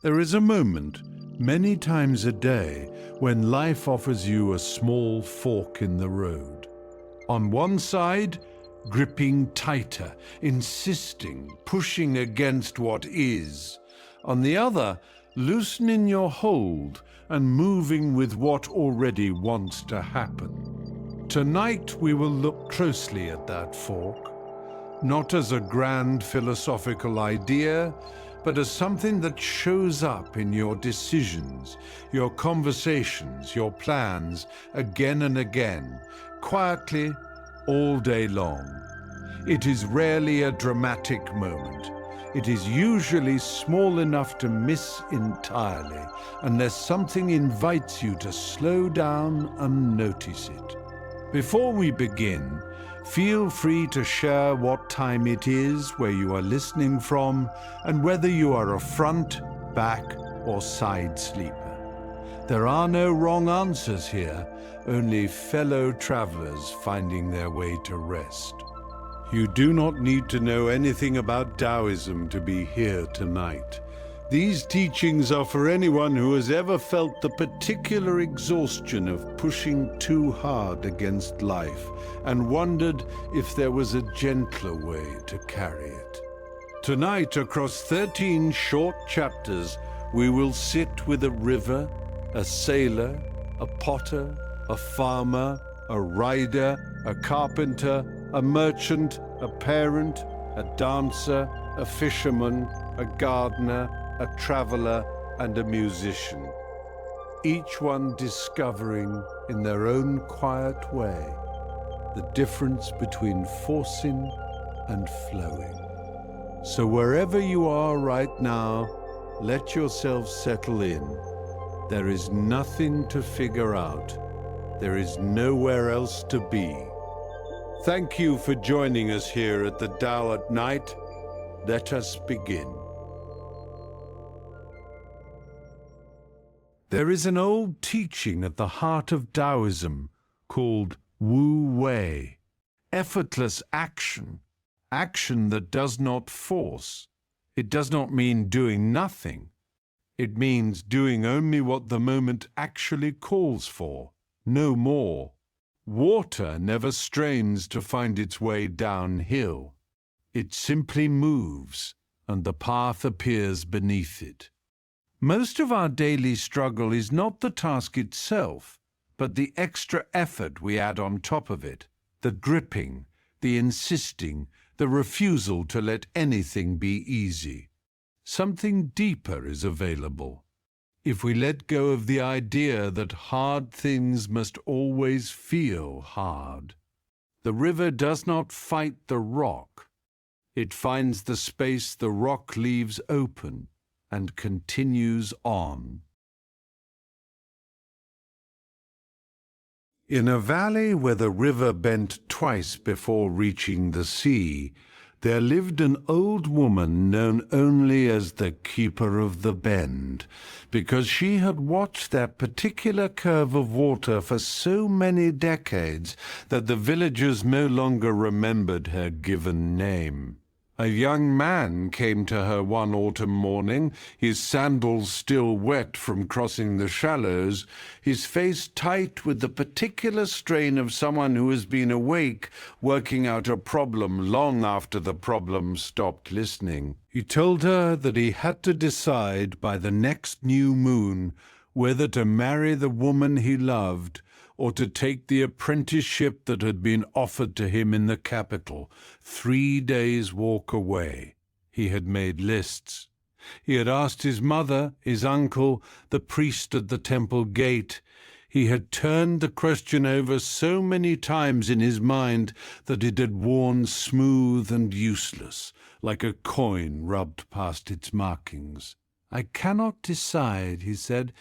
There is a moment, many times a day, when life offers you a small fork in the road. On one side, gripping tighter, insisting, pushing against what is. On the other, loosening your hold and moving with what already wants to happen. Tonight we will look closely at that fork, not as a grand philosophical idea, but as something that shows up in your decisions, your conversations, your plans, again and again, quietly, all day long. It is rarely a dramatic moment. It is usually small enough to miss entirely, unless something invites you to slow down and notice it. Before we begin, feel free to share what time it is, where you are listening from, and whether you are a front, back, or side sleeper. There are no wrong answers here, only fellow travelers finding their way to rest. You do not need to know anything about Taoism to be here tonight. These teachings are for anyone who has ever felt the particular exhaustion of pushing too hard against life and wondered if there was a gentler way to carry it. Tonight, across 13 short chapters, we will sit with a river, a sailor, a potter, a farmer, a rider, a carpenter, a merchant, a parent, a dancer, a fisherman, a gardener, a traveler, and a musician, each one discovering in their own quiet way the difference between forcing and flowing. So wherever you are right now, let yourself settle in. There is nothing to figure out. There is nowhere else to be. Thank you for joining us here at the Tao at Night. Let us begin. There is an old teaching at the heart of Taoism called Wu Wei, effortless action, action that does not force. It does not mean doing nothing. It means doing only what the moment actually calls for, no more. Water never strains to find its way downhill. It simply moves, and the path appears beneath it. Most of our daily struggle is not the task itself, but the extra effort we add on top of it, the gripping, the insisting, the refusal to let anything be easy. Something deeper is available. If we let go of the idea that hard things must always feel hard. The river does not fight the rock. It finds the space the rock leaves open and continues on. In a valley where the river bent twice before reaching the sea, there lived an old woman known only as the Keeper of the Bend, because she had watched that particular curve of water for so many decades that the villagers no longer remembered her given name. A young man came to her one autumn morning, his sandals still wet from crossing the shallows, his face tight with the particular strain of someone who has been awake, working out a problem long after the problem stopped listening. He told her that he had to decide by the next new moon whether to marry the woman he loved or to take the apprenticeship that had been offered to him in the capital, 3 days' walk away. He had made lists. He had asked his mother, his uncle, the priest at the temple gate. He had turned the question over so many times in his mind that it had worn smooth and useless, like a coin rubbed past its markings. "I cannot decide," he said.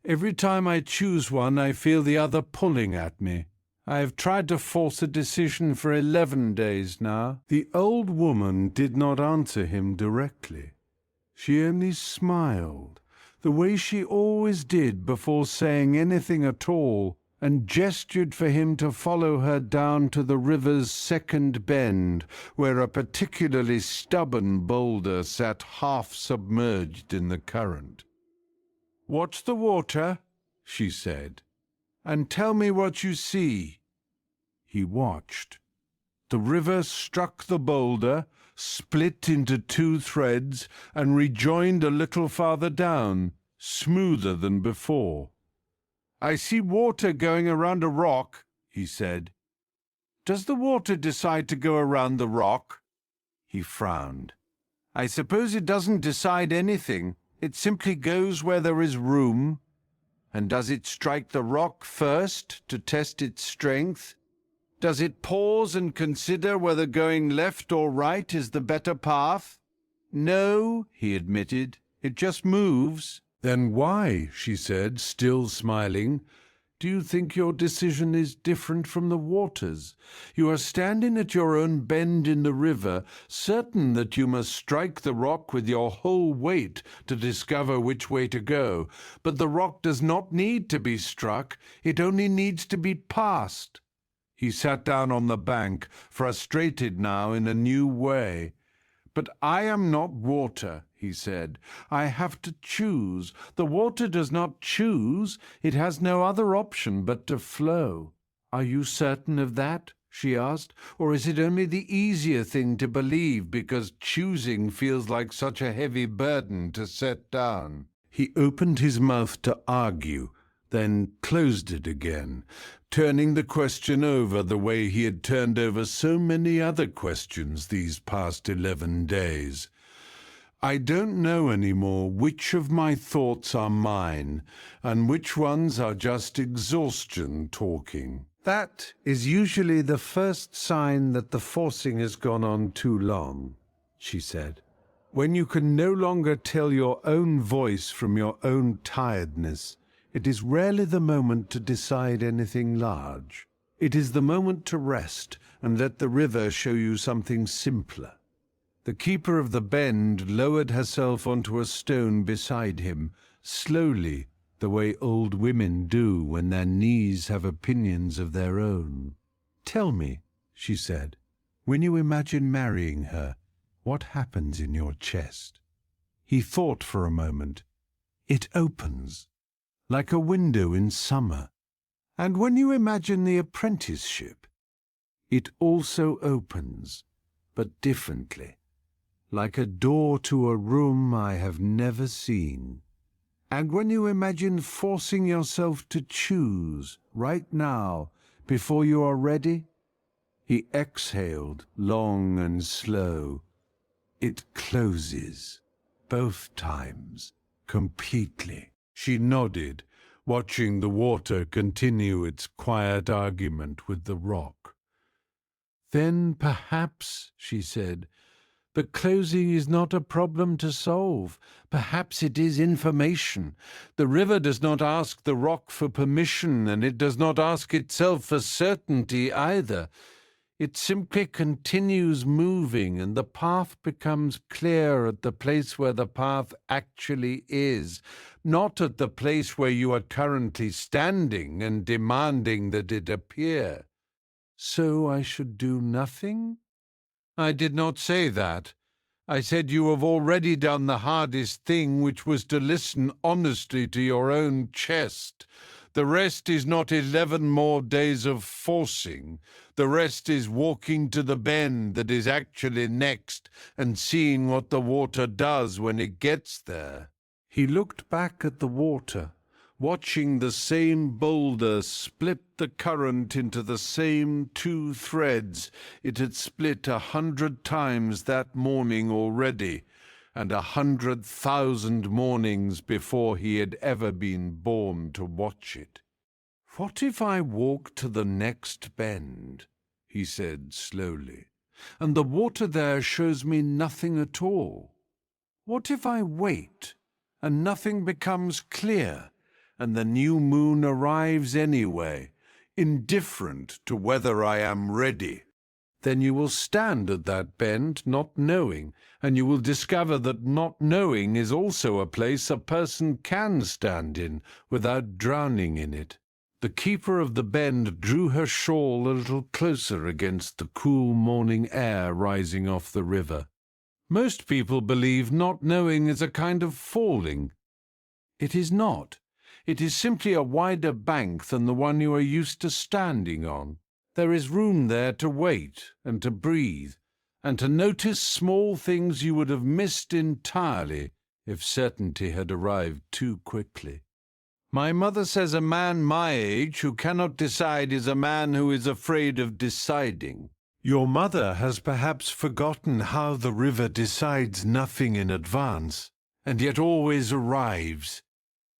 "Every time I choose one, I feel the other pulling at me. I have tried to force a decision for 11 days now." The old woman did not answer him directly. She only smiled, the way she always did before saying anything at all, and gestured for him to follow her down to the river's second bend, where a particularly stubborn boulder sat half submerged in the current. "Watch the water," she said, "and tell me what you see." He watched. The river struck the boulder, split into two threads, and rejoined a little farther down, smoother than before. "I see water going around a rock," he said. "Does the water decide to go around the rock?" He frowned. "I suppose it doesn't decide anything. It simply goes where there is room. And does it strike the rock first to test its strength? Does it pause and consider whether going left or right is the better path?" "No," he admitted. "It just moves." "Then why," she said, still smiling, "do you think your decision is different from the water's? You are standing at your own bend in the river, certain that you must strike the rock with your whole weight to discover which way to go. But the rock does not need to be struck, it only needs to be passed." He sat down on the bank, frustrated now in a new way. "But I am not water," he said. "I have to choose. The water does not choose. It has no other option but to flow." "Are you certain of that?" she asked. "Or is it only the easier thing to believe because choosing feels like such a heavy burden to set down?" He opened his mouth to argue, then closed it again, turning the question over the way he had turned over so many other questions these past 11 days. "I don't know anymore which of my thoughts are mine and which ones are just exhaustion talking. That is usually the first sign that the forcing has gone on too long," she said. "When you can no longer tell your own voice from your own tiredness, it is rarely the moment to decide anything large. It is the moment to rest and let the river show you something simpler." The keeper of the bend lowered herself onto a stone beside him, slowly, the way old women do when their knees have opinions of their own. "Tell me," she said, "when you imagine marrying her, what happens in your chest?" He thought for a moment. "It opens, like a window in summer. And when you imagine the apprenticeship, it also opens, but differently, like a door to a room I have never seen. And when you imagine forcing yourself to choose right now, before you are ready," he exhaled, long and slow, "it closes, both times, completely." She nodded, watching the water continue its quiet argument with the rock. "Then perhaps," she said, "the closing is not a problem to solve. Perhaps it is information. The river does not ask the rock for permission, and it does not ask itself for certainty either. It simply continues moving, and the path becomes clear at the place where the path actually is, not at the place where you are currently standing and demanding that it appear." "So I should do nothing?" "I did not say that. I said you have already done the hardest thing, which was to listen honestly to your own chest. The rest is not 11 more days of forcing. The rest is walking to the bend that is actually next and seeing what the water does when it gets there." He looked back at the water, watching the same boulder split the current into the same two threads it had split 100 times that morning already, and 100,000 mornings before he had ever been born to watch it. "What if I walk to the next bend," he said slowly, "and the water there shows me nothing at all? What if I wait, and nothing becomes clear, and the new moon arrives anyway, indifferent to whether I am ready? Then you will stand at that bend not knowing, and you will discover that not knowing is also a place a person can stand in without drowning in it." The keeper of the bend drew her shawl a little closer against the cool morning air rising off the river. "Most people believe not knowing is a kind of falling. It is not. It is simply a wider bank than the one you are used to standing on. There is room there to wait and to breathe, and to notice small things you would have missed entirely if certainty had arrived too quickly. My mother says a man my age who cannot decide is a man who is afraid of deciding. Your mother has perhaps forgotten how the river decides nothing in advance, and yet always arrives.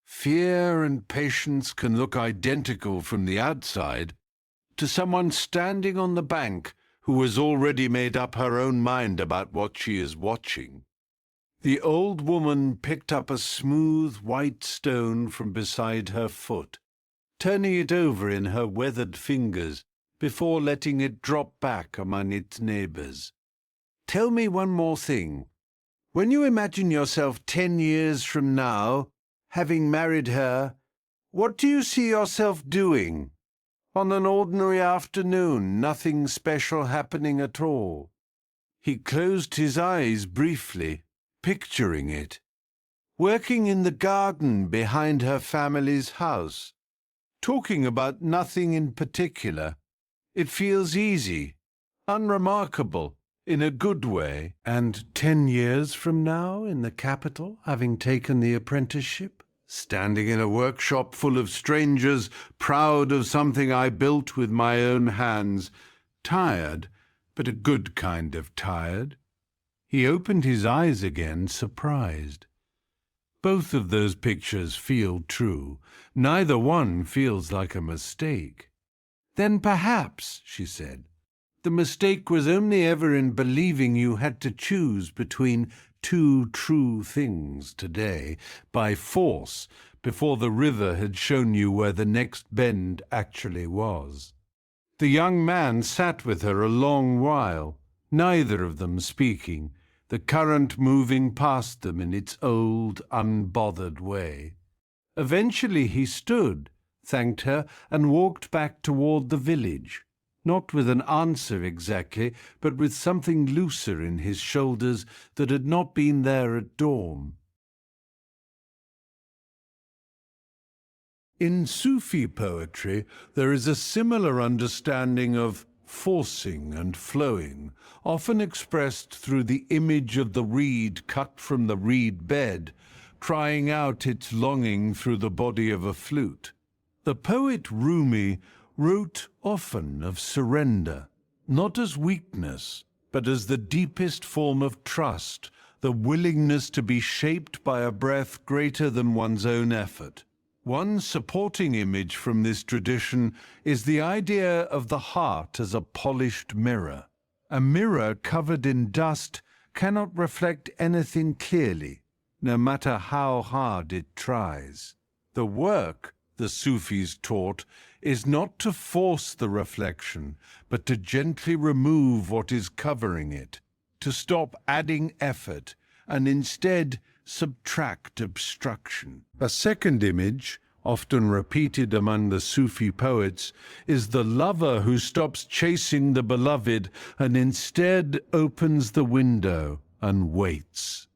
Fear and patience can look identical from the outside to someone standing on the bank who has already made up her own mind about what she is watching. The old woman picked up a smooth white stone from beside her foot, turning it over in her weathered fingers before letting it drop back among its neighbors. Tell me one more thing. When you imagine yourself 10 years from now, having married her, what do you see yourself doing? On an ordinary afternoon, nothing special happening at all. He closed his eyes briefly, picturing it. Working in the garden behind her family's house. Talking about nothing in particular. It feels easy, unremarkable, in a good way. And 10 years from now, in the capital, having taken the apprenticeship? Standing in a workshop full of strangers, proud of something I built with my own hands, tired, but a good kind of tired. He opened his eyes again, surprised. Both of those pictures feel true. Neither one feels like a mistake. Then perhaps, she said, the mistake was only ever in believing you had to choose between two true things today, by force, before the river had shown you where the next bend actually was. The young man sat with her a long while, neither of them speaking, the current moving past them in its old, unbothered way. Eventually he stood, thanked her, and walked back toward the village. Not with an answer exactly, but with something looser in his shoulders that had not been there at dawn. In Sufi poetry, there is a similar understanding of forcing and flowing, often expressed through the image of the reed cut from the reed bed, crying out its longing through the body of a flute. The poet Rumi wrote often of surrender, not as weakness, but as the deepest form of trust, the willingness to be shaped by a breath greater than one's own effort. One supporting image from this tradition is the idea of the heart as a polished mirror. A mirror covered in dust cannot reflect anything clearly, no matter how hard it tries. The work, the Sufis taught, is not to force the reflection, but to gently remove what is covering it, to stop adding effort, and instead subtract obstruction. A second image, often repeated among the Sufi poets, is the lover who stops chasing the beloved and instead opens the window and waits.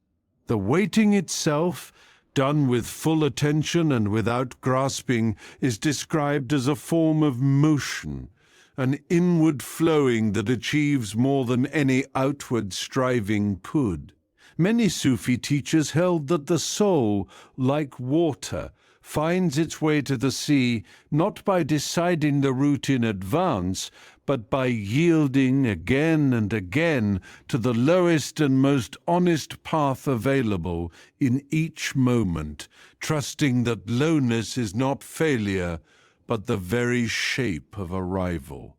The waiting itself, done with full attention and without grasping, is described as a form of motion, an inward flowing that achieves more than any outward striving could. Many Sufi teachers held that the soul, like water, finds its way to the sea not by deciding the route in advance, but by yielding again and again to the lowest and most honest path available in each moment, trusting that lowness is not failure, but the very shape of arrival.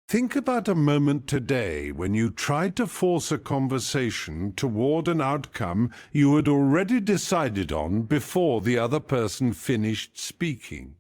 Think about a moment today when you tried to force a conversation toward an outcome you had already decided on before the other person finished speaking.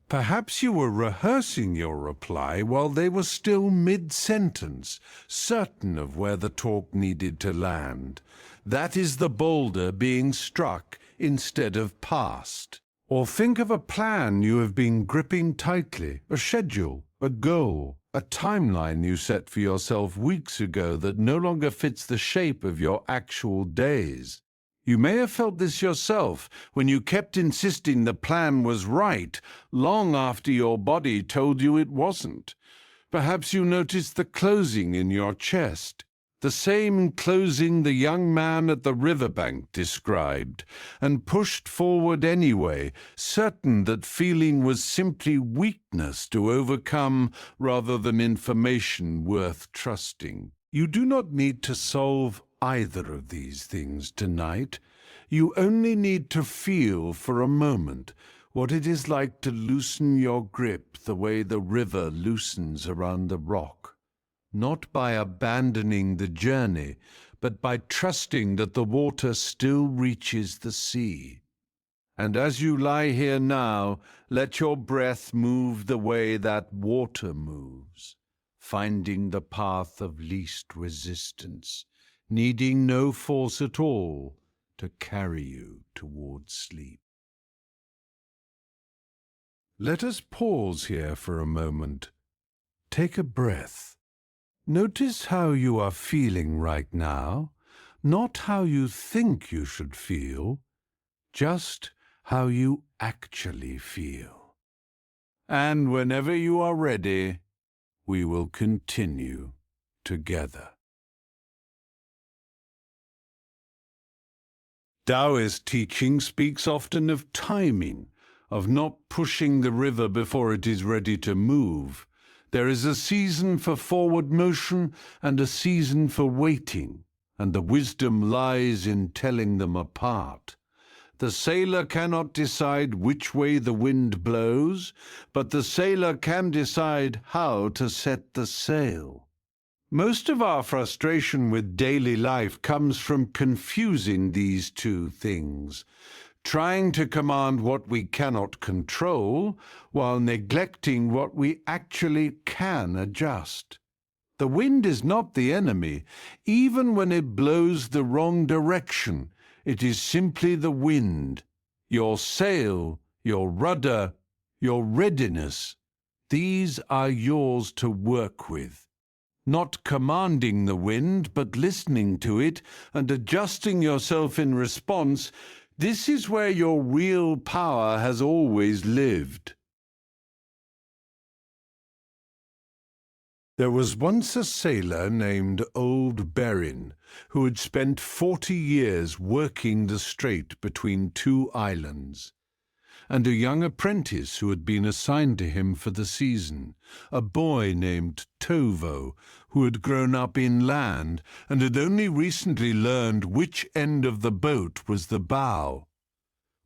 Perhaps you were rehearsing your reply while they were still mid-sentence, certain of where the talk needed to land. That is the boulder being struck instead of passed. Or think of a plan you have been gripping tightly, a schedule, a goal, a timeline you set for yourself weeks ago that no longer fits the shape of your actual days. You may have felt this yourself when you kept insisting the plan was right long after your body told you it wasn't. Perhaps you noticed the closing in your chest, the same closing the young man at the riverbank described, and pushed forward anyway, certain that feeling was simply weakness to overcome rather than information worth trusting. You do not need to solve either of these things tonight. You only need to feel for a moment what it is like to loosen your grip the way the river loosens around the rock, not by abandoning the journey, but by trusting that the water still reaches the sea. And as you lie here now, let your breath move the way that water moves, finding the path of least resistance, needing no force at all to carry you towards sleep. Let us pause here for a moment. Take a breath. Notice how you are feeling right now, not how you think you should feel, just how you actually feel. And whenever you are ready, we will continue together. Taoist teaching speaks often of timing, of not pushing the river before it is ready to move. There is a season for forward motion and a season for waiting, and the wisdom lies in telling them apart. The sailor cannot decide which way the wind blows, but the sailor can decide how to set the sail. Most of our frustration with daily life comes from confusing these two things, trying to command what we cannot control while neglecting what we actually can adjust. The wind is not the enemy, even when it blows the wrong direction. It is simply the wind, your sail, your rudder, your readiness. These are yours to work with. Not commanding the wind, but listening to it and adjusting yourself in response. This is where your real power has always lived. There was once a sailor named Old Berin who had spent 40 years working the strait between two islands, and a young apprentice who had been assigned to him for the season, a boy named Tovo, who had grown up inland and had only recently learned which end of the boat was the bow.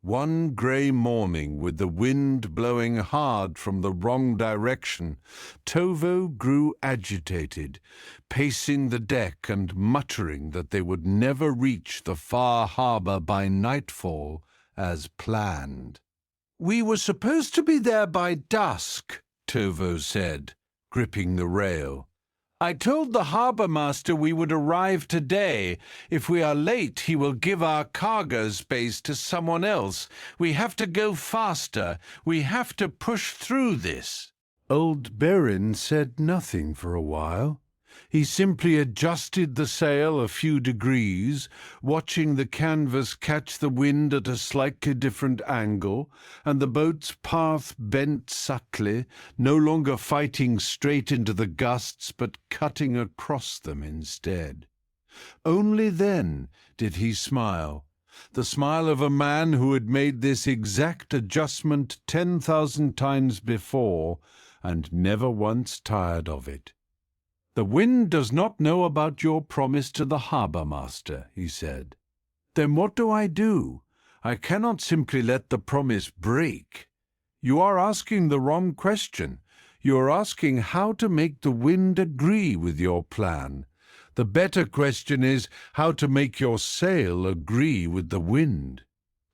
One grey morning, with the wind blowing hard from the wrong direction, Tovo grew agitated, pacing the deck and muttering that they would never reach the far harbour by nightfall as planned. "We were supposed to be there by dusk," Tovo said, gripping the rail. "I told the harbour master we would arrive today. If we are late, he will give our cargo space to someone else. We have to go faster. We have to push through this." Old Berin said nothing for a while. He simply adjusted the sail a few degrees, watching the canvas catch the wind at a slightly different angle, and the boat's path bent subtly, no longer fighting straight into the gusts, but cutting across them instead. Only then did he smile, the smile of a man who had made this exact adjustment 10,000 times before, and never once tired of it. "The wind does not know about your promise to the harbour master," he said. "Then what do? I cannot simply let the promise break. You are asking the wrong question. You are asking how to make the wind agree with your plan. The better question is how to make your sail agree with the wind."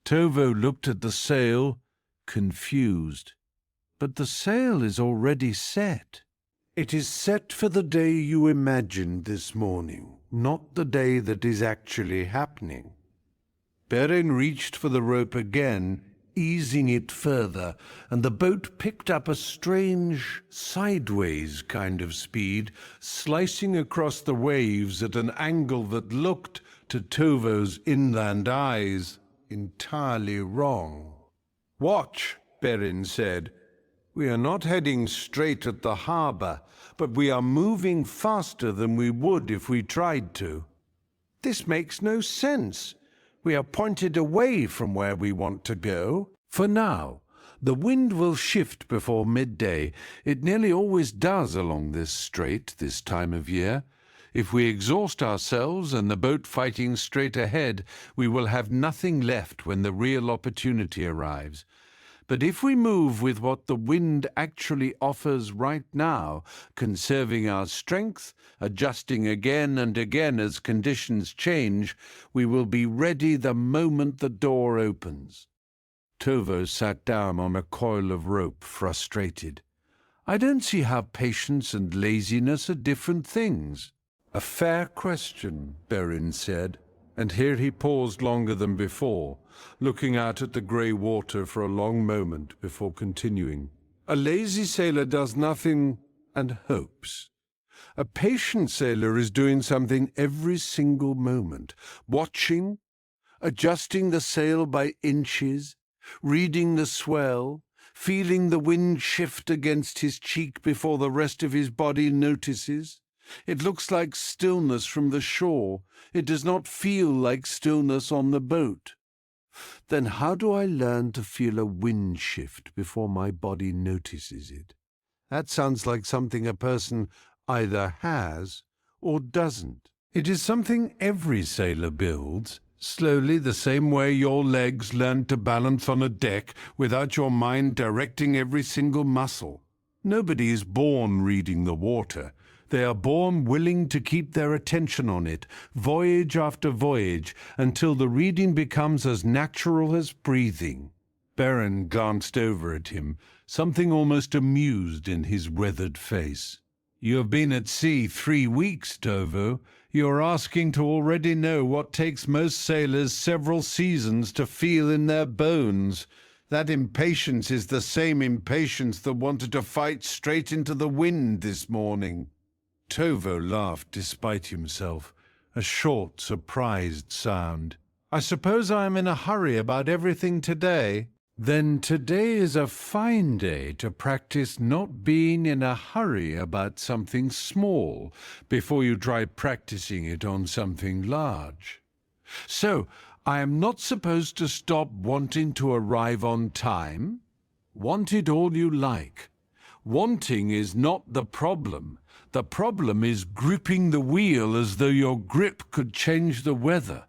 Tovo looked at the sail, confused. "But the sail is already set." "It is set for the day you imagined this morning, not the day that is actually happening." Berin reached for the rope again, easing it further, and the boat picked up a strange sideways kind of speed, slicing across the waves at an angle that looked, to Tovo's inland eyes, entirely wrong. "Watch," Perrin said. "We are not heading straight at the harbour, but we are moving faster than we would if we tried to. This makes no sense. We are pointed away from where we want to go. For now, the wind will shift before midday. It nearly always does along this strait this time of year. If we exhaust ourselves and the boat fighting straight ahead, we will have nothing left when the real opportunity arrives. But if we move with what the wind actually offers right now, conserving our strength, adjusting again and again as conditions change, we will be ready the moment the door opens." Tovo sat down on a coil of rope, frustrated. "I don't see how patience and laziness are different things." "A fair question," Perrin said, and here he paused longer than before, looking out at the grey water for a long moment before continuing. "A lazy sailor does nothing and hopes. A patient sailor is doing something every single moment, watching, adjusting the sail by inches, reading the swell, feeling the wind shift against his cheek before the rest of his body notices. It looks like stillness from the shore. It does not feel like stillness on the boat. Then how do I learn to feel a wind shift before my body notices it? That sounds like something a person either has or doesn't. It is something every sailor builds, slowly, the same way your legs learn to balance on a deck without your mind directing every single muscle. Nobody is born reading the water. They are born willing to keep their attention on it, voyage after voyage, until the reading becomes as natural as breathing." Perrin glanced over at him, something almost amused in his weathered face. "You have been at sea 3 weeks, Tovo. You are asking to already know what takes most sailors several seasons to feel in their bones. That impatience is the same impatience that wanted to fight straight into the wind this morning." Tovo laughed despite himself, a short, surprised sound. "I suppose I am in a hurry about everything today." "Then today is a fine day to practice not being in a hurry about something small before you try practicing it on something large. So, I am not supposed to stop wanting to arrive on time? Want it all you like. Wanting is not the problem. The problem is gripping the wheel as though your grip could change the weather.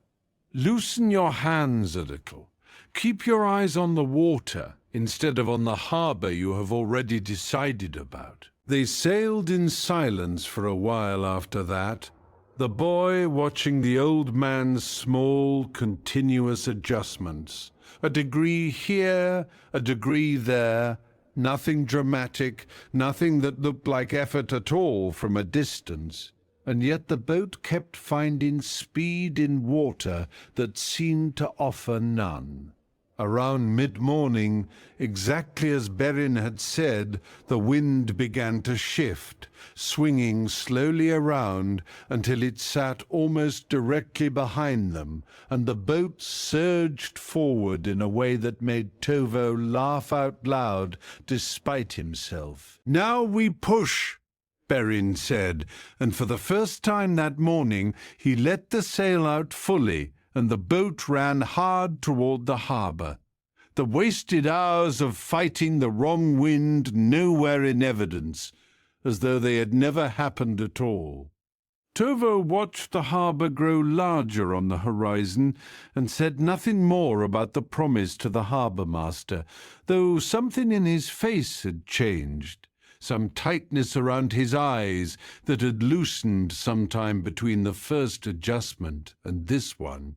Loosen your hands a little. Keep your eyes on the water instead of on the harbour you have already decided about." They sailed in silence for a while after that, the boy watching the old man's small, continuous adjustments. A degree here, a degree there, nothing dramatic, nothing that looked like effort at all from a distance. And yet the boat kept finding speed in water that seemed to offer none. Around mid-morning, exactly as Perrin had said, the wind began to shift, swinging slowly around until it sat almost directly behind them, and the boat surged forward in a way that made Tovo laugh out loud despite himself. "Now we push," Perrin said, and for the first time that morning he let the sail out fully, and the boat ran hard toward the harbour. The wasted hours of fighting the wrong wind nowhere in evidence, as though they had never happened at all. Tovo watched the harbour grow larger on the horizon and said nothing more about the promise to the harbour-master, though something in his face had changed, some tightness around his eyes that had loosened sometime between the first adjustment and this one.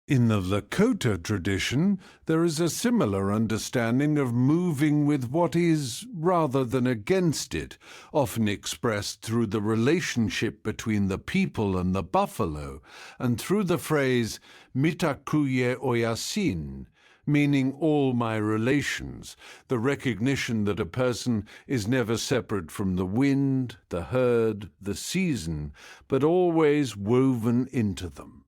In the Lakota tradition, there is a similar understanding of moving with what is rather than against it, often expressed through the relationship between the people and the buffalo, and through the phrase mitakuye oyasin, meaning all my relations, the recognition that a person is never separate from the wind, the herd, the season, but always woven into them.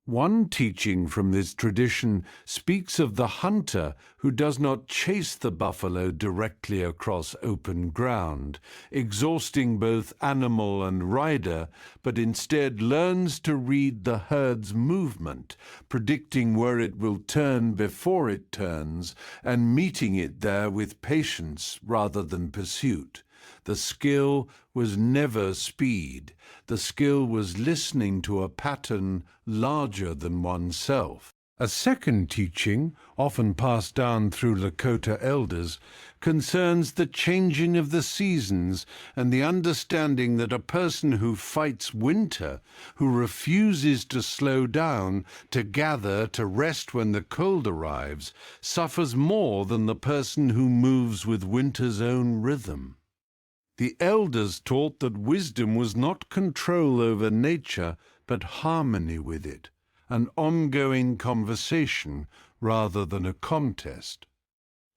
One teaching from this tradition speaks of the hunter who does not chase the buffalo directly across open ground, exhausting both animal and rider, but instead learns to read the herd's movement, predicting where it will turn before it turns, and meeting it there with patience rather than pursuit. The skill was never speed. The skill was listening to a pattern larger than oneself. A second teaching, often passed down through Lakota elders, concerns the changing of the seasons and the understanding that a person who fights winter, who refuses to slow down, to gather, to rest when the cold arrives, suffers more than the person who moves with winter's own rhythm. The elders taught that wisdom was not control over nature, but harmony with it, an ongoing conversation rather than a contest.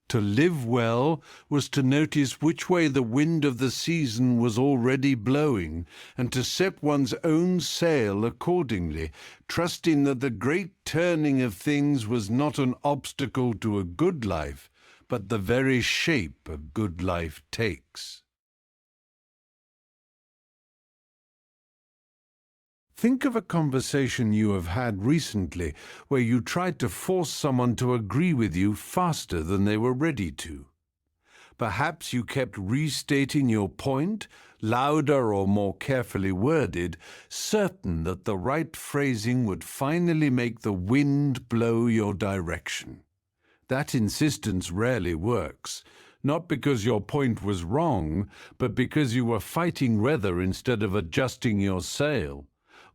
To live well was to notice which way the wind of the season was already blowing, and to set one's own sail accordingly, trusting that the great turning of things was not an obstacle to a good life, but the very shape a good life takes. Think of a conversation you have had recently where you tried to force someone to agree with you faster than they were ready to. Perhaps you kept restating your point, louder or more carefully worded, certain that the right phrasing would finally make the wind blow your direction. That insistence rarely works, not because your point was wrong, but because you were fighting weather instead of adjusting your sail.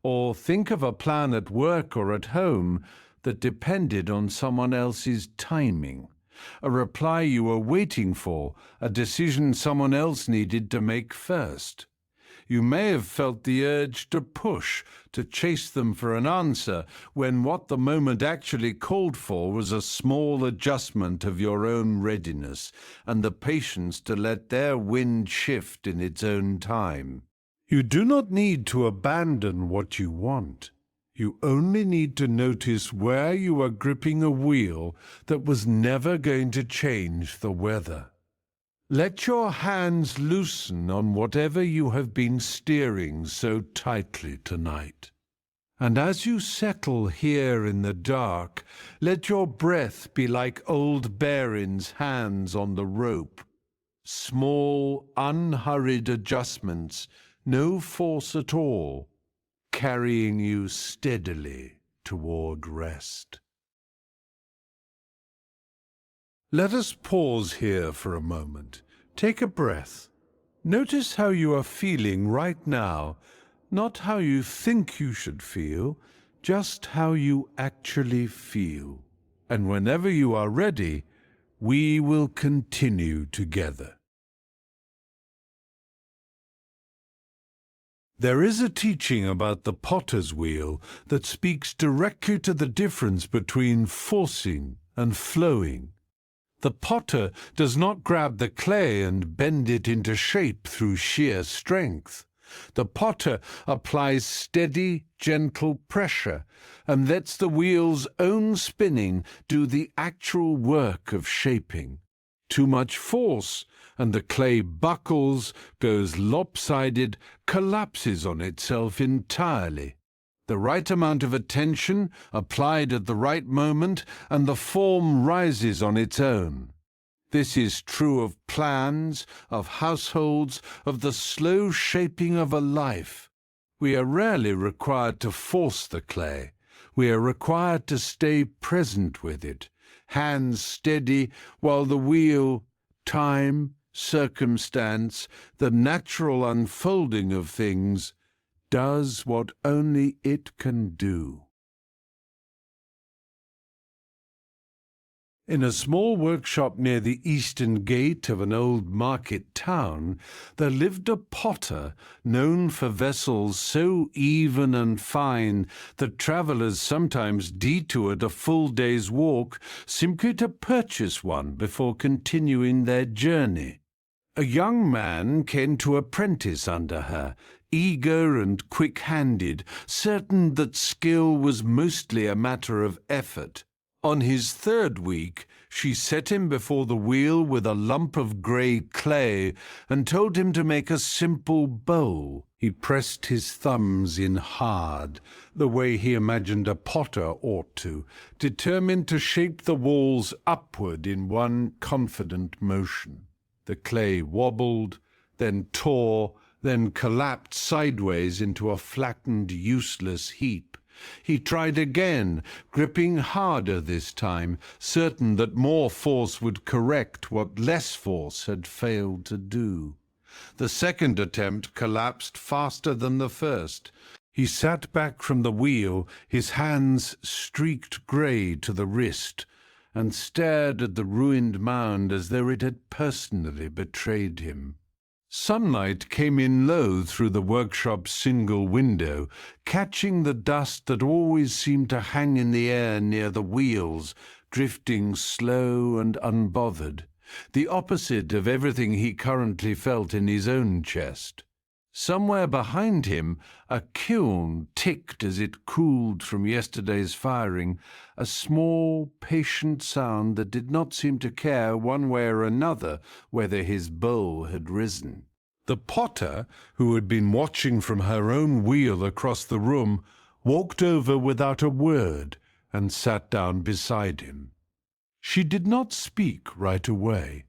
Or think of a plan at work or at home that depended on someone else's timing, a reply you were waiting for, a decision someone else needed to make first. You may have felt the urge to push, to chase them for an answer, when what the moment actually called for was a small adjustment of your own readiness and the patience to let their wind shift in its own time. You do not need to abandon what you want. You only need to notice where you are gripping a wheel that was never going to change the weather. Let your hands loosen on whatever you have been steering so tightly tonight. And as you settle here in the dark, let your breath be like old Berin's hands on the rope. Small, unhurried adjustments, no force at all, carrying you steadily toward rest. Let us pause here for a moment. Take a breath. Notice how you are feeling right now, not how you think you should feel, just how you actually feel. And whenever you are ready, we will continue together. There is a teaching about the potter's wheel that speaks directly to the difference between forcing and flowing. The potter does not grab the clay and bend it into shape through sheer strength. The potter applies steady, gentle pressure and lets the wheel's own spinning do the actual work of shaping. Too much force, and the clay buckles, goes lopsided, collapses on itself entirely. The right amount of attention, applied at the right moment, and the form rises on its own. This is true of plans, of households, of the slow shaping of a life. We are rarely required to force the clay. We are required to stay present with it, hands steady, while the wheel, time, circumstance, the natural unfolding of things, does what only it can do. In a small workshop near the eastern gate of an old market town, there lived a potter known for vessels so even and fine that travellers sometimes detoured a full day's walk simply to purchase one before continuing their journey. A young man came to apprentice under her, eager and quick-handed, certain that skill was mostly a matter of effort. On his third week, she set him before the wheel with a lump of grey clay and told him to make a simple bowl. He pressed his thumbs in hard, the way he imagined a potter ought to, determined to shape the walls upward in one confident motion. The clay wobbled, then tore, then collapsed sideways into a flattened, useless heap. He tried again, gripping harder this time, certain that more force would correct what less force had failed to do. The second attempt collapsed faster than the first. He sat back from the wheel, his hands streaked grey to the wrist, and stared at the ruined mound as though it had personally betrayed him. Sunlight came in low through the workshop's single window, catching the dust that always seemed to hang in the air near the wheels, drifting slow and unbothered, the opposite of everything he currently felt in his own chest. Somewhere behind him, a kiln ticked as it cooled from yesterday's firing, a small, patient sound that did not seem to care one way or another whether his bowl had risen. The potter, who had been watching from her own wheel across the room, walked over without a word and sat down beside him. She did not speak right away.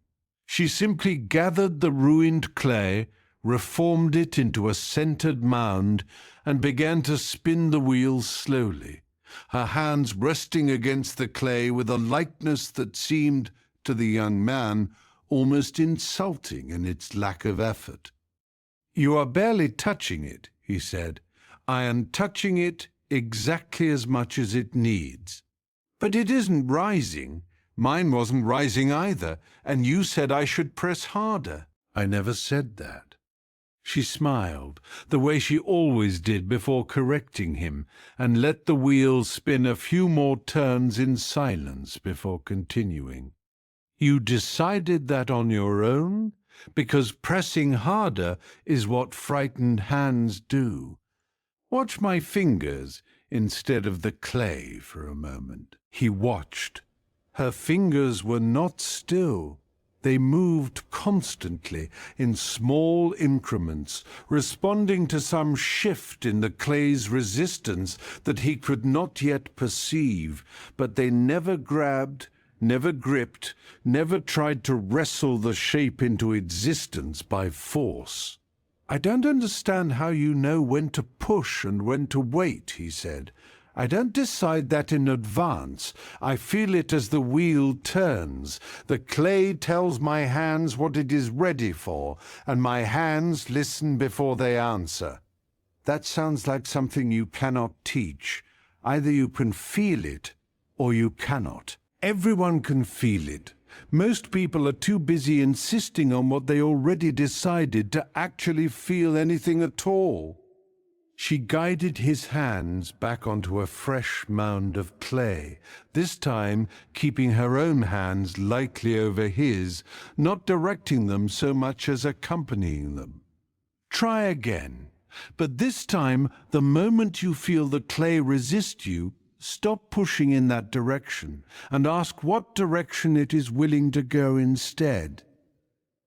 She simply gathered the ruined clay, reformed it into a centered mound, and began to spin the wheel slowly, her hands resting against the clay with a lightness that seemed, to the young man, almost insulting in its lack of effort. "You are barely touching it," he said. "I am touching it exactly as much as it needs." "But it isn't rising. Mine wasn't rising either, and you said I should press harder." "I never said that." She smiled, the way she always did before correcting him, and let the wheel spin a few more turns in silence before continuing. "You decided that on your own? Because pressing harder is what frightened hands do. Watch my fingers instead of the clay for a moment." He watched. Her fingers were not still. They moved constantly, in small increments, responding to some shift in the clay's resistance that he could not yet perceive, but they never grabbed, never gripped, never tried to wrestle the shape into existence by force. "I don't understand how you know when to push and when to wait," he said. "I don't decide that in advance. I feel it as the wheel turns. The clay tells my hands what it is ready for, and my hands listen before they answer." "That sounds like something you cannot teach. Either you can feel it, or you cannot." "Everyone can feel it. Most people are too busy insisting on what they already decided to actually feel anything at all." She guided his hands back onto a fresh mound of clay, this time keeping her own hands lightly over his, not directing them so much as accompanying them. "Try again. But this time, the moment you feel the clay resist you, stop pushing in that direction and ask what direction it is willing to go instead."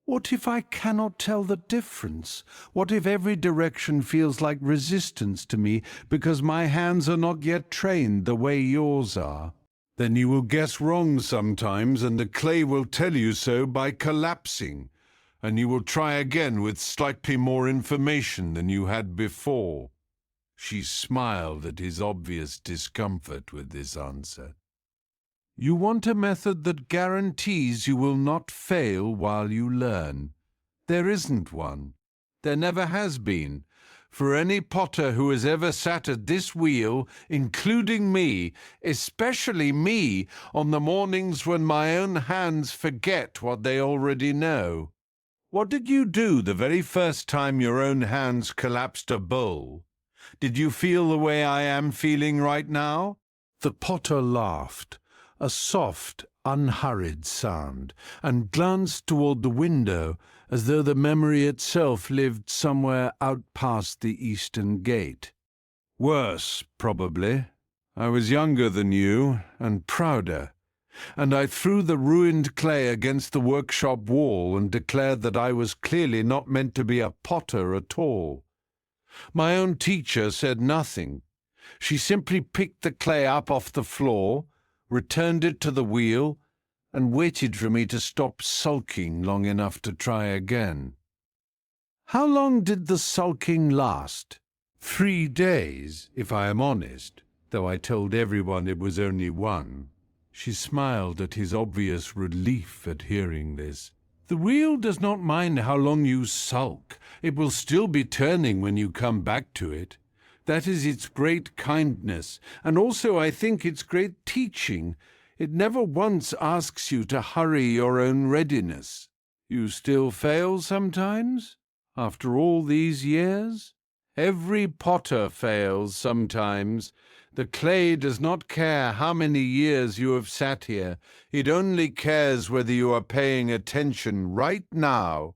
"What if I cannot tell the difference? What if every direction feels like resistance to me because my hands are not yet trained the way yours are?" "Then you will guess wrong sometimes, and the clay will tell you so by collapsing, and you will try again with slightly more information than you had before." She smiled at his obvious discomfort with this answer. "You want a method that guarantees you will not fail while you learn. There isn't one. There never has been. For any potter who has ever sat at this wheel, including me, especially me, on the mornings when my own hands forget what they already know. What did you do the very first time your own hands collapsed a bowl? Did you feel the way I am feeling right now?" The potter laughed, a soft, unhurried sound, and glanced toward the window as though the memory itself lived somewhere out past the eastern gate. "Worse, probably. I was younger than you, and prouder, and I threw the ruined clay against the workshop wall and declared that I was clearly not meant to be a potter at all. My own teacher said nothing. She simply picked the clay up off the floor, returned it to the wheel, and waited for me to stop sulking long enough to try again." "How long did the sulking last?" 3 days, if I am honest, though I told everyone it was only 1. She smiled at his obvious relief at hearing this. "The wheel does not mind how long you sulk. It will still be turning when you come back to it. That is its great kindness, and also I think its great teaching. It never once asks you to hurry your own readiness. You still fail sometimes, after all these years? Every potter fails sometimes. The clay does not care how many years you have sat here. It only cares whether you are paying attention right now,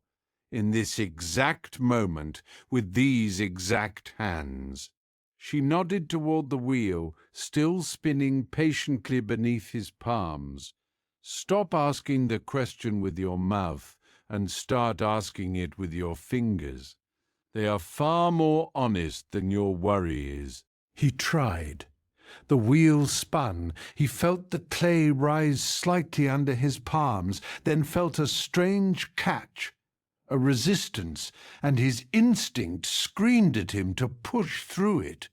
in this exact moment, with these exact hands." She nodded toward the wheel, still spinning patiently beneath his palms. "Stop asking the question with your mouth and start asking it with your fingers. They are far more honest than your worry is." He tried. The wheel spun. He felt the clay rise slightly under his palms, then felt a strange catch, a resistance, and his instinct screamed at him to push through it.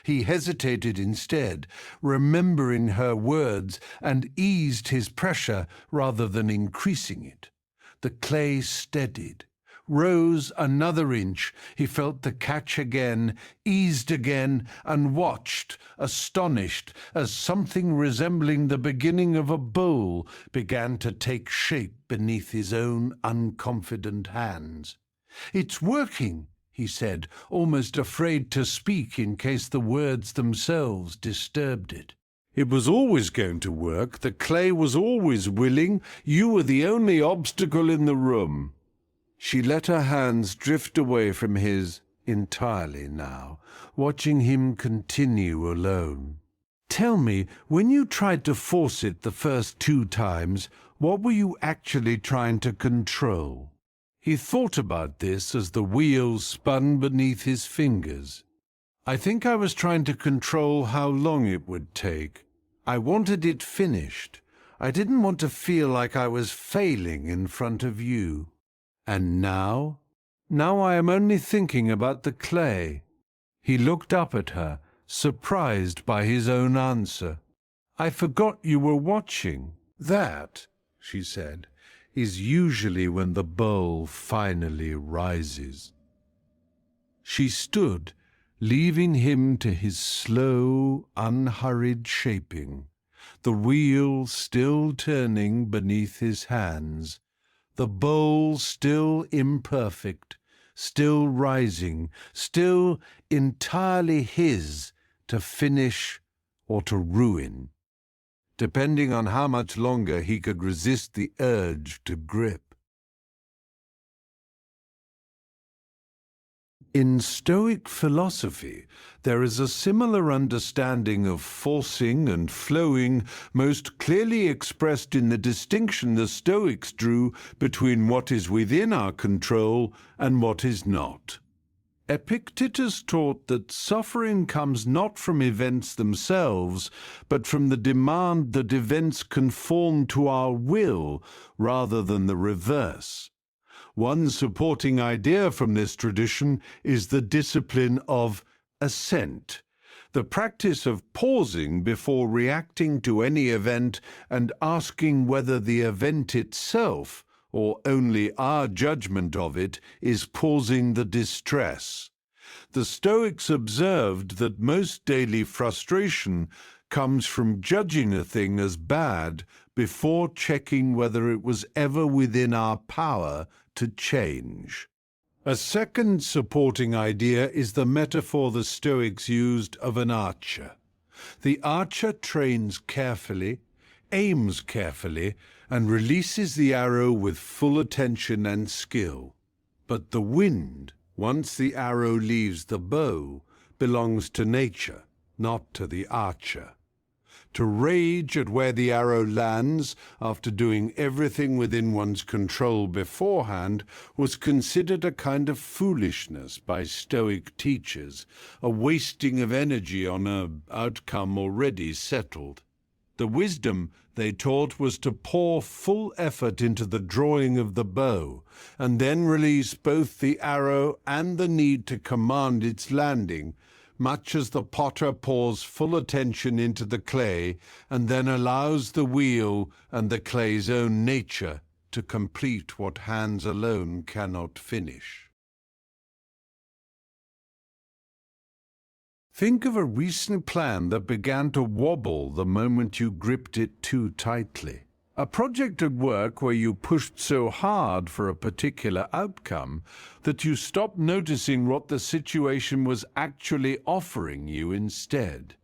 He hesitated instead, remembering her words, and eased his pressure rather than increasing it. The clay steadied, rose another inch. He felt the catch again, eased again, and watched, astonished, as something resembling the beginning of a bowl began to take shape beneath his own unconfident hands. "It's working," he said, almost afraid to speak in case the words themselves disturbed it. "It was always going to work. The clay was always willing. You were the only obstacle in the room." She let her hands drift away from his entirely now, watching him continue alone. "Tell me, when you tried to force it the first 2 times, what were you actually trying to control?" He thought about this as the wheel spun beneath his fingers. "I think I was trying to control how long it would take. I wanted it finished. I didn't want to feel like I was failing in front of you. And now? Now I am only thinking about the clay." He looked up at her, surprised by his own answer. "I forgot you were watching." "That," she said, "is usually when the bowl finally rises." She stood, leaving him to his slow, unhurried shaping, the wheel still turning beneath his hands, the bowl still imperfect, still rising, still entirely his to finish or to ruin, depending on how much longer he could resist the urge to grip. In Stoic philosophy, there is a similar understanding of forcing and flowing, most clearly expressed in the distinction the Stoics drew between what is within our control and what is not. Epictetus taught that suffering comes not from events themselves, but from the demand that events conform to our will rather than the reverse. One supporting idea from this tradition is the discipline of assent, the practice of pausing before reacting to any event and asking whether the event itself, or only our judgment of it, is causing the distress. The Stoics observed that most daily frustration comes from judging a thing as bad before checking whether it was ever within our power to change. A second supporting idea is the metaphor the Stoics used of an archer. The archer trains carefully, aims carefully, and releases the arrow with full attention and skill. But the wind, once the arrow leaves the bow, belongs to nature, not to the archer. To rage at where the arrow lands after doing everything within one's control beforehand was considered a kind of foolishness by Stoic teachers, a wasting of energy on an outcome already settled. The wisdom, they taught, was to pour full effort into the drawing of the bow, and then release both the arrow and the need to command its landing, much as the potter pours full attention into the clay and then allows the wheel and the clay's own nature to complete what hands alone cannot finish. Think of a recent plan that began to wobble the moment you gripped it too tightly. A project at work where you pushed so hard for a particular outcome that you stopped noticing what the situation was actually offering you instead.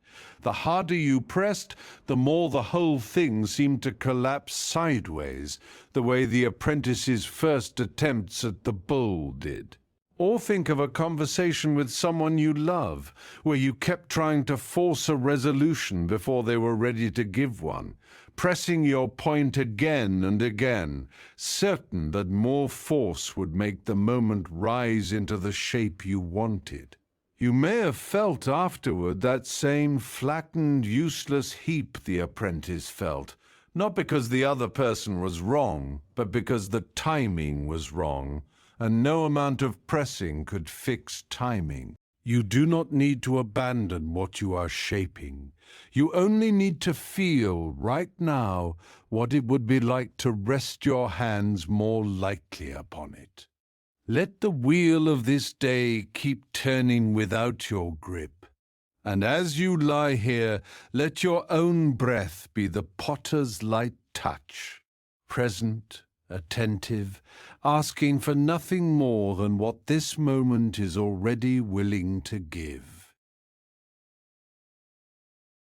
The harder you pressed, the more the whole thing seemed to collapse sideways, the way the apprentice's first attempts at the bull did. Or think of a conversation with someone you love, where you kept trying to force a resolution before they were ready to give one, pressing your point again and again, certain that more force would make the moment rise into the shape you wanted. You may have felt afterward that same flattened, useless heap the apprentice felt, not because the other person was wrong, but because the timing was wrong, and no amount of pressing could fix timing. You do not need to abandon what you are shaping. You only need to feel right now what it would be like to rest your hands more lightly upon it. Let the wheel of this day keep turning without your grip. And as you lie here, let your own breath be the potter's light touch, present, attentive, asking for nothing more than what this moment is already willing to give.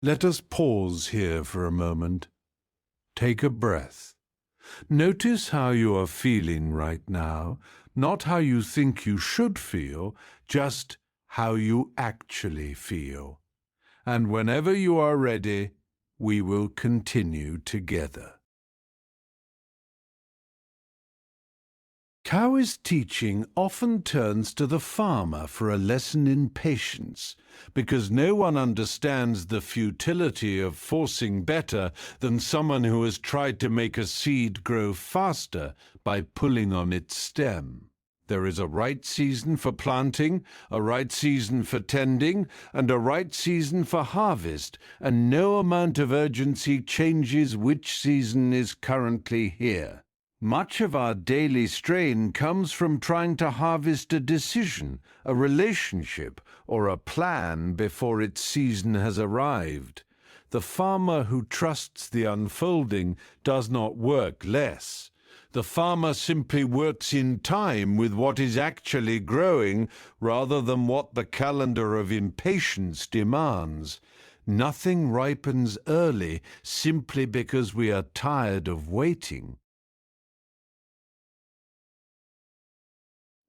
Let us pause here for a moment. Take a breath. Notice how you are feeling right now, not how you think you should feel, just how you actually feel. And whenever you are ready, we will continue together. Taoist teaching often turns to the farmer for a lesson in patience, because no one understands the futility of forcing better than someone who has tried to make a seed grow faster by pulling on its stem. There is a right season for planting, a right season for tending, and a right season for harvest, and no amount of urgency changes which season is currently here. Much of our daily strain comes from trying to harvest a decision, a relationship, or a plan before its season has arrived. The farmer who trusts the unfolding does not work less. The farmer simply works in time with what is actually growing rather than what the calendar of impatience demands. Nothing ripens early simply because we are tired of waiting.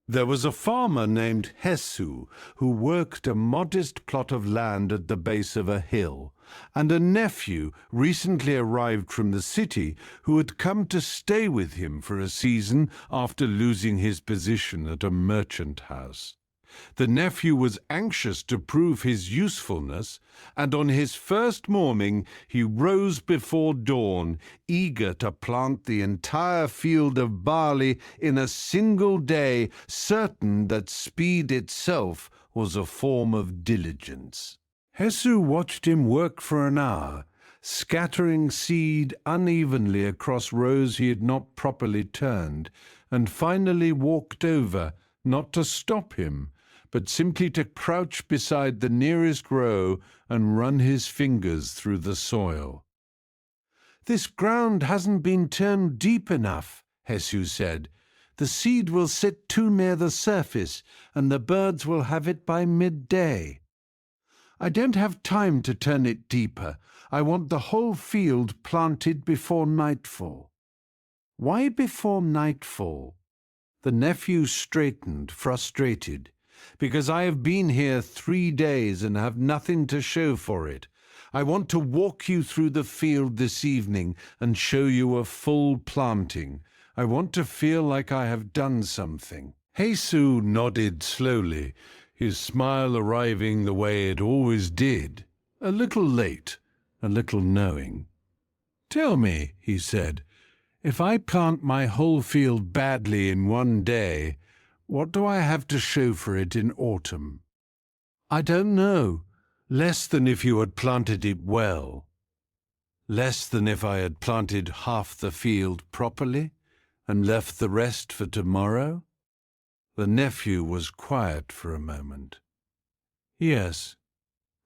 There was a farmer named Hesu who worked a modest plot of land at the base of a hill, and a nephew recently arrived from the city who had come to stay with him for a season after losing his position at a merchant house. The nephew was anxious to prove his usefulness, and on his first morning he rose before dawn, eager to plant the entire field of barley in a single day, certain that speed itself was a form of diligence. Hesu watched him work for an hour, scattering seed unevenly across rows he had not properly turned, and finally walked over, not to stop him, but simply to crouch beside the nearest row and run his fingers through the soil. "This ground hasn't been turned deep enough," Jesus said. "The seed will sit too near the surface, and the birds will have it by midday. I don't have time to turn it deeper. I want the whole field planted before nightfall." "Why before nightfall?" The nephew straightened, frustrated. "Because I have been here 3 days and have nothing to show for it. I want to walk you through the field this evening and show you a full planting. I want to feel like I have done something." Jesus nodded slowly, his smile arriving the way it always did, a little late, a little knowing. "Tell me," he said, "if I plant my whole field badly in 1 day, what do I have to show for it in autumn?" "I don't know. Less than if you had planted it well." "Less than if I had planted half the field properly and left the rest for tomorrow?" The nephew was quiet for a moment. "Yes,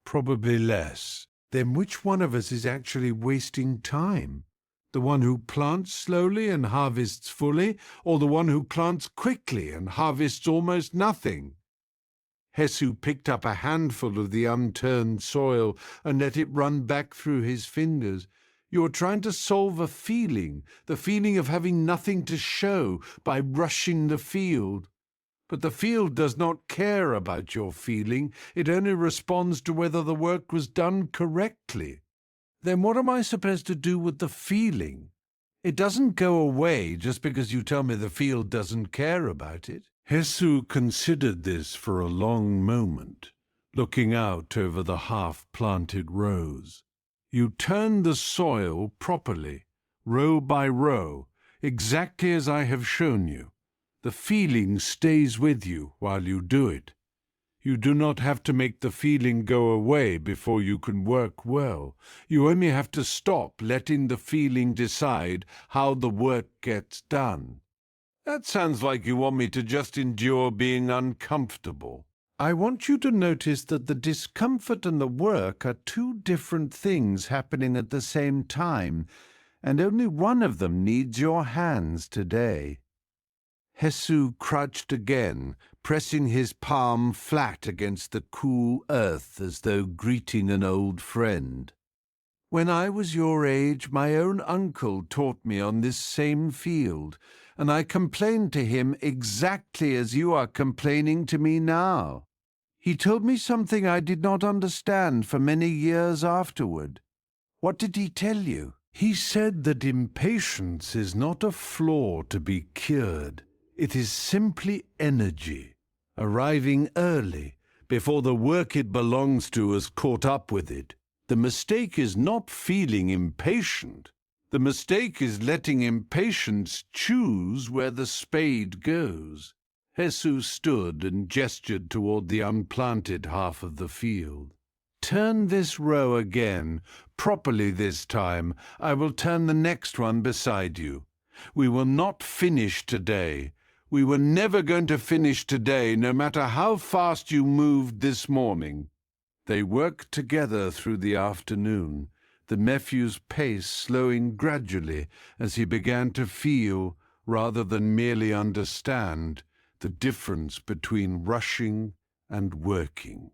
probably less." "Then which one of us is actually wasting time? The one who plants slowly and harvests fully, or the one who plants quickly and harvests almost nothing?" Jesus picked up a handful of the unturned soil and let it run back through his fingers. "You are trying to solve a feeling, the feeling of having nothing to show, by rushing the field. But the field does not care about your feeling. It only responds to whether the work was done correctly. Then what am I supposed to do with the feeling? It doesn't go away just because you tell me the field doesn't care about it." Jesus considered this for a long moment, looking out over the half-planted rows. "You turn the soil properly, row by row, exactly as I have shown you. The feeling stays with you while you do it. You do not have to make the feeling go away before you can work well. You only have to stop letting the feeling decide how the work gets done." "That sounds like you want me to just endure being uncomfortable." "I want you to notice that the discomfort and the work are 2 different things happening at the same time, and only one of them needs your hands today." Jesus crouched again, pressing his palm flat against the cool earth as though greeting an old friend. "When I was your age, my own uncle taught me on this same field, and I complained to him exactly as you are complaining to me now. He told me something I did not understand for many years afterward." "What did he tell you?" "He said that impatience is not a flaw to be cured. It is simply energy, arriving early, before the work it belongs to has caught up with it. The mistake is not feeling impatient. The mistake is letting impatience choose where the spade goes." Jesus stood and gestured toward the unplanted half of the field. "Turn this row again, properly this time. I will turn the next one beside you. We will not finish today. We were never going to finish today, no matter how fast you moved this morning." They worked together through the afternoon, the nephew's pace slowing gradually as he began to feel, rather than merely understand, the difference between rushing and working.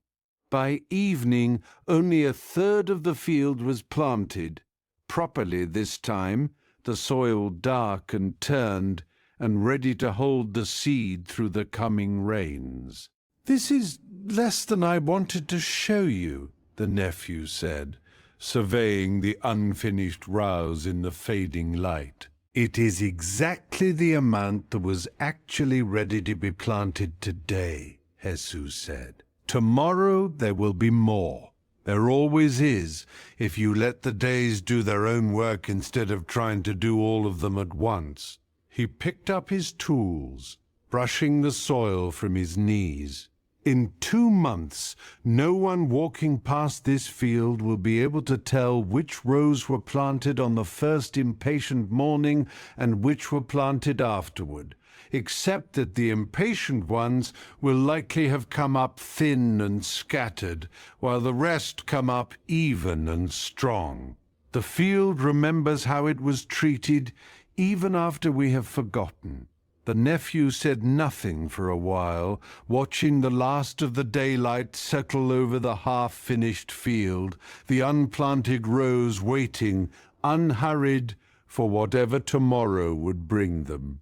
By evening, only 1/3 of the field was planted, properly this time, the soil dark and turned, and ready to hold the seed through the coming rains. "This is less than I wanted to show you," the nephew said, surveying the unfinished rows in the fading light. "It is exactly the amount that was actually ready to be planted today," Jesus said. "Tomorrow there will be more. There always is, if you let the days do their own work instead of trying to do all of them at once." He picked up his tools, brushing the soil from his knees. "In 2 months, no one walking past this field will be able to tell which rows were planted on the first impatient morning and which were planted afterward. except that the impatient ones will likely have come up thin and scattered, while the rest come up even and strong. The field remembers how it was treated even after we have forgotten. The nephew said nothing for a while, watching the last of the daylight settle over the half-finished field, the unplanted rows waiting, unhurried, for whatever tomorrow would bring them.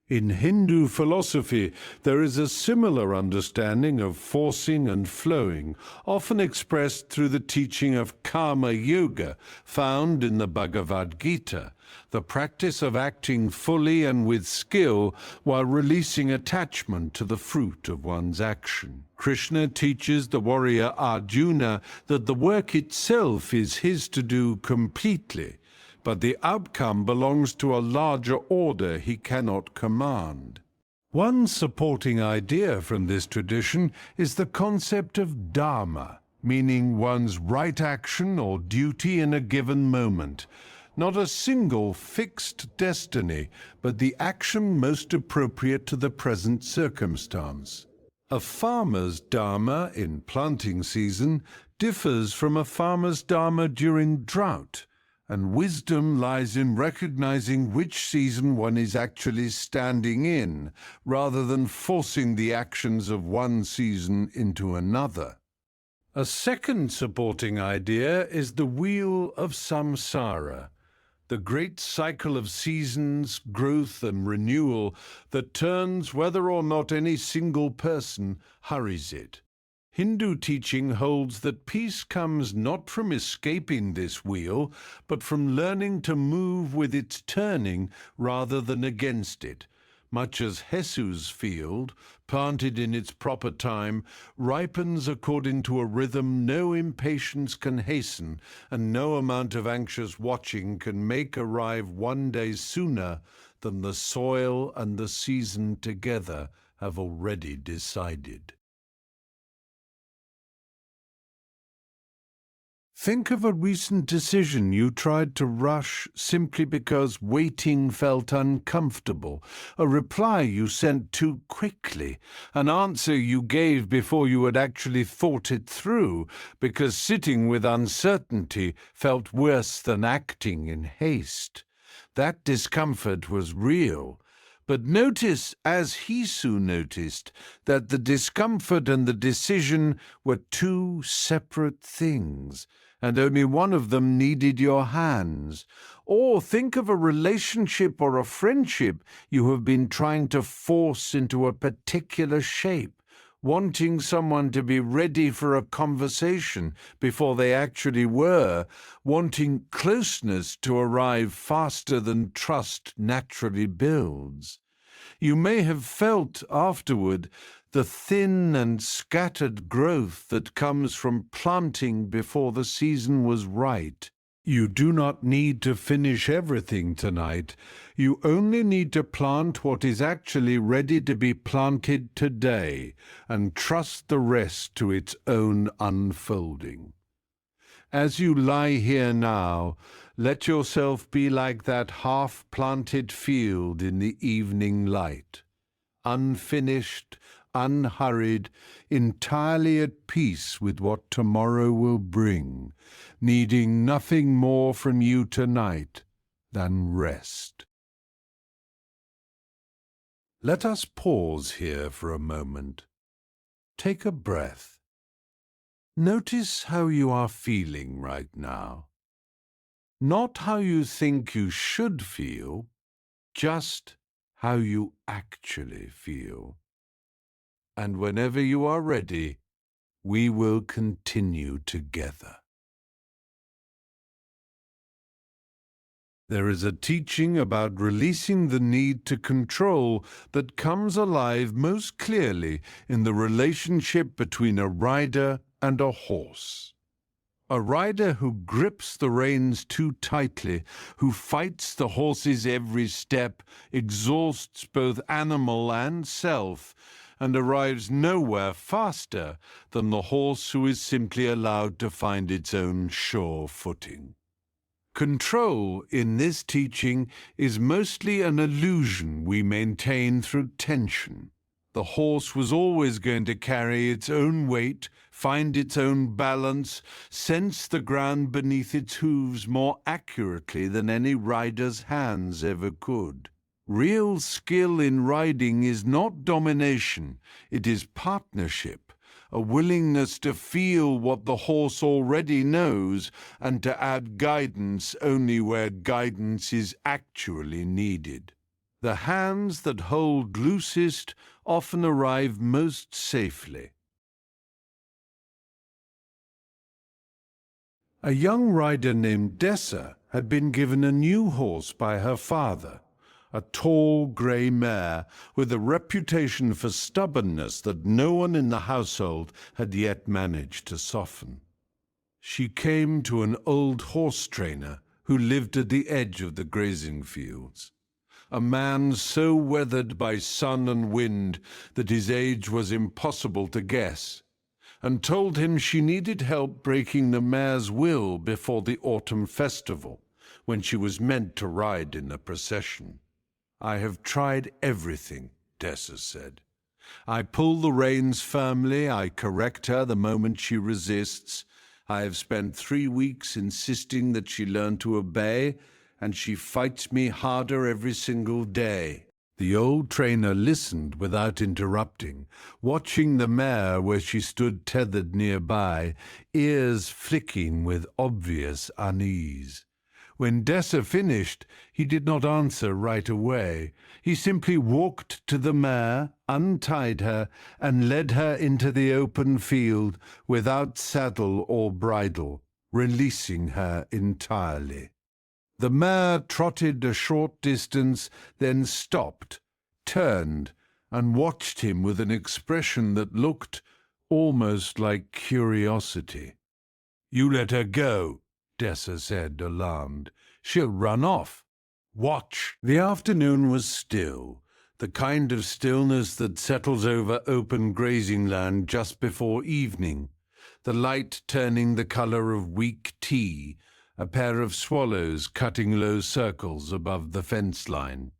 In Hindu philosophy, there is a similar understanding of forcing and flowing, often expressed through the teaching of karma yoga, found in the Bhagavad Gita, the practice of acting fully and with skill while releasing attachment to the fruit of one's action. Krishna teaches the warrior Arjuna that the work itself is his to do completely, but the outcome belongs to a larger order he cannot command. One supporting idea from this tradition is the concept of dharma, meaning one's right action or duty in a given moment. Not a single fixed destiny, but the action most appropriate to the present circumstance. A farmer's dharma in planting season differs from a farmer's dharma during drought, and wisdom lies in recognizing which season one is actually standing in, rather than forcing the actions of one season into another. A second supporting idea is the wheel of samsara, the great cycle of seasons, growth and renewal that turns whether or not any single person hurries it. Hindu teaching holds that peace comes not from escaping this wheel, but from learning to move with its turning rather than against it, much as Hesu's field, planted in its proper time, ripens according to a rhythm no impatience can hasten, and no amount of anxious watching can make arrive one day sooner than the soil and the season together have already decided. Think of a recent decision you tried to rush simply because waiting felt uncomfortable, a reply you sent too quickly, an answer you gave before you had actually thought it through, because sitting with uncertainty felt worse than acting in haste. That discomfort was real. But notice, as Hesu noticed, that the discomfort and the decision were two separate things, and only one of them needed your hands. Or think of a relationship or a friendship you have been trying to force into a particular shape, wanting someone to be ready for a conversation before they actually were, wanting closeness to arrive faster than trust naturally builds. You may have felt afterward the thin and scattered growth that comes from planting before the season was right. You do not need to finish everything tonight. You only need to plant what is actually ready to be planted today, and trust the rest to its own unfolding. As you lie here now, let yourself be like that half-planted field in the evening light, unfinished, unhurried, entirely at peace with what tomorrow will bring, needing nothing more from you tonight than rest. Let us pause here for a moment. Take a breath. Notice how you are feeling right now. Not how you think you should feel, just how you actually feel. And whenever you are ready, we will continue together. There is a teaching about releasing the need to control that comes alive most clearly in the relationship between a rider and a horse. A rider who grips the reins too tightly, who fights the horse's every step, exhausts both animal and self, and arrives nowhere faster than the horse who is simply allowed to find its own sure footing. Control in this teaching is mostly an illusion we maintain through tension. The horse was always going to carry its own weight, find its own balance, sense the ground beneath its hooves more accurately than any rider's hands ever could. Real skill in riding is not domination, it is partnership, a willingness to feel what the horse already knows and to add guidance only where guidance is actually needed. The hands that hold loosest often arrive most safely. A young rider named Dessa had been given a new horse by her father, a tall grey mare with a reputation for stubbornness that no one in the household had yet managed to soften. She came to an old horse trainer who lived at the edge of the grazing fields, a man so weathered by sun and wind that his age was impossible to guess, and told him she needed help breaking the mare's will before the autumn festival, when she was meant to ride in the procession. "I have tried everything," Dessa said. "I pull the reins firmly, I correct her the moment she resists. I have spent 3 weeks insisting that she learn to obey, and she fights me harder every single day." The old trainer listened without interrupting, watching the mare where she stood tethered nearby, ears flicking with obvious unease. When Dessa finished, he did not answer right away. He simply walked to the mare, untied her, and led her into the open field without saddle or bridle, releasing her entirely. The mare trotted a short distance, then stopped, turned, and watched him with an expression that looked almost like curiosity. "You let her go," Dessa said, alarmed. "She'll run off. Watch." The afternoon was still, the kind of stillness that settles over open grazing land just before evening, the light turning the color of weak tea, a pair of swallows cutting low circles above the fence line.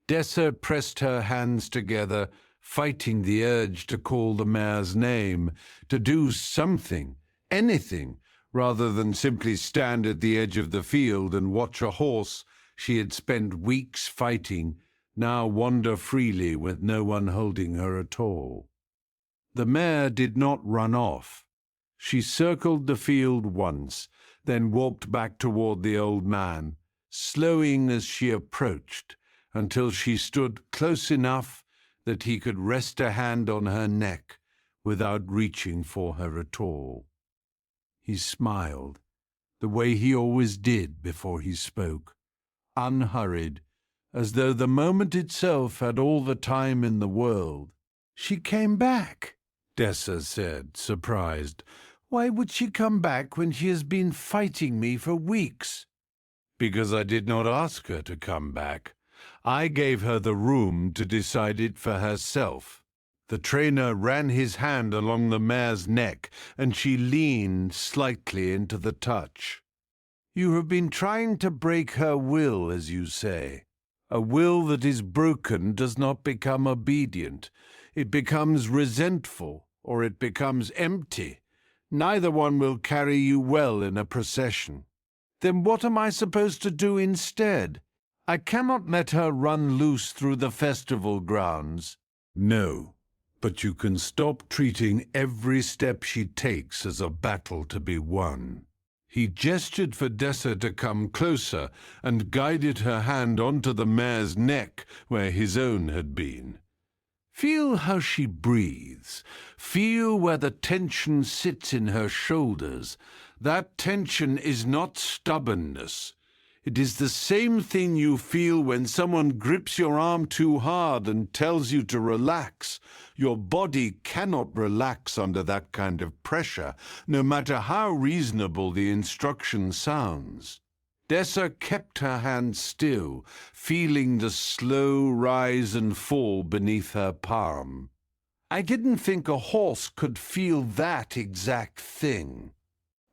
Dessa pressed her hands together, fighting the urge to call the mare's name, to do something, anything, rather than simply stand at the edge of the field and watch a horse she had spent weeks fighting now wander freely with no one holding her at all. The mare did not run off. She circled the field once, then walked back toward the old man, slowing as she approached until she stood close enough that he could rest a hand on her neck without reaching for her at all. He smiled, the way he always did before he spoke, unhurried, as though the moment itself had all the time in the world. "She came back," Dessa said, surprised. "Why would she come back when she has been fighting me for weeks?" "Because I did not ask her to come back. I gave her the room to decide it for herself." The trainer ran his hand along the mare's neck, and she leaned slightly into the touch. "You have been trying to break her will, as you say. A will that is broken does not become obedient. It becomes resentful, or it becomes empty. Neither one will carry you well in a procession. Then what am I supposed to do instead? I cannot let her run loose through the festival grounds." "No. But you can stop treating every step she takes as a battle to be won." He gestured for Dessa to come closer and guided her hand onto the mare's neck where his own had been. "Feel how she breathes. Feel where the tension sits in her shoulders. That tension is not stubbornness. It is the same thing you feel when someone grips your arm too hard and tells you to relax. Your body cannot relax under that kind of pressure, no matter how reasonable the instruction sounds." Dessa kept her hand still, feeling the slow rise and fall beneath her palm. "I didn't think a horse could feel that exact thing."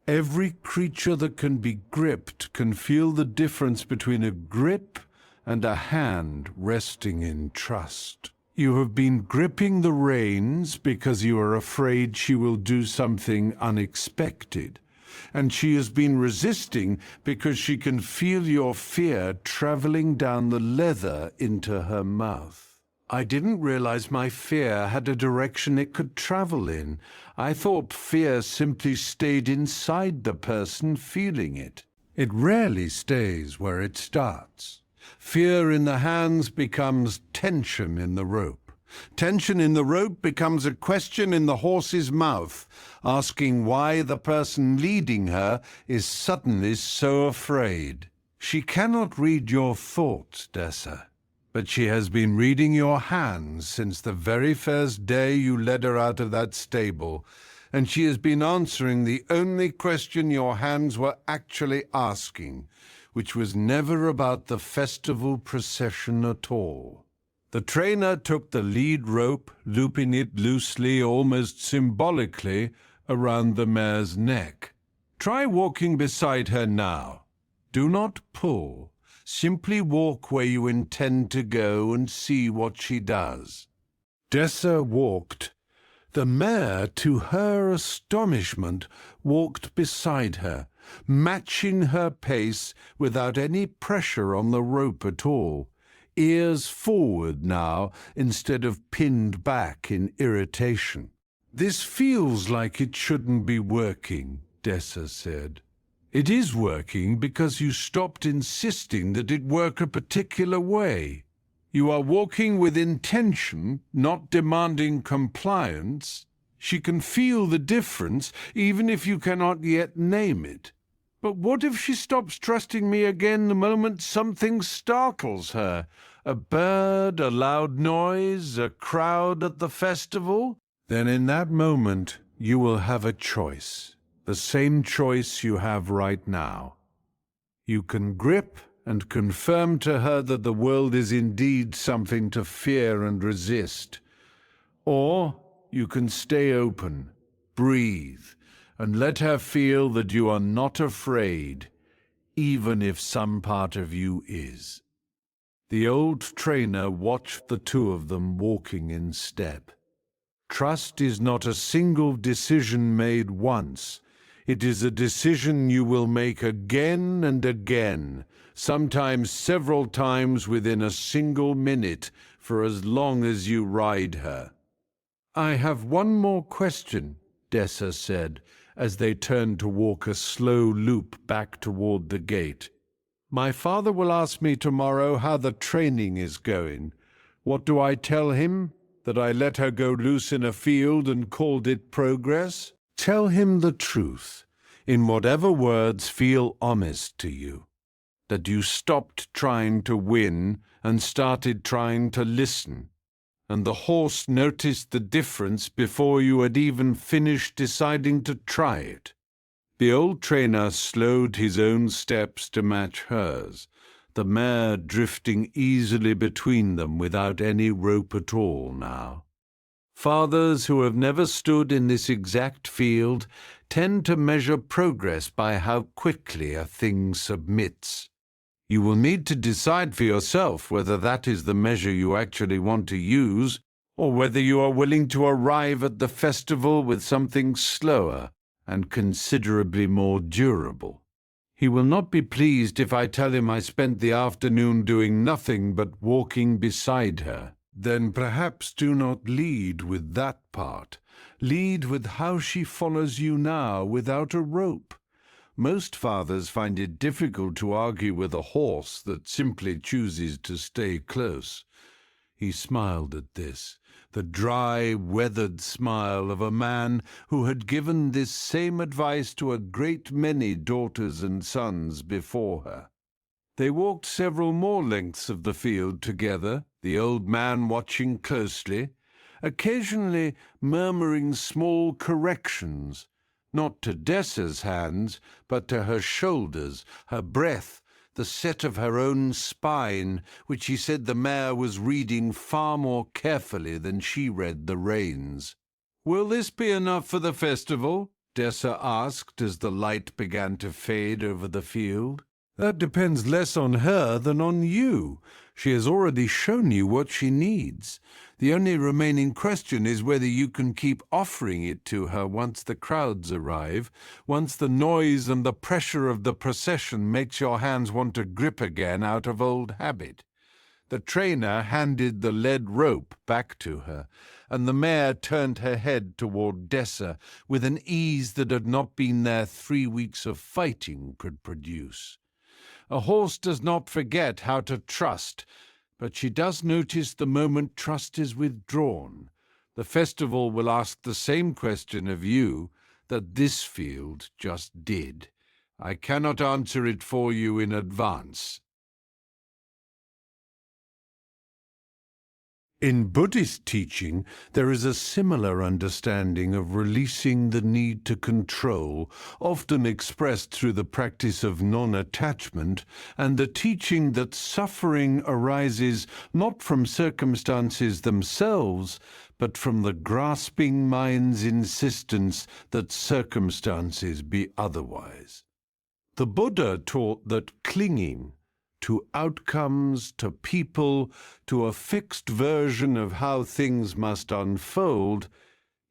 Every creature that can be gripped can feel the difference between a grip and a hand resting in trust. You have been gripping the reins because you are afraid she will do something unexpected, and she has been resisting because she can feel your fear traveling down the leather into her mouth. I didn't realize my fear had a direction it could travel in. I thought fear simply stayed inside the person feeling it. It rarely stays where it starts. Fear in the hands becomes tension in the rope. Tension in the rope becomes a question in the horse's mouth, asking why the person leading her is suddenly so afraid. She cannot read your thoughts, Dessa. But she has been reading your hands since the very first day you led her out of that stable, and she has been answering the only question your hands were actually asking, which was never about the festival procession at all. The trainer took the lead rope, looping it loosely, almost symbolically, around the mare's neck. Try walking beside her now. Do not pull. Simply walk where you intend to go and see what she does. Dessa walked. The mare, to her astonishment, walked beside her, matching her pace without any pressure on the rope at all, ears forward now instead of pinned back in irritation. "This feels like it shouldn't be working," Dessa said. "It is working because you stopped insisting that it work a particular way. You are walking with intention, not demanding compliance. She can feel the difference, even if you cannot yet name it. But what if she stops trusting me again the moment something startles her? A bird, a loud noise, a crowd at the festival? Then in that moment you will have a choice. The same choice you have right now. You can grip and confirm to her that the world is indeed something to fear and resist. Or you can stay open, breathe, and let her feel that you are not afraid, even if some part of you is." The old trainer watched the two of them walking in step. Trust is not a single decision made once. It is a decision you will make again and again, sometimes several times within a single minute, for as long as you ride her. "I have one more question," Dessa said, as they turned to walk a slow loop back toward the gate. "My father will ask me tomorrow how the training is going. What do I tell him? That I let her go loose in a field and called it progress? Tell him the truth, in whatever words feel honest to you. That you stopped trying to win and started trying to listen. And the horse noticed the difference before you had even finished deciding to try it." The old trainer slowed his own steps to match hers, the mare drifting easily between them without any rope at all now. Fathers who have never stood in this exact field tend to measure progress by how quickly a thing submits. You will need to decide for yourself whether that is the measure you actually want to use, or whether you are willing to arrive at the festival with something slower and considerably more durable. He will not be pleased if I tell him I spent the afternoon doing nothing but walking beside her. Then perhaps do not lead with that part. Lead with how she follows you now without a rope. Most fathers find it difficult to argue with a horse that simply chooses to stay close. He smiled at this, the dry, weathered smile of a man who had given this same advice to a great many daughters and sons before her. They walked several more lengths of the field together, the old man watching closely, occasionally murmuring small corrections, not to Dessa's hands, but to her shoulders, her breath, the set of her own spine, which he said the mare was reading far more carefully than she read the reins. "Will this be enough for the festival?" Dessa asked as the light began to fade over the field. That depends less on her than on you. She has already shown you what she needs. The only remaining question is whether you can keep offering it to her once the crowds arrive, once the noise and the pressure of the procession makes your hands want to grip again out of old habit. The trainer handed the lead rope back to her, and the mare turned her head toward Dessa with an ease that had not been there 3 weeks of fighting could produce. A horse does not forget how to trust, but she does notice the moment trust is withdrawn. The festival will ask the same question of you that this field just did. I cannot answer it for you in advance. In Buddhist teaching, there is a similar understanding of releasing the need to control, often expressed through the practice of non-attachment, and the teaching that suffering arises not from circumstances themselves, but from the grasping mind's insistence that circumstances be otherwise. The Buddha taught that clinging to outcomes, to people, to a fixed version of how things must unfold,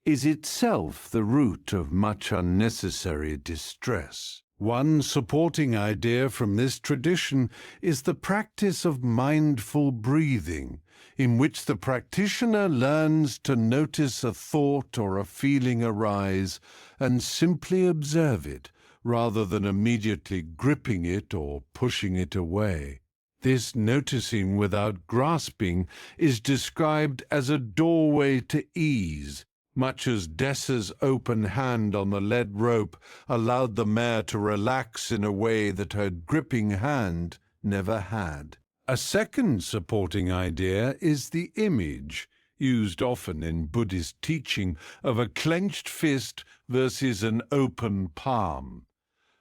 is itself the root of much unnecessary distress. One supporting idea from this tradition is the practice of mindful breathing, in which the practitioner learns to notice a thought or a feeling arise and simply observe it, rather than immediately gripping it or pushing it away. This noticing without grasping is described as a doorway to ease, much as Dessa's open hand on the lead rope allowed the mare to relax in a way that her gripping hand never had. A second supporting idea is the image, used often in Buddhist teaching, of a clenched fist versus an open palm.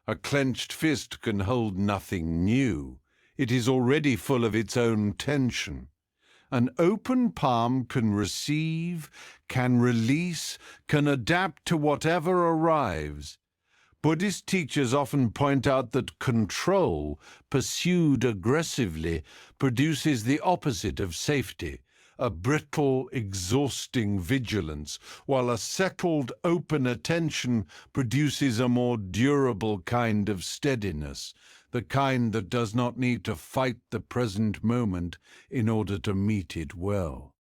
A clenched fist can hold nothing new. It is already full of its own tension. An open palm can receive, can release, can adapt to whatever arrives. Buddhist teachers often point out that control, pursued aggressively, produces the opposite of safety, a brittle, exhausting vigilance, while a settled, open attention produces a more durable kind of steadiness, the kind that does not need to fight the present moment in order to meet it well.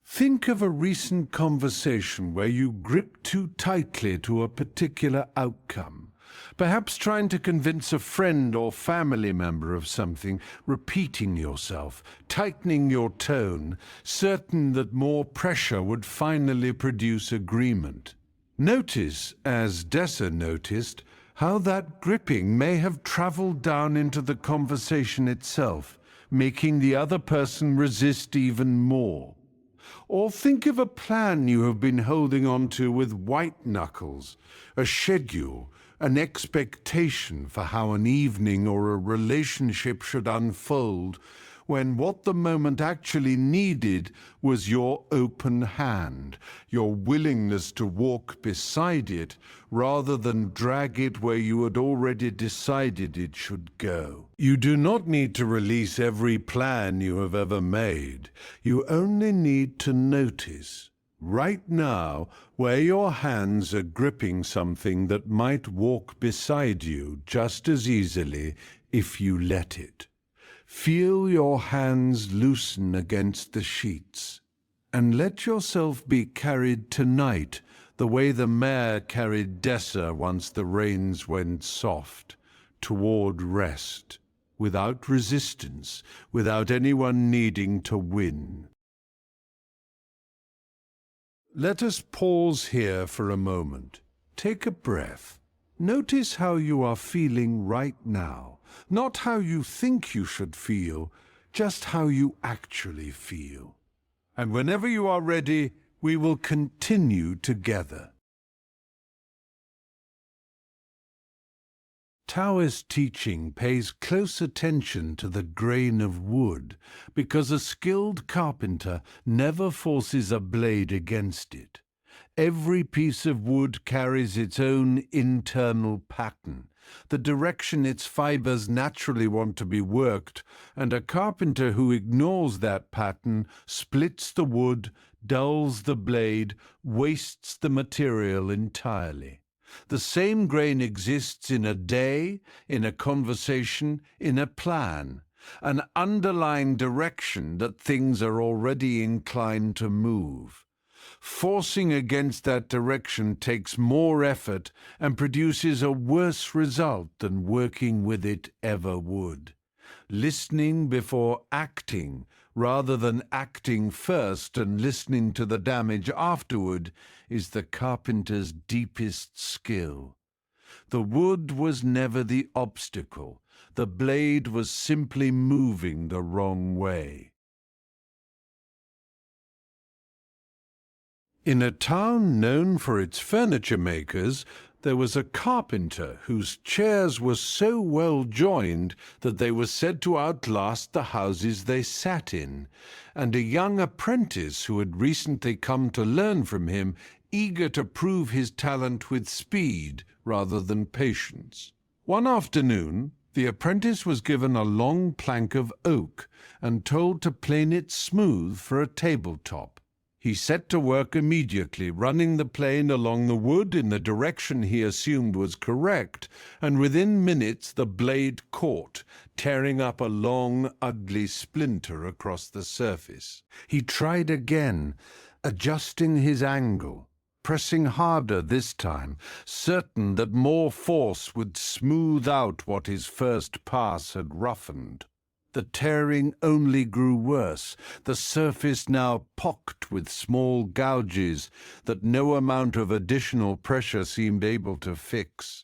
Think of a recent conversation where you gripped too tightly to a particular outcome. Perhaps trying to convince a friend or family member of something, repeating yourself, tightening your tone, certain that more pressure would finally produce agreement. Notice, as Dessa noticed, how that gripping may have traveled down into the conversation itself, making the other person resist even more. Or think of a plan you have been holding on to with white knuckles, a schedule, an expectation for how an evening or a relationship should unfold, when what the moment actually needed was your open hand, your willingness to walk beside it rather than drag it where you had already decided it should go. You do not need to release every plan you have ever made. You only need to notice, right now, where your hands are gripping something that might walk beside you just as easily if you let it. Feel your hands loosen against the sheets, and let yourself be carried tonight the way the mare carried Dessa once the reins went soft, toward rest, without resistance, without anyone needing to win. Let us pause here for a moment. Take a breath. Notice how you are feeling right now. Not how you think you should feel, just how you actually feel. And whenever you are ready, we will continue together. Taoist teaching pays close attention to the grain of wood because a skilled carpenter never forces a blade against it. Every piece of wood carries its own internal pattern, the direction its fibers naturally want to be worked, and a carpenter who ignores that pattern splits the wood, dulls the blade, wastes the material entirely. The same grain exists in a day, in a conversation, in a plan, an underlying direction that things are already inclined to move. Forcing against that direction takes more effort and produces a worse result than working with it ever would. Listening before acting, rather than acting first and listening to the damage afterward, is the carpenter's deepest skill. The wood was never the obstacle. The blade was simply moving the wrong way. In a town known for its furniture makers, there was a carpenter whose chairs were so well joined that they were said to outlast the houses they sat in, and a young apprentice who had recently come to learn from him, eager to prove his talent with speed rather than patience. One afternoon, the apprentice was given a long plank of oak and told to plane it smooth for a tabletop. He set to work immediately, running the plane along the wood in the direction he assumed was correct, and within minutes the blade caught, tearing up a long, ugly splinter across the surface. He tried again, adjusting his angle, pressing harder this time, certain that more force would smooth out what his first pass had roughened. The tearing only grew worse, the surface now pocked with small gouges that no amount of additional pressure seemed able to fix.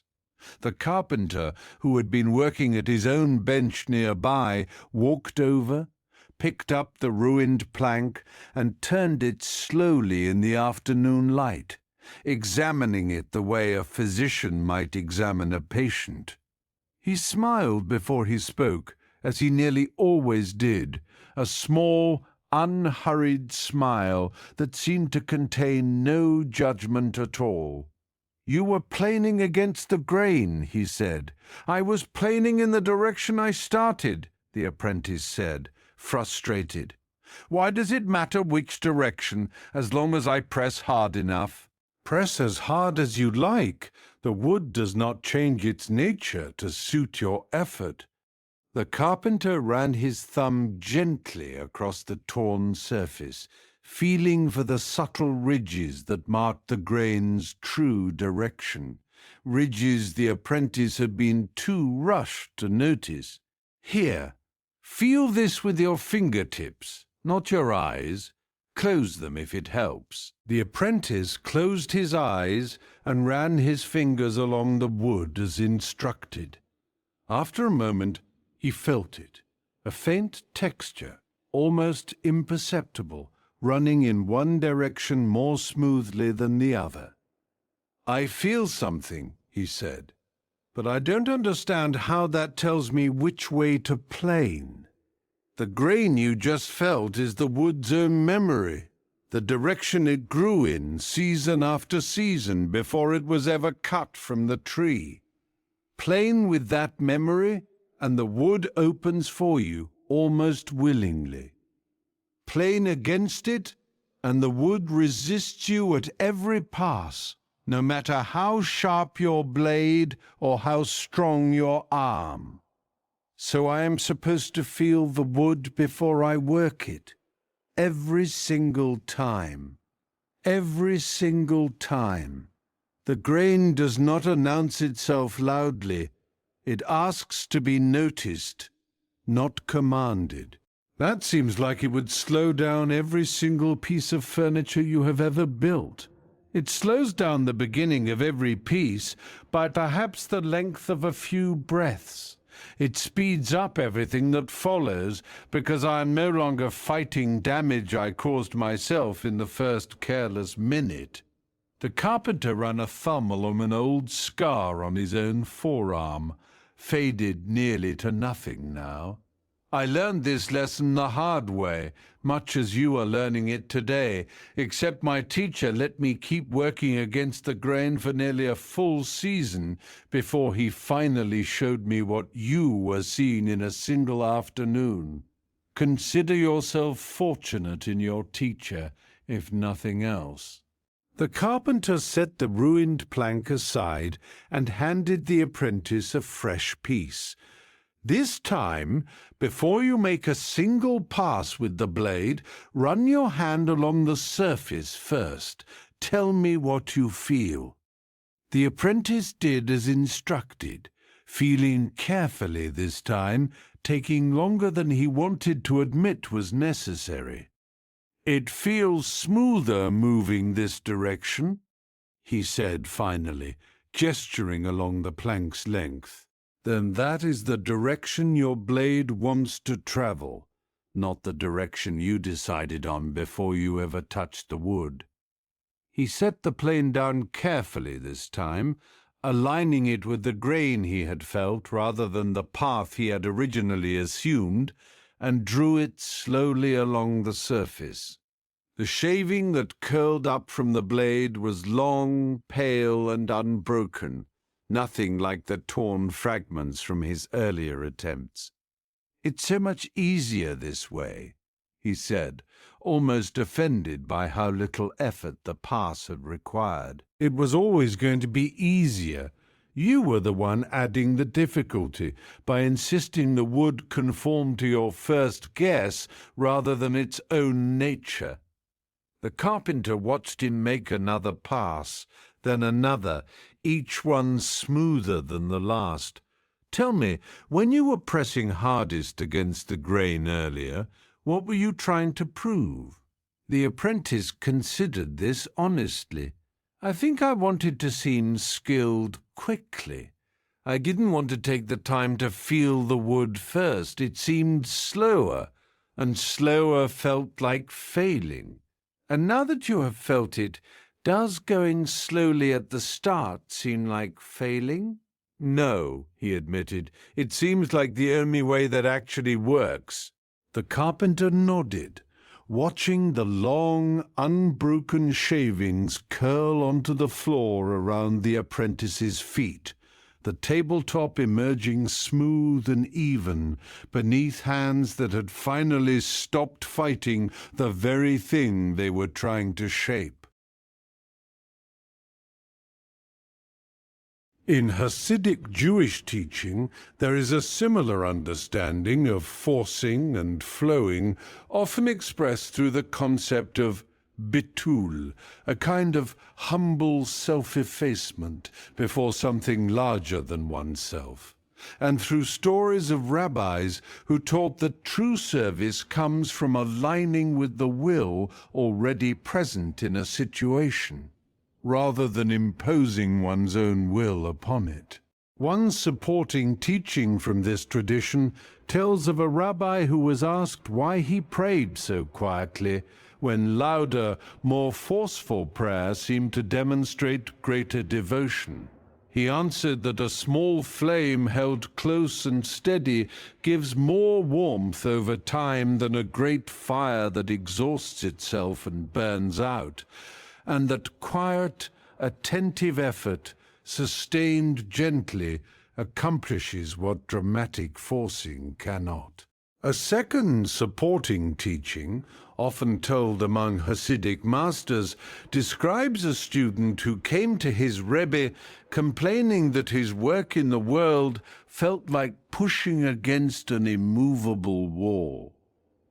The carpenter, who had been working at his own bench nearby, walked over, picked up the ruined plank, and turned it slowly in the afternoon light, examining it the way a physician might examine a patient. He smiled before he spoke, as he nearly always did, a small, unhurried smile that seemed to contain no judgment at all. "You were planing against the grain," he said. "I was planing in the direction I started," the apprentice said, frustrated. "Why does it matter which direction, as long as I press hard enough?" "Press as hard as you like. The wood does not change its nature to suit your effort." The carpenter ran his thumb gently across the torn surface, feeling for the subtle ridges that marked the grain's true direction, ridges the apprentice had been too rushed to notice. "Here, feel this with your fingertips, not your eyes. Close them if it helps." The apprentice closed his eyes and ran his fingers along the wood as instructed. After a moment, he felt it, a faint texture, almost imperceptible, running in one direction more smoothly than the other. "I feel something," he said, "but I don't understand how that tells me which way to plane. The grain you just felt is the wood's own memory, the direction it grew in season after season before it was ever cut from the tree. Plane with that memory, and the wood opens for you almost willingly. Plane against it, and the wood resists you at every pass, no matter how sharp your blade or how strong your arm. So I am supposed to feel the wood before I work it, every single time. Every single time. The grain does not announce itself loudly. It asks to be noticed, not commanded." "That seems like it would slow down every single piece of furniture you have ever built. It slows down the beginning of every piece by perhaps the length of a few breaths. It speeds up everything that follows because I am no longer fighting damage I caused myself in the first careless minute." The carpenter ran a thumb along an old scar on his own forearm, faded nearly to nothing now. I learned this lesson the hard way, much as you are learning it today, except my teacher let me keep working against the grain for nearly a full season before he finally showed me what you were seeing in a single afternoon. Consider yourself fortunate in your teacher, if nothing else." The carpenter set the ruined plank aside and handed the apprentice a fresh piece. "This time, before you make a single pass with the blade, run your hand along the surface first. Tell me what you feel." The apprentice did as instructed, feeling carefully this time, taking longer than he wanted to admit was necessary. "It feels smoother moving this direction," he said finally, gesturing along the plank's length. "Then that is the direction your blade wants to travel, not the direction you decided on before you ever touched the wood." He set the plane down carefully this time, aligning it with the grain he had felt rather than the path he had originally assumed, and drew it slowly along the surface. The shaving that curled up from the blade was long, pale, and unbroken, nothing like the torn fragments from his earlier attempts. "It's so much easier this way," he said, almost offended by how little effort the pass had required. "It was always going to be easier. You were the one adding the difficulty by insisting the wood conform to your first guess rather than its own nature." The carpenter watched him make another pass, then another, each one smoother than the last. "Tell me, when you were pressing hardest against the grain earlier, what were you trying to prove?" The apprentice considered this honestly. "I think I wanted to seem skilled quickly. I didn't want to take the time to feel the wood first. It seemed slower, and slower felt like failing. And now that you have felt it, does going slowly at the start seem like failing?" "No," he admitted. "It seems like the only way that actually works." The carpenter nodded, watching the long, unbroken shavings curl onto the floor around the apprentice's feet, the tabletop emerging smooth and even beneath hands that had finally stopped fighting the very thing they were trying to shape. In Hasidic Jewish teaching, there is a similar understanding of forcing and flowing, often expressed through the concept of bitul, a kind of humble self-effacement before something larger than oneself, and through stories of rabbis who taught that true service comes from aligning with the will already present in a situation, rather than imposing one's own will upon it. One supporting teaching from this tradition tells of a rabbi who was asked why he prayed so quietly when louder, more forceful prayer seemed to demonstrate greater devotion. He answered that a small flame held close and steady gives more warmth over time than a great fire that exhausts itself and burns out, and that quiet, attentive effort, sustained gently, accomplishes what dramatic forcing cannot. A second supporting teaching, often told among Hasidic masters, describes a student who came to his Rebbe complaining that his work in the world felt like pushing against an immovable wall.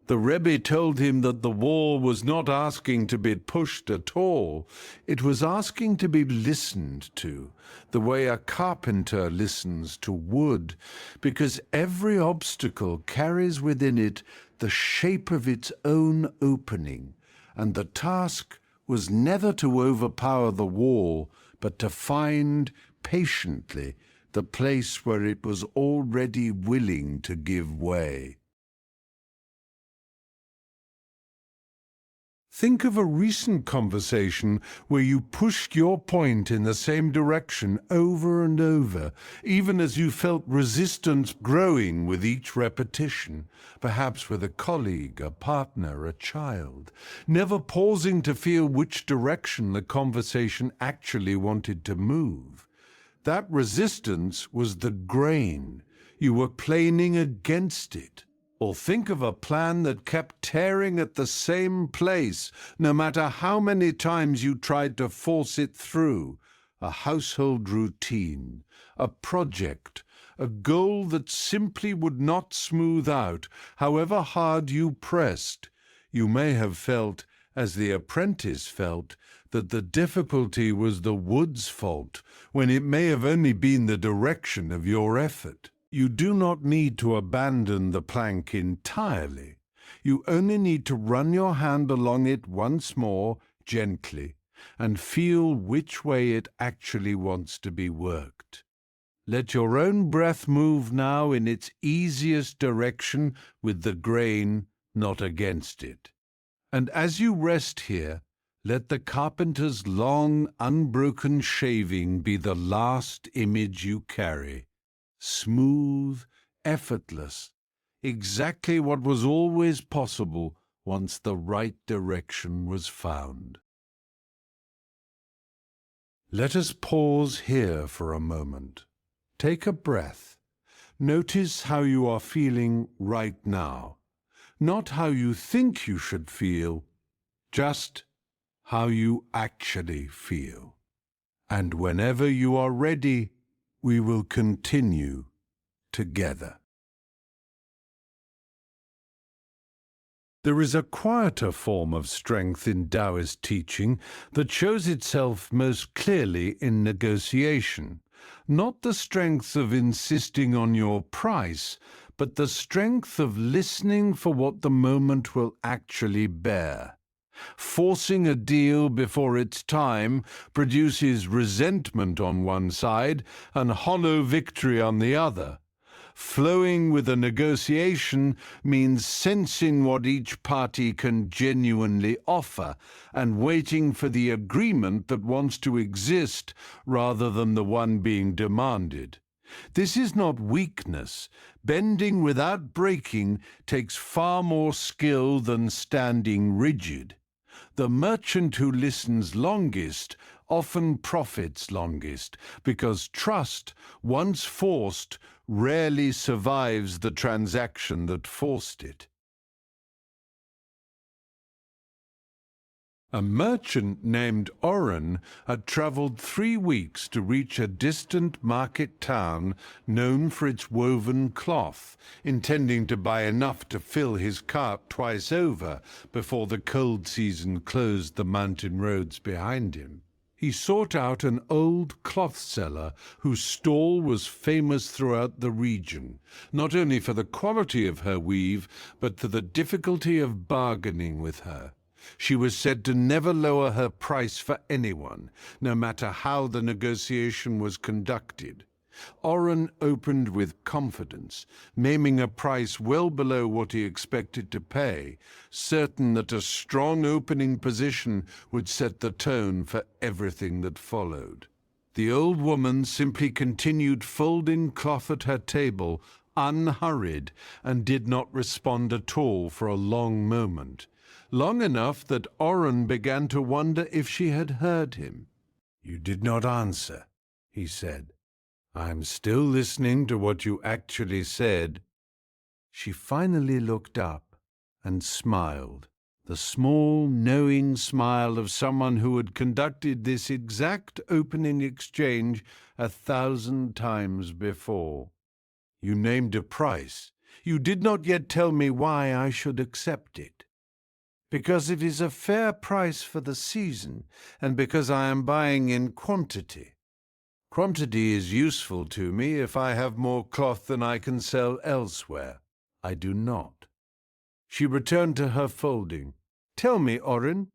The Rebbe told him that the wall was not asking to be pushed at all. It was asking to be listened to, the way a carpenter listens to wood, because every obstacle carries within it the shape of its own opening, and the task was never to overpower the wall, but to find patiently the place where it was already willing to give way. Think of a recent conversation where you pushed your point in the same direction over and over, even as you felt resistance growing with each repetition, perhaps with a colleague, a partner, a child, never pausing to feel which direction the conversation actually wanted to move. That resistance was the grain. You were planing against it. Or think of a plan that kept tearing at the same place, no matter how many times you tried to force it through. A household routine, a project, a goal that simply would not smooth out, however hard you pressed. You may have felt, as the apprentice felt, that the difficulty was the wood's fault, when it may have only been the direction of your effort. You do not need to abandon the plank entirely. You only need to run your hand along it once more, gently, and feel which way it actually wants to be worked. Let your own breath move now in its easiest direction with the grain, not against it. And as you rest here, let the carpenter's long, unbroken shaving be the last image you carry. Smooth, effortless, exactly what was always possible once the right direction was found. Let us pause here for a moment. Take a breath. Notice how you are feeling right now. Not how you think you should feel, just how you actually feel. And whenever you are ready, we will continue together. There is a quieter form of strength in Taoist teaching that shows itself most clearly in negotiation. Not the strength of insisting on your price, but the strength of listening for what the moment will actually bear. Forcing a deal before its time produces resentment on one side and hollow victory on the other. Flowing with a negotiation means sensing what each party can genuinely offer and waiting for the agreement that wants to exist rather than the one being demanded. This is not weakness. Bending without breaking takes far more skill than standing rigid. The merchant who listens longest often profits longest, because trust, once forced, rarely survives the transaction that forced it. A merchant named Oren had travelled 3 weeks to reach a distant market town known for its woven cloth, intending to buy enough to fill his cart twice over before the cold season closed the mountain roads behind him. He sought out an old cloth seller whose stall was famous throughout the region, not only for the quality of her weave, but for the difficulty of bargaining with her. She was said to never lower her price for anyone, no matter how the negotiation was conducted. Oren opened with confidence, naming a price well below what he expected to pay, certain that a strong opening position would set the tone for everything that followed. The old woman simply continued folding cloth at her table, unhurried, and did not respond at all for a long moment. Long enough that Oren began to wonder if she had heard him. "You did not answer," he said. "I am still listening to what you actually said." She finally looked up and smiled, the small, knowing smile of someone who had conducted this exact opening exchange 1,000 times before. "You named a price. You did not yet tell me why I should accept it." "Because it is a fair price for the season, and because I am buying in quantity. Quantity is useful to me if I have more cloth than I can sell elsewhere. I do not." She returned to her folding. "Tell me, Oren,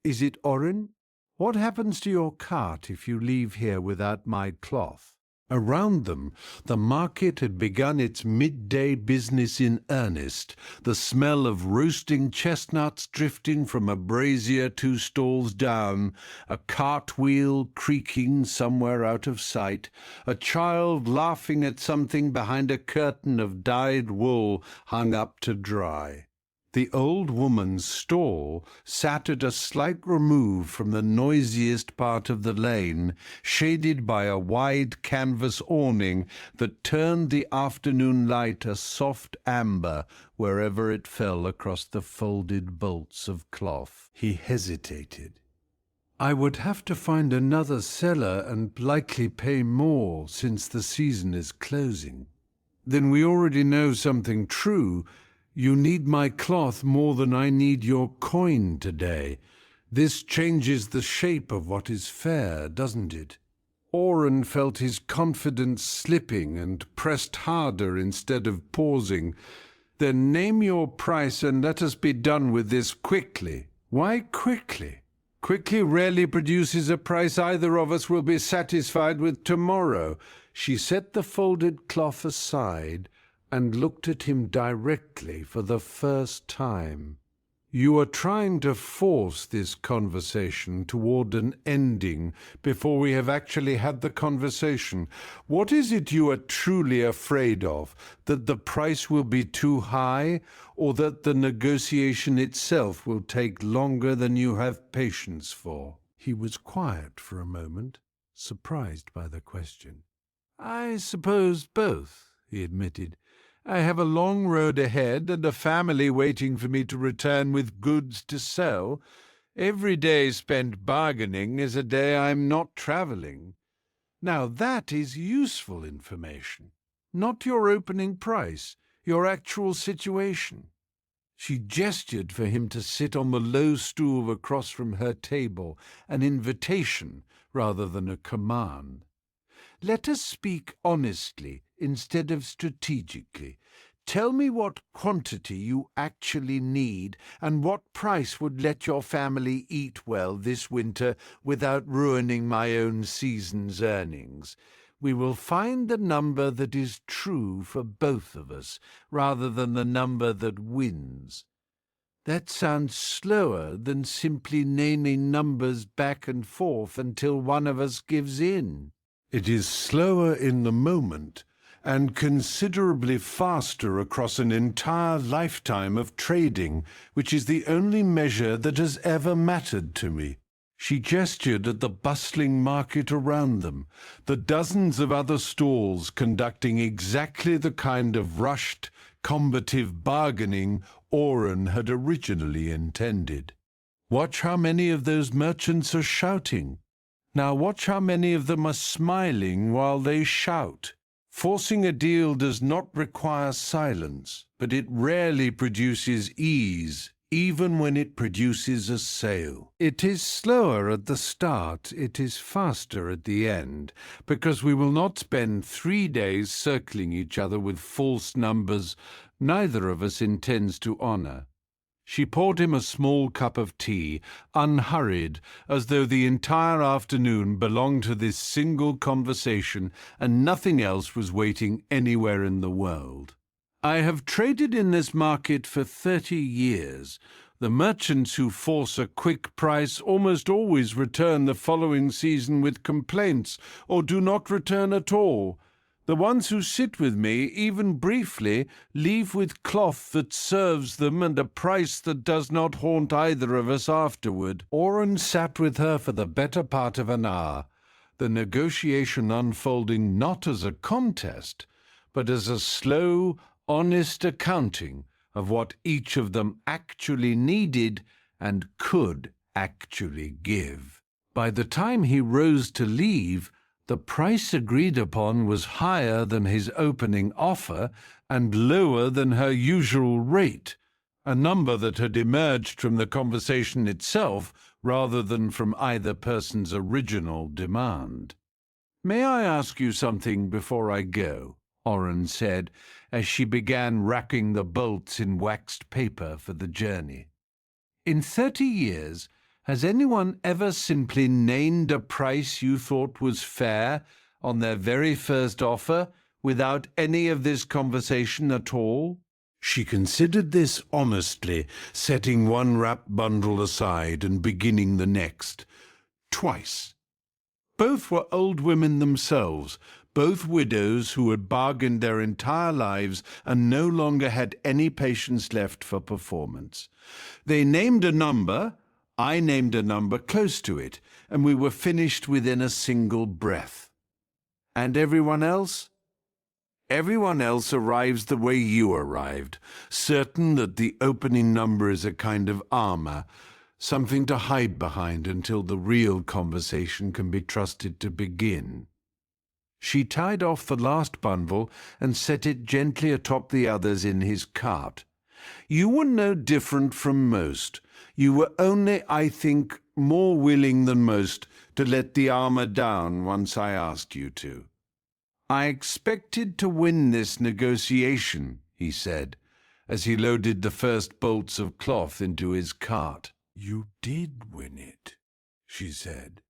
is it Oren? What happens to your cart if you leave here without my cloth?" Around them, the market had begun its midday business in earnest, the smell of roasting chestnuts drifting from a brazier 2 stalls down, a cartwheel creaking somewhere out of sight, a child laughing at something behind a curtain of dyed wool hung up to dry. The old woman's stall sat at a slight remove from the noisiest part of the lane, shaded by a wide canvas awning that turned the afternoon light a soft amber wherever it fell across the folded bolts of cloth. He hesitated. I would have to find another seller and likely pay more, since the season is closing. Then we already know something true. You need my cloth more than I need your coin today. This changes the shape of what is fair, doesn't it? Oren felt his confidence slipping and pressed harder instead of pausing. Then name your price and let us be done with this quickly. Why quickly? Quickly rarely produces a price either of us will be satisfied with tomorrow. She set the folded cloth aside and looked at him directly for the first time. You are trying to force this conversation toward an ending before we have actually had the conversation. What is it you are truly afraid of? That the price will be too high, or that the negotiation itself will take longer than you have patience for? He was quiet for a moment, surprised by the question. I suppose both, he admitted. I have a long road ahead and a family waiting for me to return with goods to sell. Every day spent bargaining is a day I'm not travelling. Now that is useful information. Not your opening price, your actual situation. She gestured for him to sit on the low stool across from her table, an invitation rather than a command. Let us speak honestly instead of strategically. Tell me what quantity you actually need and what price would let your family eat well this winter without ruining my own season's earnings. We will find the number that is true for both of us, rather than the number that wins. That sounds slower than simply naming numbers back and forth until one of us gives in. It is slower in the moment, and considerably faster across an entire lifetime of trading, which is the only measure that has ever mattered to me. She gestured at the bustling market around them, the dozens of other stalls conducting exactly the kind of rushed, combative bargaining Oren had originally intended. Watch how many of those merchants are shouting. Now watch how many of them are smiling while they shout. Forcing a deal does not require silence, but it rarely produces ease, even when it produces a sale. It is slower at the start, it is faster at the end, because we will not spend 3 days circling each other with false numbers neither of us intends to honor. She poured him a small cup of tea, unhurried, as though the entire afternoon belonged to this single conversation and nothing else was waiting anywhere in the world. I have traded in this market for 30 years. The merchants who force a quick price almost always return the following season with complaints, or do not return at all. The ones who sit with me, even briefly, leave with cloth that serves them and a price that does not haunt either of us afterward. Oren sat with her for the better part of an hour, the negotiation unfolding not as a contest, but as a slow, honest accounting of what each of them actually needed and could actually give. By the time he rose to leave, the price agreed upon was higher than his opening offer and lower than her usual rate, a number that had emerged from the conversation itself rather than from either person's original demand. "May I ask you something before I go?" Oren said, as she began racking the bolts in waxed paper for the journey. "In 30 years, has anyone ever simply named a price you thought was fair on their very first offer, without any of this conversation at all? She considered this honestly, setting one wrapped bundle aside and beginning the next. Twice. Both were old women themselves, both widows who had bargained their entire lives and no longer had any patience left for performance. They named a number, I named a number close to it, and we were finished within a single breath. And everyone else? Everyone else arrives the way you arrived, certain that the opening number is a kind of armor, something to hide behind until the real conversation can be trusted to begin. She tied off the last bundle and set it gently atop the others in his cart. You were no different from most. You were only, I think, more willing than most to let the armor down once I asked you to. I expected to win this negotiation, he said, as he loaded the first bolts of cloth into his cart. You did win it, she said.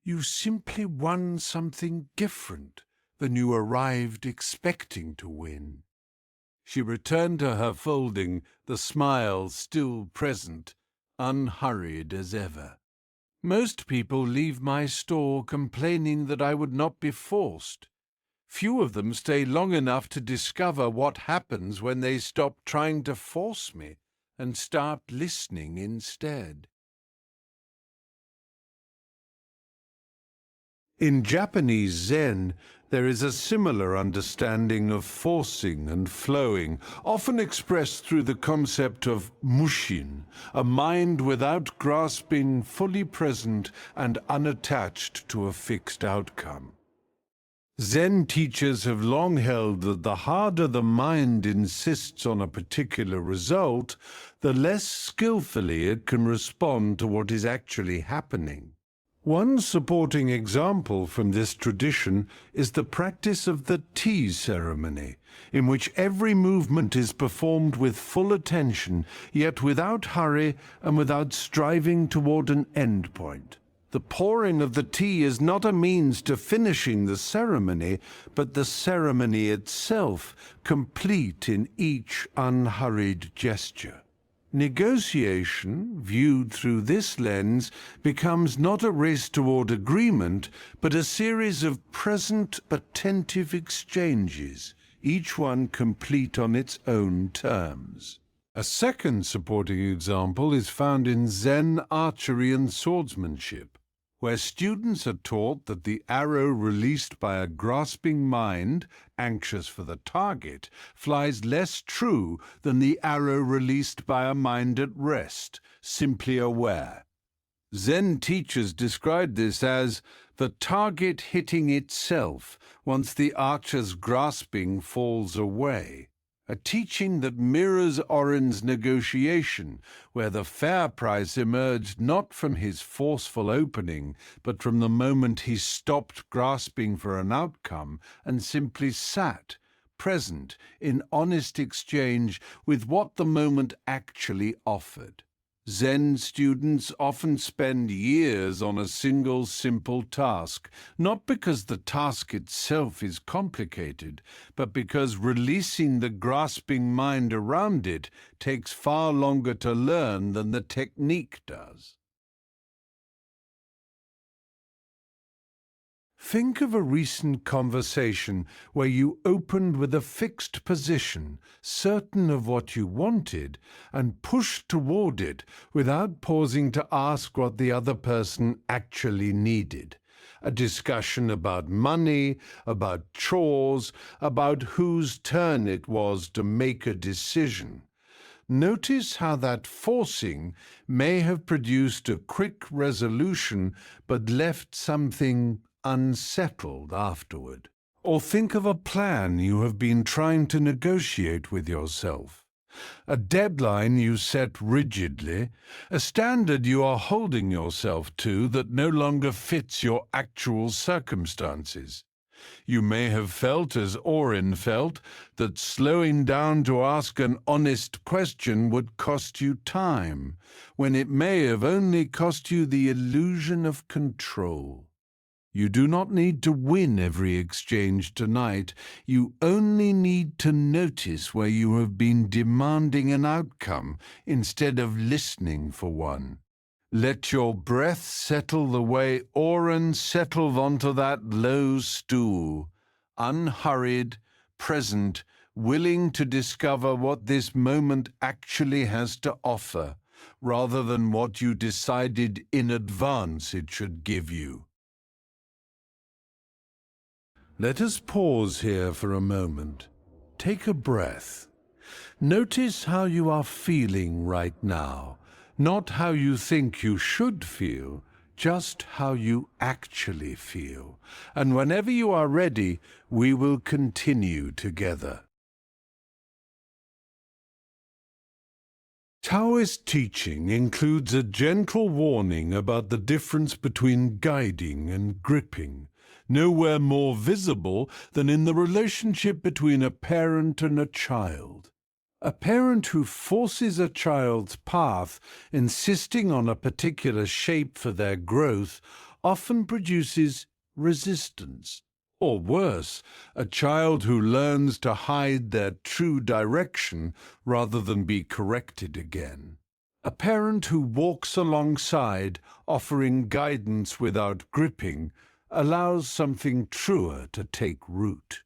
You simply won something different than you arrived expecting to win. She returned to her folding, the smile still present, unhurried as ever. Most people leave my store complaining that I would not be forced. Few of them stay long enough to discover what happens when they stop trying to force me and start listening instead. In Japanese Zen, there is a similar understanding of forcing and flowing, often expressed through the concept of mushin, a mind without grasping, fully present and unattached to a fixed outcome. Zen teachers have long held that the harder the mind insists on a particular result, the less skillfully it can respond to what is actually happening. One supporting example from this tradition is the practice of the tea ceremony, in which every movement is performed with full attention, yet without hurry and without striving toward an end point. The pouring of the tea is not a means to finishing the ceremony, but the ceremony itself, complete in each unhurried gesture. Negotiation, viewed through this lens, becomes not a race toward agreement, but a series of present, attentive exchanges, each one complete on its own terms. A second supporting example is found in Zen archery and swordsmanship, where students are taught that the arrow released by a grasping mind, anxious for the target, flies less true than the arrow released by a mind at rest, simply aware. Zen teachers describe this as the target hitting itself once the archer's grasping falls away. A teaching that mirrors Oren's negotiation, where the fair price emerged not from his forceful opening, but from the moment he stopped grasping for an outcome and simply sat, present, in honest exchange with what the moment actually offered. Zen students often spend years on a single simple task, not because the task itself is complicated, but because releasing the grasping mind around it takes far longer to learn than the technique does. Think of a recent conversation where you opened with a fixed position, certain of what you wanted, and pushed toward it without pausing to ask what the other person actually needed. A discussion about money, about chores, about whose turn it was to make a decision. Notice how that forcing may have produced a quick resolution but left something unsettled afterward. Or think of a plan you have been trying to negotiate with yourself. A deadline you set rigidly, a standard you are holding yourself to that no longer fits your actual circumstances. You may have felt, as Oren felt, that slowing down to ask an honest question would cost you time, when it may have only cost you the illusion of control. You do not need to win every exchange tonight. You only need to notice where you have been demanding an outcome instead of listening for one. Let your breath settle the way Oren settled onto that low stool, unhurried, present, willing to discover what this moment actually has to offer, rather than what you decided in advance it should give you. Let us pause here for a moment. Take a breath. Notice how you are feeling right now, not how you think you should feel, just how you actually feel. And whenever you are ready, we will continue together. Taoist teaching includes a gentle warning about the difference between guiding and gripping, nowhere more visible than in the relationship between a parent and a child. A parent who forces a child's path, insisting on a particular shape for their growth, often produces resistance. Or worse, a child who learns to hide their true direction rather than be corrected again. A parent who walks alongside, offering guidance without gripping, allows something truer to take root.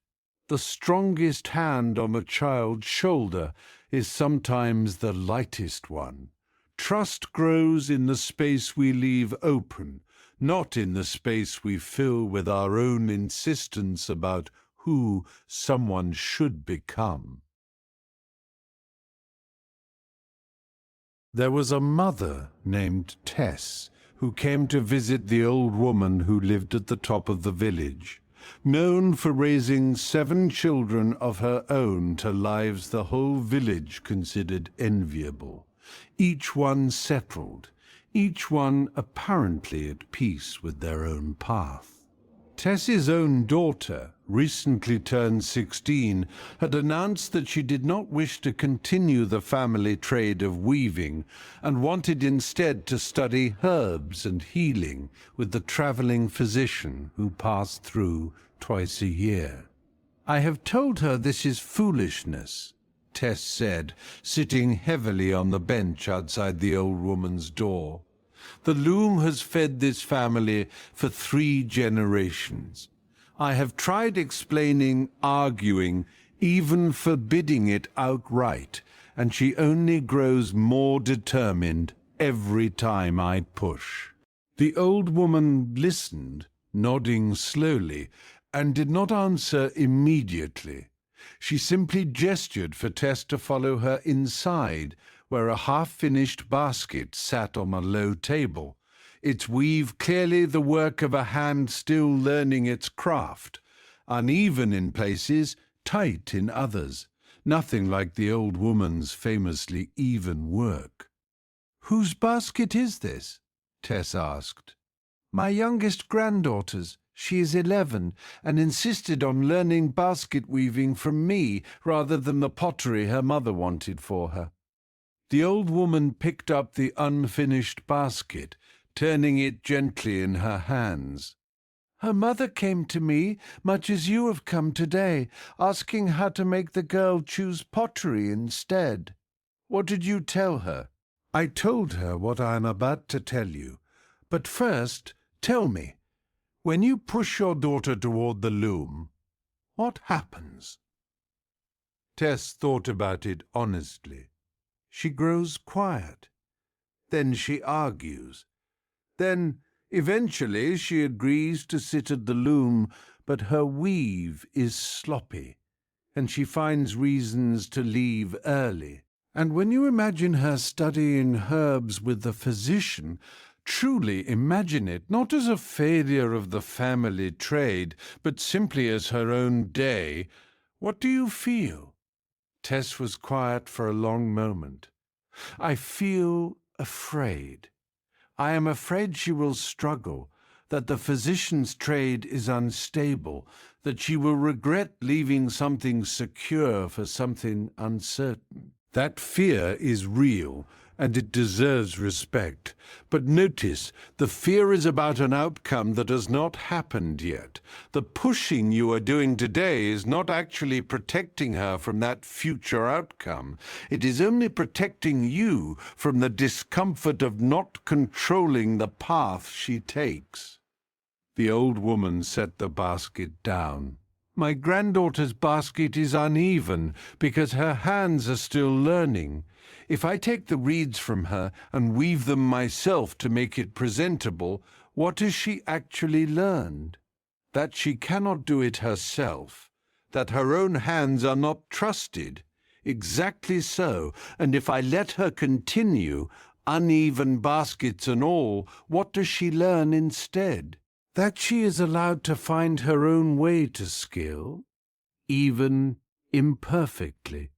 The strongest hand on a child's shoulder is sometimes the lightest one. Trust grows in the space we leave open, not in the space we fill with our own insistence about who someone should become. There was a mother named Tess who came to visit the old woman who lived at the top of the village, known for raising 7 children of her own to lives the whole village considered enviable, each one settled, each one apparently at peace with their own path. Tess's own daughter, recently turned 16, had announced that she did not wish to continue the family trade of weaving and wanted instead to study herbs and healing with the traveling physician who passed through twice a year. "I have told her this is foolishness," Tess said, sitting heavily on the bench outside the old woman's door. "The loom has fed this family for 3 generations. I have tried explaining, arguing, even forbidding it outright, and she only grows more determined every time I push." The old woman listened, nodding slowly, and did not answer immediately. She simply gestured for Tess to follow her inside, where a half-finished basket sat on a low table, its weave clearly the work of a hand still learning its craft, uneven in places, tight in others, nothing like the old woman's famously even work. "Whose basket is this?" Tess asked. "My youngest granddaughter's. She is 11 and insisted on learning basket weaving from me rather than the pottery her mother wanted for her." The old woman picked up the unfinished basket, turning it gently in her hands. "Her mother came to me, much as you have come today, asking how to make the girl choose pottery instead." "What did you tell her?" "I told her what I am about to tell you. But first, tell me, when you push your daughter toward the loom, what happens?" Tess thought about it honestly. She grows quiet. Then she argues. Then, eventually, she agrees to sit at the loom, but her weave is sloppy, and she finds reasons to leave early. And when you imagine her studying herbs with the physician, truly imagine it not as a failure of the family trade, but simply as her own day, what do you feel? Tess was quiet for a long moment. "I feel afraid. I am afraid she will struggle, that the physician's trade is unstable, that she will regret leaving something secure for something uncertain." That fear is real, and it deserves respect. But notice, the fear is about an outcome that has not happened yet. The pushing you are doing today is not actually protecting her from that future outcome. It is only protecting you from the discomfort of not controlling the path she takes. The old woman set the basket down. My granddaughter's basket is uneven because her hands are still learning. If I take the reeds from her and weave them myself to make it presentable, what has she actually learned? That she cannot do it herself, that her own hands are not trusted. Exactly so, and if I let her continue, uneven baskets and all, what does she learn instead? That she is allowed to find her own way to skill, even imperfectly.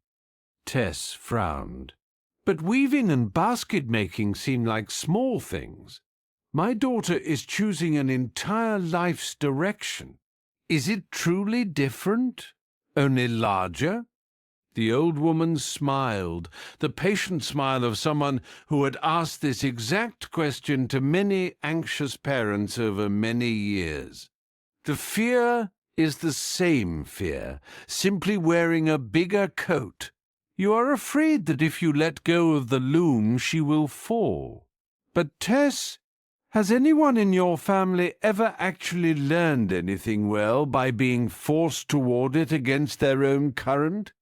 Tess frowned. But weaving and basket-making seem like small things. My daughter is choosing an entire life's direction. Is it truly different? Only larger? The old woman smiled, the patient smile of someone who had asked this exact question to many anxious parents over many years. The fear is the same fear, simply wearing a bigger coat. You are afraid that if you let go of the loom, she will fall. But Tess, has anyone in your family ever actually learned anything well by being forced toward it against their own current?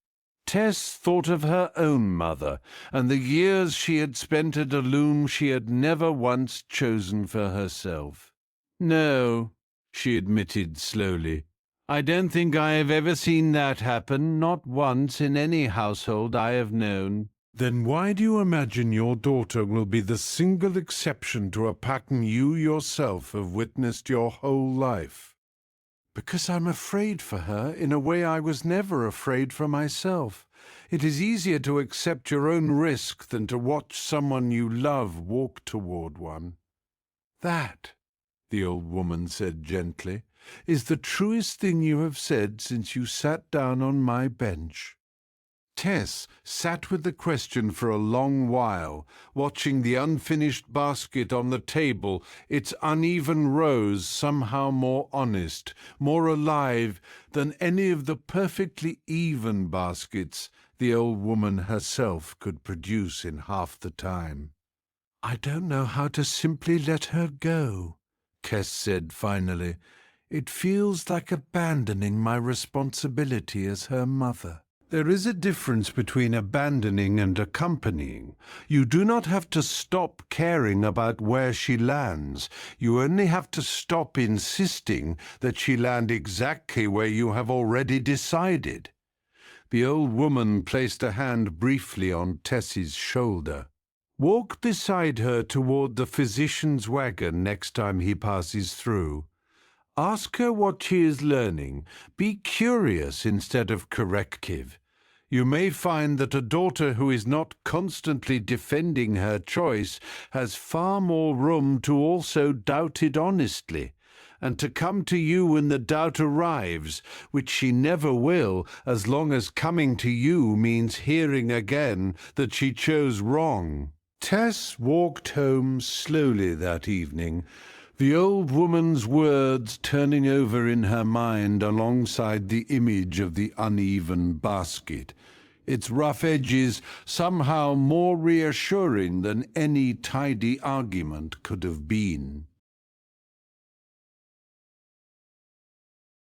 Tess thought of her own mother, and the years she had spent at a loom she had never once chosen for herself. No, she admitted slowly. I don't think I have ever seen that happen, not once in any household I have known. Then why do you imagine your daughter will be the single exception to a pattern you yourself have witnessed your whole life? Because I'm afraid for her in a way I was never afraid for myself. It is easier to accept your own risk than to watch someone you love walk toward one. That, the old woman said gently, is the truest thing you have said since you sat down on my bench. Tess sat with the question for a long while, watching the unfinished basket on the table, its uneven rows somehow more honest, more alive than any of the perfectly even baskets the old woman herself could produce in half the time. I don't know how to simply let her go, Tess said finally. It feels like abandoning my responsibility as her mother. There is a difference between abandoning and accompanying. You do not have to stop caring about where she lands. You only have to stop insisting that she land exactly where you have already decided. The old woman placed a hand briefly on Tess's shoulder. Walk beside her toward the physician's wagon next time he passes through. Ask her what she is learning. Be curious instead of corrective. You may find that a daughter who is not constantly defending her choice has far more room to also doubt it honestly, and to come to you when the doubt arrives, which she never will, as long as coming to you means hearing again that she chose wrong. Tess walked home slowly that evening, the old woman's words turning over in her mind alongside the image of the uneven basket, its rough edges somehow more reassuring than any tidy argument could have been.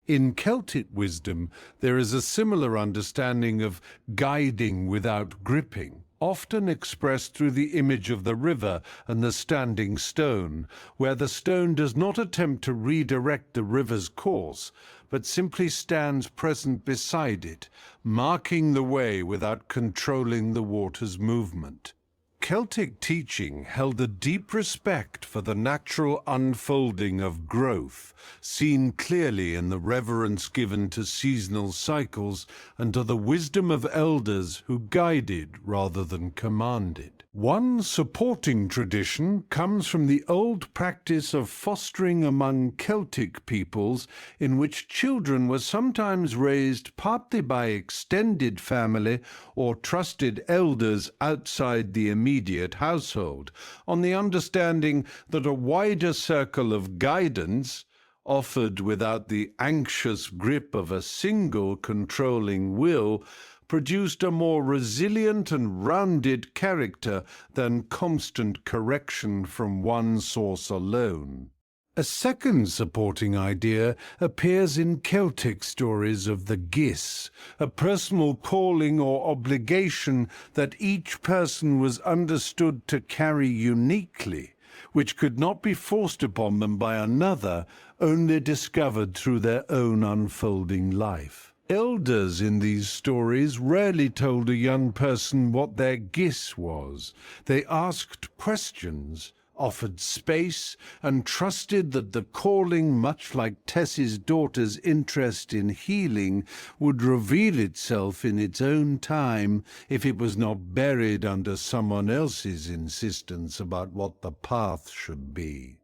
In Celtic wisdom, there is a similar understanding of guiding without gripping, often expressed through the image of the river and the standing stone, where the stone does not attempt to redirect the river's course, but simply stands present beside it, marking the way without controlling the water's movement. Celtic teaching held a deep respect for the natural unfolding of growth, seen clearly in the reverence given to seasonal cycles and to the wisdom of elders who guided rather than commanded. One supporting tradition comes from the old practice of fostering among Celtic peoples, in which children were sometimes raised partly by extended family or trusted elders outside the immediate household, on the understanding that a wider circle of guidance, offered without the anxious grip of a single controlling will, produced a more resilient and rounded character than constant correction from one source alone. A second supporting idea appears in Celtic stories of the Gis, a personal calling or obligation that each person was understood to carry uniquely, which could not be forced upon them by another, only discovered through their own unfolding life. Elders in these stories rarely told a young person what their gis was. They asked questions, offered space, and trusted that the calling, much like Tess's daughter's interest in healing, would reveal itself in its own time if it was not buried under someone else's insistence about what the path should be.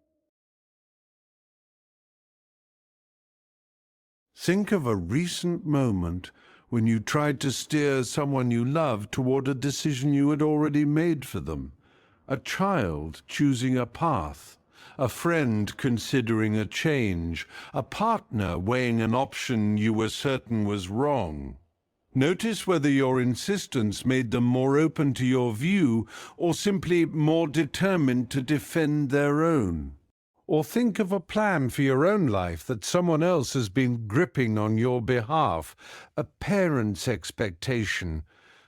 Think of a recent moment when you tried to steer someone you loved toward a decision you had already made for them. A child choosing a path, a friend considering a change, a partner weighing an option you were certain was wrong. Notice whether your insistence made them more open to your view or simply more determined to defend their own. Or think of a plan for your own life that someone else has been gripping on your behalf, a parent's expectation,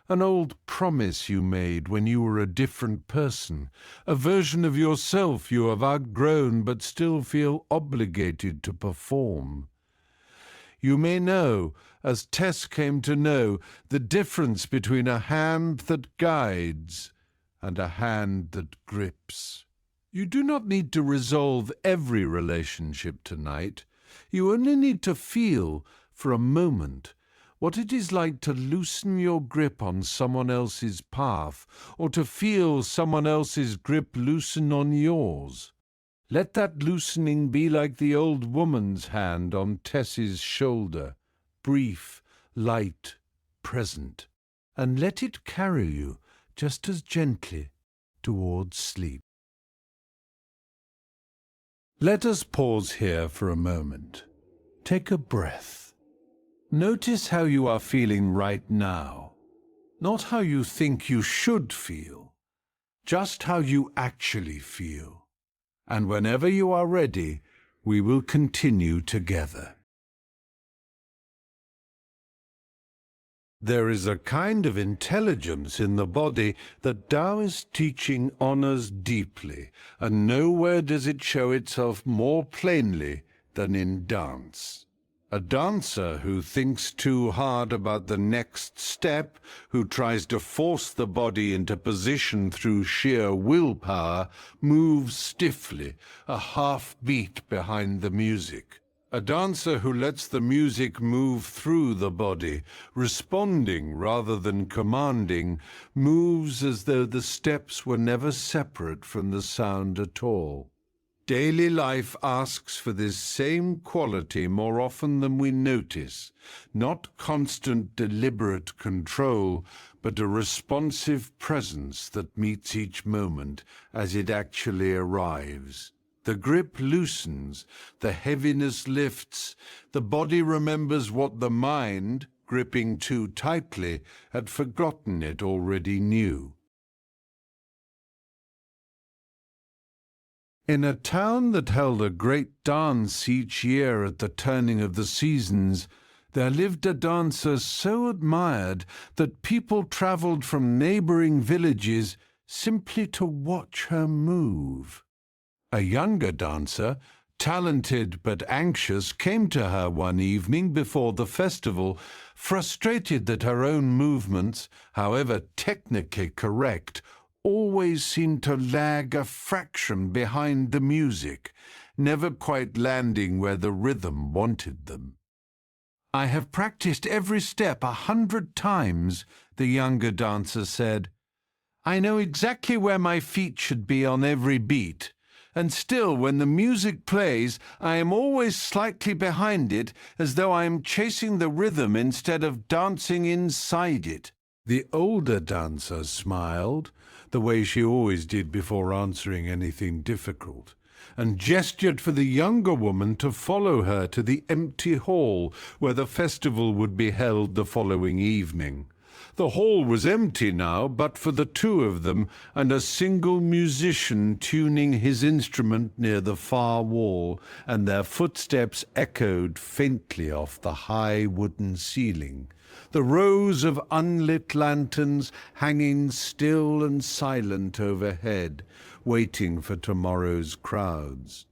an old promise you made when you were a different person, a version of yourself you have outgrown but still feel obligated to perform. You may know, as Tess came to know, the difference between a hand that guides and a hand that grips. You do not need to resolve every relationship tonight. You only need to feel, for a moment, what it is like to loosen your grip on someone else's path, or to feel someone else's grip loosen on yours. Let that loosening be like the old woman's hand on Tess's shoulder, brief, light, present, and let it carry you just as gently towards sleep. Let us pause here for a moment. Take a breath. Notice how you are feeling right now, not how you think you should feel, just how you actually feel. And whenever you are ready, we will continue together. There is a kind of intelligence in the body that Taoist teaching honors deeply, and nowhere does it show itself more plainly than in dance. A dancer who thinks too hard about the next step, who tries to force the body into position through sheer willpower, moves stiffly, a half beat behind the music. A dancer who lets the music move through the body, responding rather than commanding, moves as though the steps were never separate from the sound at all. Daily life asks for this same quality more often than we notice, not constant deliberate control, but a responsive presence that meets each moment as it actually arrives. The grip loosens, the heaviness lifts, the body remembers what the mind, gripping too tightly, had forgotten it already knew. In a town that held a great dance each year at the turning of the seasons, there lived a dancer so admired that people travelled from neighbouring villages simply to watch her move. A younger dancer, talented but anxious, came to her one evening before the festival, frustrated that her own movements, however technically correct, always seemed to lag a fraction behind the music, never quite landing where the rhythm wanted them. "I have practiced every step 100 times, the younger dancer said. I know exactly where my feet should be on every beat. And still, when the music plays, I am always slightly behind it, as though I am chasing the rhythm instead of dancing inside it." The older dancer smiled, the way she always did before answering anything difficult, and gestured for the younger woman to follow her to the empty hall where the festival would be held the following evening. The hall was empty now, but for the two of them and a single musician tuning his instrument near the far wall, and their footsteps echoed faintly off the high wooden ceiling. The rows of unlit lanterns hanging still and silent overhead, waiting for tomorrow's crowds.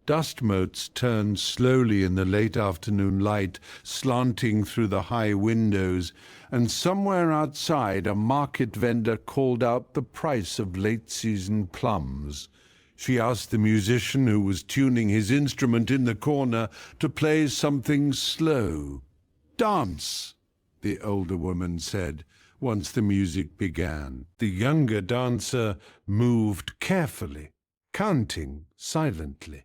Dust motes turned slowly in the late afternoon light, slanting through the high windows, and somewhere outside a market vendor called out the price of late-season plums. She asked the musician who was tuning his instrument in the corner to play something slow. "Dance," the older woman said, once the music began. The younger dancer moved carefully, counting silently,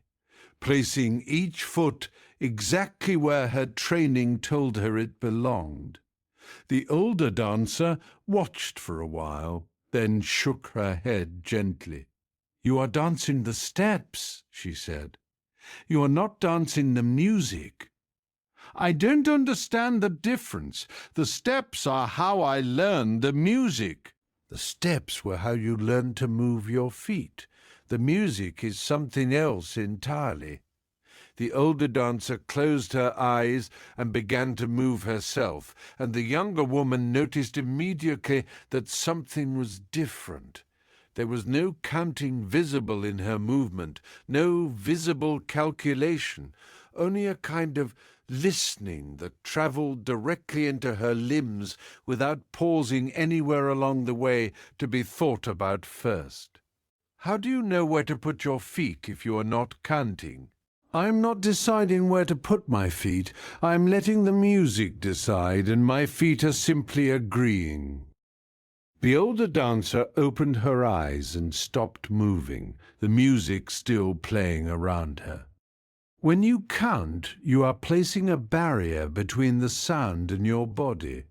placing each foot exactly where her training told her it belonged. The older dancer watched for a while, then shook her head gently. "You are dancing the steps," she said. "You are not dancing the music." "I don't understand the difference. The steps are how I learned the music." "The steps were how you learned to move your feet. The music is something else entirely." The older dancer closed her eyes and began to move herself, and the younger woman noticed immediately that something was different. There was no counting visible in her movement, no visible calculation, only a kind of listening that travelled directly into her limbs without pausing anywhere along the way to be thought about first. "How do you know where to put your feet if you are not counting?" "I'm not deciding where to put my feet. I'm letting the music decide, and my feet are simply agreeing." The older dancer opened her eyes and stopped moving, the music still playing around her. "When you count, you are placing a barrier between the sound and your body.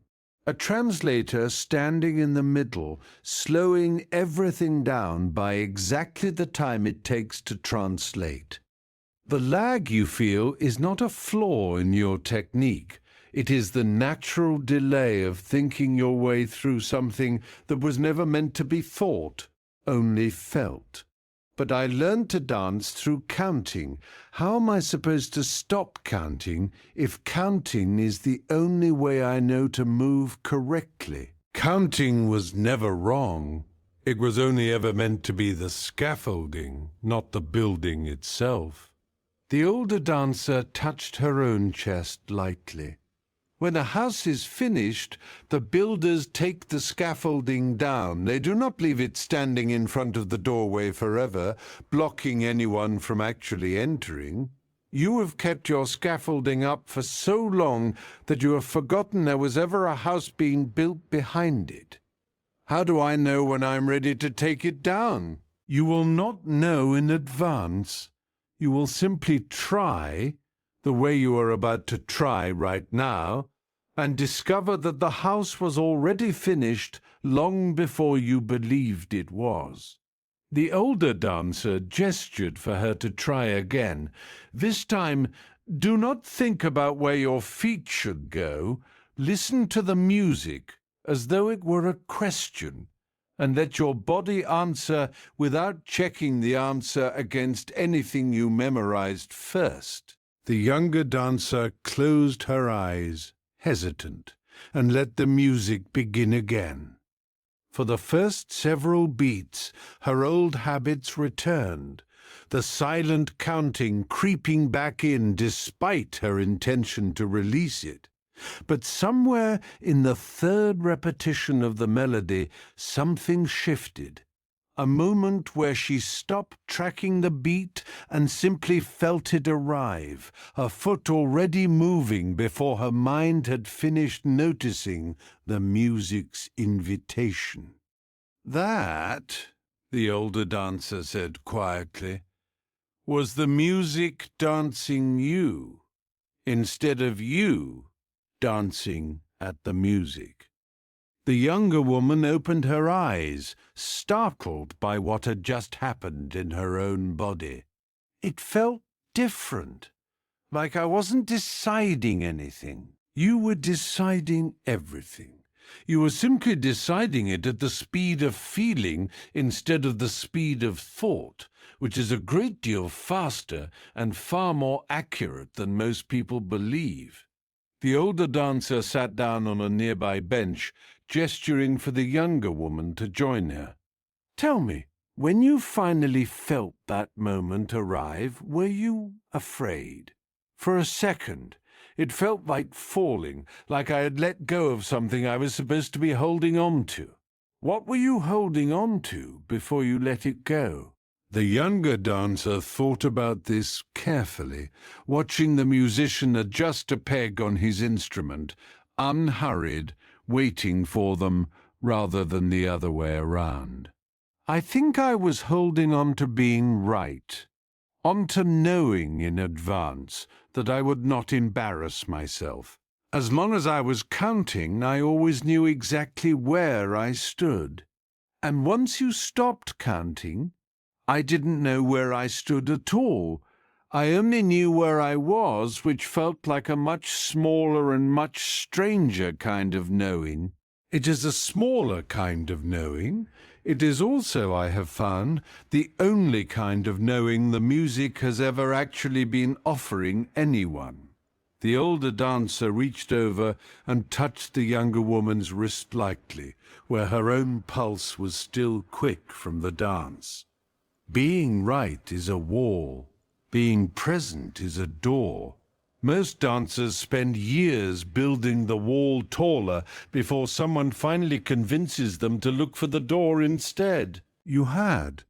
A translator standing in the middle, slowing everything down by exactly the time it takes to translate. The lag you feel is not a flaw in your technique. It is the natural delay of thinking your way through something that was never meant to be thought, only felt. But I learned to dance through counting. How am I supposed to stop counting if counting is the only way I know to move correctly? Counting was never wrong. It was only ever meant to be the scaffolding, not the building itself." The older dancer touched her own chest lightly. "When a house is finished, the builders take the scaffolding down. They do not leave it standing in front of the doorway forever, blocking anyone from actually entering. You have kept your scaffolding up for so long that you have forgotten there was ever a house being built behind it. How do I know when I'm ready to take it down? You will not know in advance. You will simply try, the way you are about to try right now, and discover that the house was already finished long before you believed it was." The older dancer gestured for her to try again. "This time, do not think about where your feet should go. Listen to the music as though it were a question, and let your body answer without checking the answer against anything you memorized first." The younger dancer closed her eyes, hesitant, and let the music begin again. For the first several beats, her old habits returned, the silent counting creeping back in despite her intention to release it. But somewhere in the third repetition of the melody, something shifted. A moment where she stopped tracking the beat and simply felt it arrive, her foot already moving before her mind had finished noticing the music's invitation. That, the older dancer said quietly, was the music dancing you, instead of you dancing at the music. The younger woman opened her eyes, startled by what had just happened in her own body. It felt different, like I wasn't deciding anything. You were deciding everything. You were simply deciding it at the speed of feeling instead of the speed of thought, which is a great deal faster and far more accurate than most people believe. The older dancer sat down on a nearby bench, gesturing for the younger woman to join her. Tell me, when you finally felt that moment arrive, were you afraid? For a second, it felt like falling, like I had let go of something I was supposed to be holding on to. What were you holding on to before you let it go? The younger dancer thought about this carefully, watching the musician adjust a peg on his instrument, unhurried, waiting for them rather than the other way around. I think I was holding on to being right, on to knowing in advance that I would not embarrass myself. As long as I was counting, I always knew exactly where I stood. And once you stopped counting, I didn't know where I stood at all. I only knew where I was, which felt like a much smaller and much stranger kind of knowing. It is a smaller kind of knowing. It is also, I have found, the only kind of knowing the music has ever actually been offering anyone. The older dancer reached over and touched the younger woman's wrist lightly, where her own pulse was still quick from the dance. Being right is a wall. Being present is a door. Most dancers spend years building the wall taller before someone finally convinces them to look for the door instead. You had.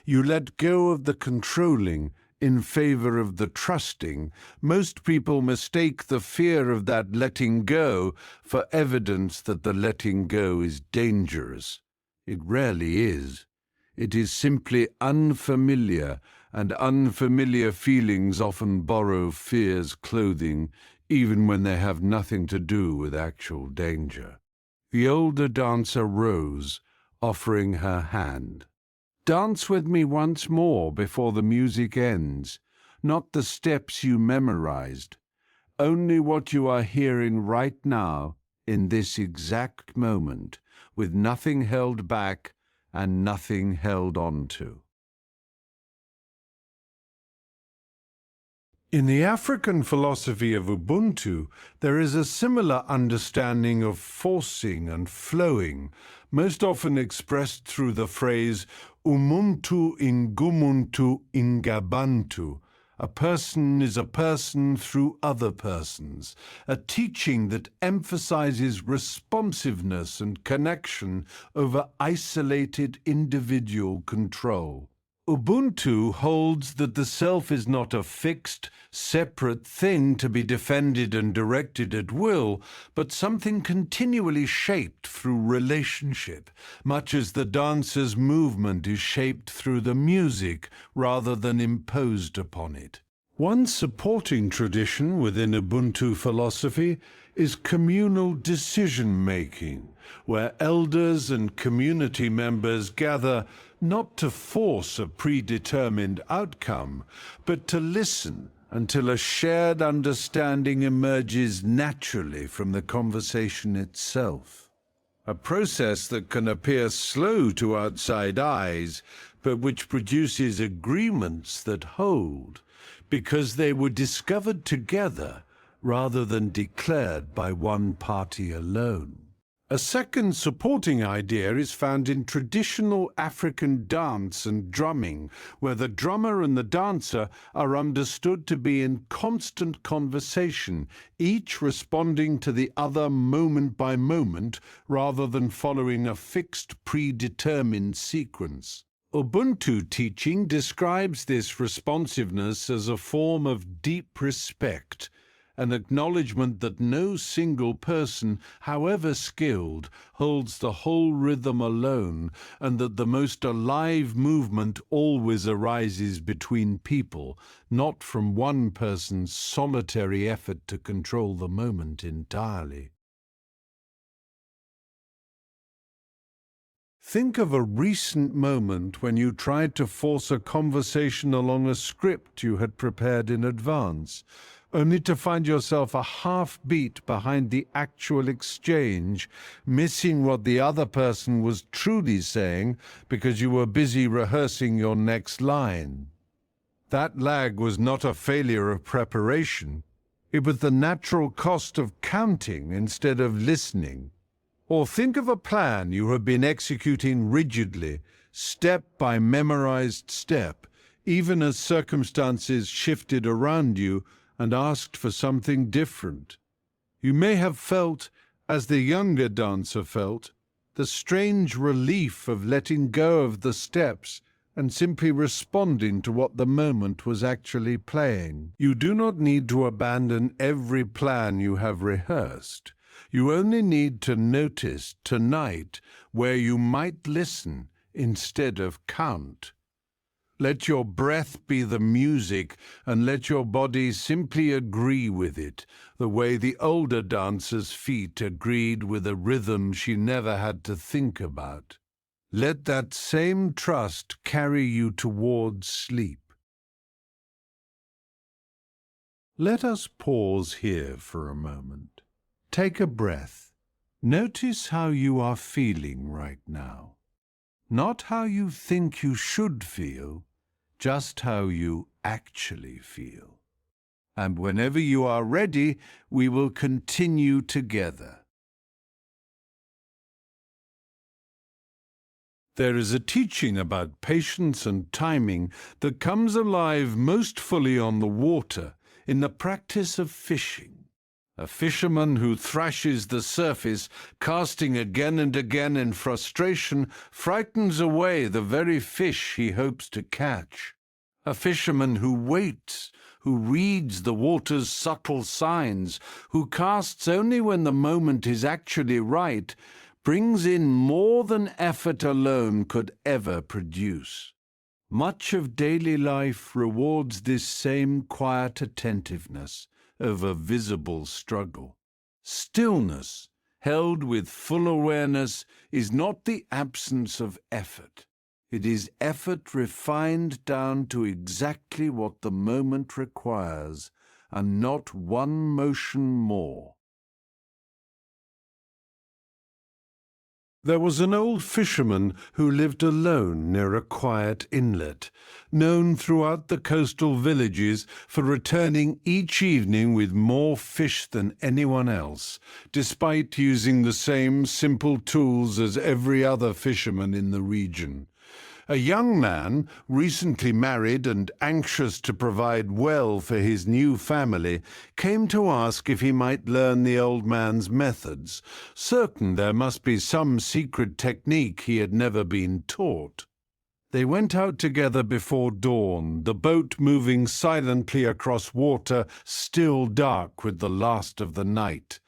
You let go of the controlling in favor of the trusting. Most people mistake the fear of that letting go for evidence that the letting go is dangerous. It rarely is. It is simply unfamiliar, and unfamiliar feelings often borrow fear's clothing, even when they have nothing to do with actual danger. The older dancer rose, offering her hand. Dance with me once more before the music ends, not the steps you memorized, only what you are hearing right now, in this exact moment, with nothing held back and nothing held on to. In the African philosophy of Ubuntu, there is a similar understanding of forcing and flowing, most often expressed through the phrase umuntu ingumuntu ingabantu. A person is a person through other persons, a teaching that emphasizes responsiveness and connection over isolated individual control. Ubuntu holds that the self is not a fixed, separate thing to be defended and directed at will, but something continually shaped through relationship, much as the dancer's movement is shaped through the music rather than imposed upon it. One supporting tradition within Ubuntu philosophy is communal decision-making, where elders and community members gather not to force a predetermined outcome, but to listen until a shared understanding emerges naturally from the conversation itself. A process that can appear slow to outside eyes, but which produces agreements that hold, because they were discovered together rather than declared by one party alone. A second supporting idea is found in traditional African dance and drumming, where the drummer and the dancer are understood to be in constant conversation, each responding to the other moment by moment rather than following a fixed predetermined sequence. Ubuntu teaching describes this responsiveness as a form of deep respect, an acknowledgement that no single person, however skilled, holds the whole rhythm alone, and that the most alive movement always arises between people, not from one person's solitary effort to control the moment entirely. Think of a recent moment when you tried to force a conversation along a script you had prepared in advance, only to find yourself a half beat behind the actual exchange, missing what the other person was truly saying because you were busy rehearsing your next line. That lag was not a failure of preparation. It was the natural cost of counting instead of listening. Or think of a plan you have been executing rigidly, step by memorized step, even as circumstances shifted around you and asked for something different. You may have felt, as the younger dancer felt, the strange relief of letting go of the steps and simply responding to what the moment was actually playing. You do not need to abandon every plan you have rehearsed. You only need to notice tonight where you might listen instead of count. Let your breath be the music, and let your body simply agree with it, the way the older dancer's feet agreed with a rhythm she never had to think about. Let that same trust carry you towards sleep. Let us pause here for a moment. Take a breath. Notice how you are feeling right now. Not how you think you should feel, just how you actually feel. And whenever you are ready, we will continue together. There is a teaching about patience and timing that comes alive most fully on the water in the practice of fishing. A fisherman who thrashes the surface, casting again and again in frustration, frightens away the very fish he hopes to catch. A fisherman who waits, who reads the water's subtle signs, who casts only when the moment is actually right, brings in more than effort alone could ever produce. Much of daily life rewards this same quiet attentiveness over visible struggle. Stillness, held with full awareness, is not the absence of effort. It is effort refined down to exactly what the moment requires, and not one motion more. There was an old fisherman who lived alone near a quiet inlet, known throughout the coastal villages for returning each evening with more fish than anyone else, despite using the same simple tools as every other fisherman in the region. A young man, recently married and anxious to provide well for his new family, came to ask if he might learn the old man's methods, certain there must be some secret technique he had never been taught. They went out together before dawn, the boat moving silently across water still dark with the last of the night.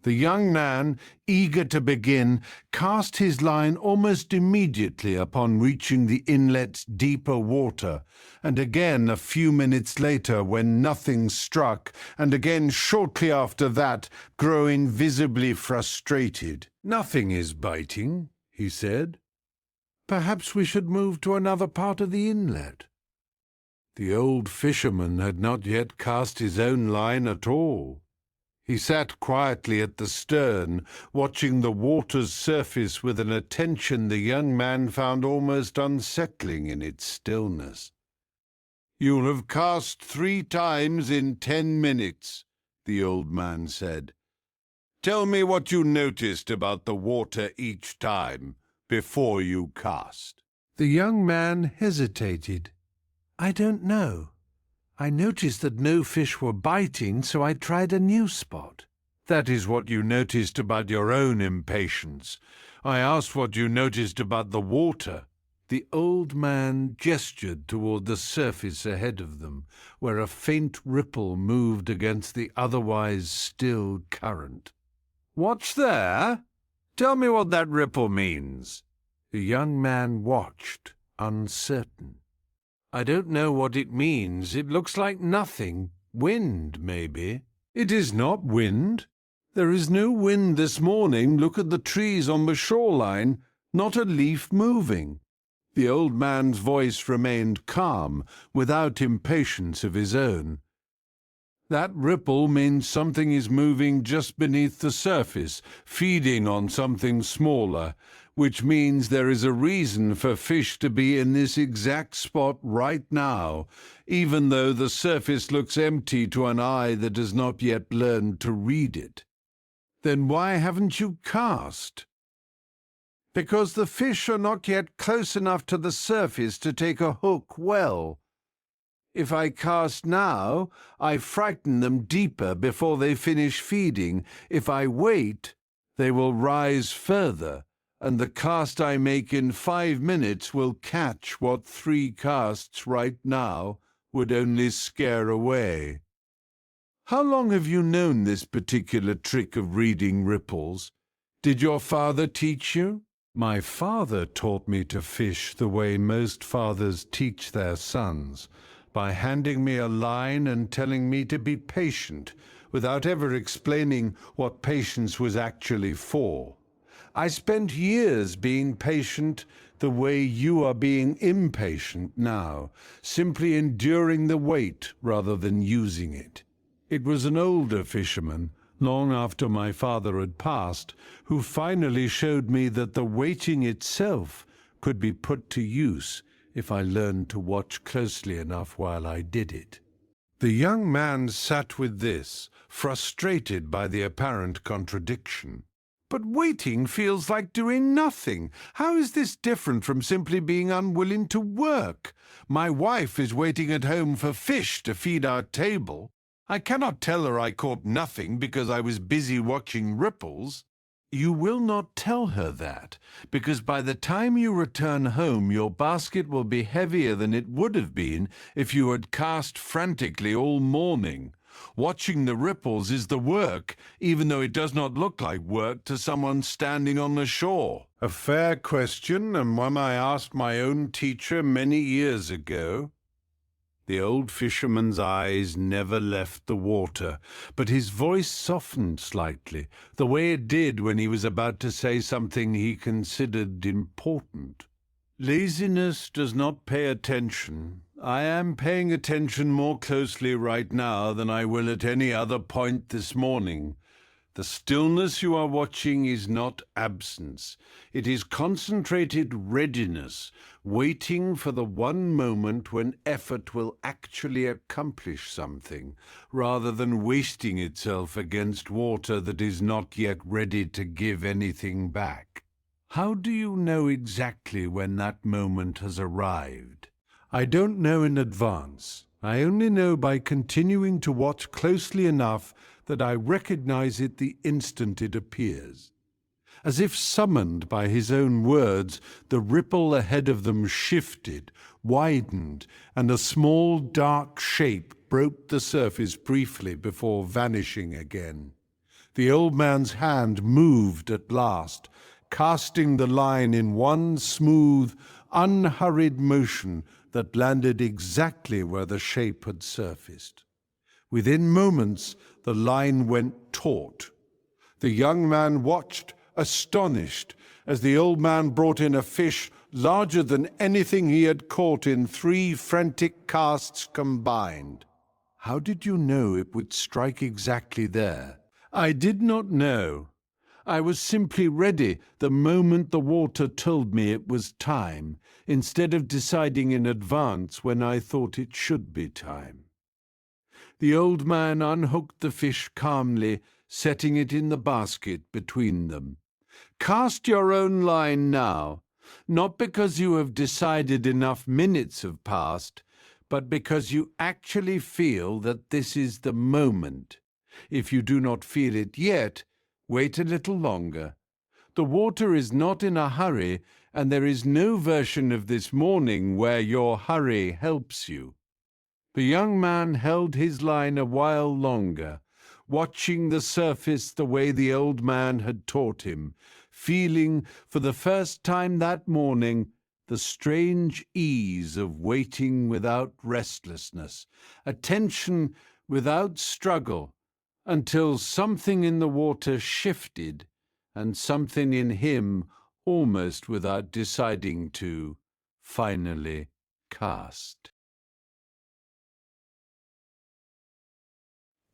The young man, eager to begin, cast his line almost immediately upon reaching the inlet's deeper water, and again a few minutes later when nothing struck, and again shortly after that, growing visibly frustrated. "Nothing is biting," he said. "Perhaps we should move to another part of the inlet." The old fisherman had not yet cast his own line at all. He sat quietly at the stern, watching the water's surface with an attention the young man found almost unsettling in its stillness. "You'll have cast 3 times in 10 minutes, the old man said. "Tell me what you noticed about the water each time, before you cast." The young man hesitated. "I don't know. I noticed that no fish were biting, so I tried a new spot." "That is what you noticed about your own impatience. I asked what you noticed about the water," The old man gestured toward the surface ahead of them, where a faint ripple moved against the otherwise still current. "What's there? Tell me what that ripple means." The young man watched, uncertain. "I don't know what it means. It looks like nothing. Wind, maybe." "It is not wind. There is no wind this morning. Look at the trees on the shoreline. Not a leaf moving." The old man's voice remained calm, without impatience of his own. "That ripple means something is moving just beneath the surface, feeding on something smaller, which means there is a reason for fish to be in this exact spot right now, even though the surface looks empty to an eye that has not yet learned to read it." "Then why haven't you cast?" "Because the fish are not yet close enough to the surface to take a hook well. If I cast now, I frighten them deeper before they finish feeding. If I wait, they will rise further, and the cast I make in 5 minutes will catch what 3 casts right now would only scare away." "How long have you known this particular trick of reading ripples? Did your father teach you?" "My father taught me to fish the way most fathers teach their sons, by handing me a line and telling me to be patient, without ever explaining what patience was actually for. I spent years being patient the way you are being impatient now, simply enduring the wait rather than using it." It was an older fisherman, long after my father had passed, who finally showed me that the waiting itself could be put to use if I learned to watch closely enough while I did it. The young man sat with this, frustrated by the apparent contradiction. "But waiting feels like doing nothing. How is this different from simply being unwilling to work? My wife is waiting at home for fish to feed our table. I cannot tell her I caught nothing because I was busy watching ripples." "You will not tell her that, because by the time you return home your basket will be heavier than it would have been if you had cast frantically all morning. Watching the ripples is the work, even though it does not look like work to someone standing on the shore." A fair question, and one I asked my own teacher many years ago. The old fisherman's eyes never left the water, but his voice softened slightly, the way it did when he was about to say something he considered important. "Laziness does not pay attention. I am paying attention more closely right now than I will at any other point this morning. The stillness you are watching is not absence. It is concentrated readiness, waiting for the one moment when effort will actually accomplish something, rather than wasting itself against water that is not yet ready to give anything back." "How do you know exactly when that moment has arrived?" "I don't know in advance. I only know by continuing to watch closely enough that I recognize it the instant it appears." As if summoned by his own words, the ripple ahead of them shifted, widened, and a small dark shape broke the surface briefly before vanishing again. The old man's hand moved at last, casting the line in one smooth, unhurried motion that landed exactly where the shape had surfaced. Within moments, the line went taut. The young man watched, astonished, as the old man brought in a fish larger than anything he had caught in 3 frantic casts combined. "How did you know it would strike exactly there?" "I did not know. I was simply ready the moment the water told me it was time, instead of deciding in advance when I thought it should be time." The old man unhooked the fish calmly, setting it in the basket between them. "Cast your own line now, not because you have decided enough minutes have passed, but because you actually feel that this is the moment. If you do not feel it yet, wait a little longer. The water is not in a hurry, and there is no version of this morning where your hurry helps you. The young man held his line a while longer, watching the surface the way the old man had taught him, feeling for the first time that morning the strange ease of waiting without restlessness, attention without struggle, until something in the water shifted and something in him, almost without deciding to, finally cast.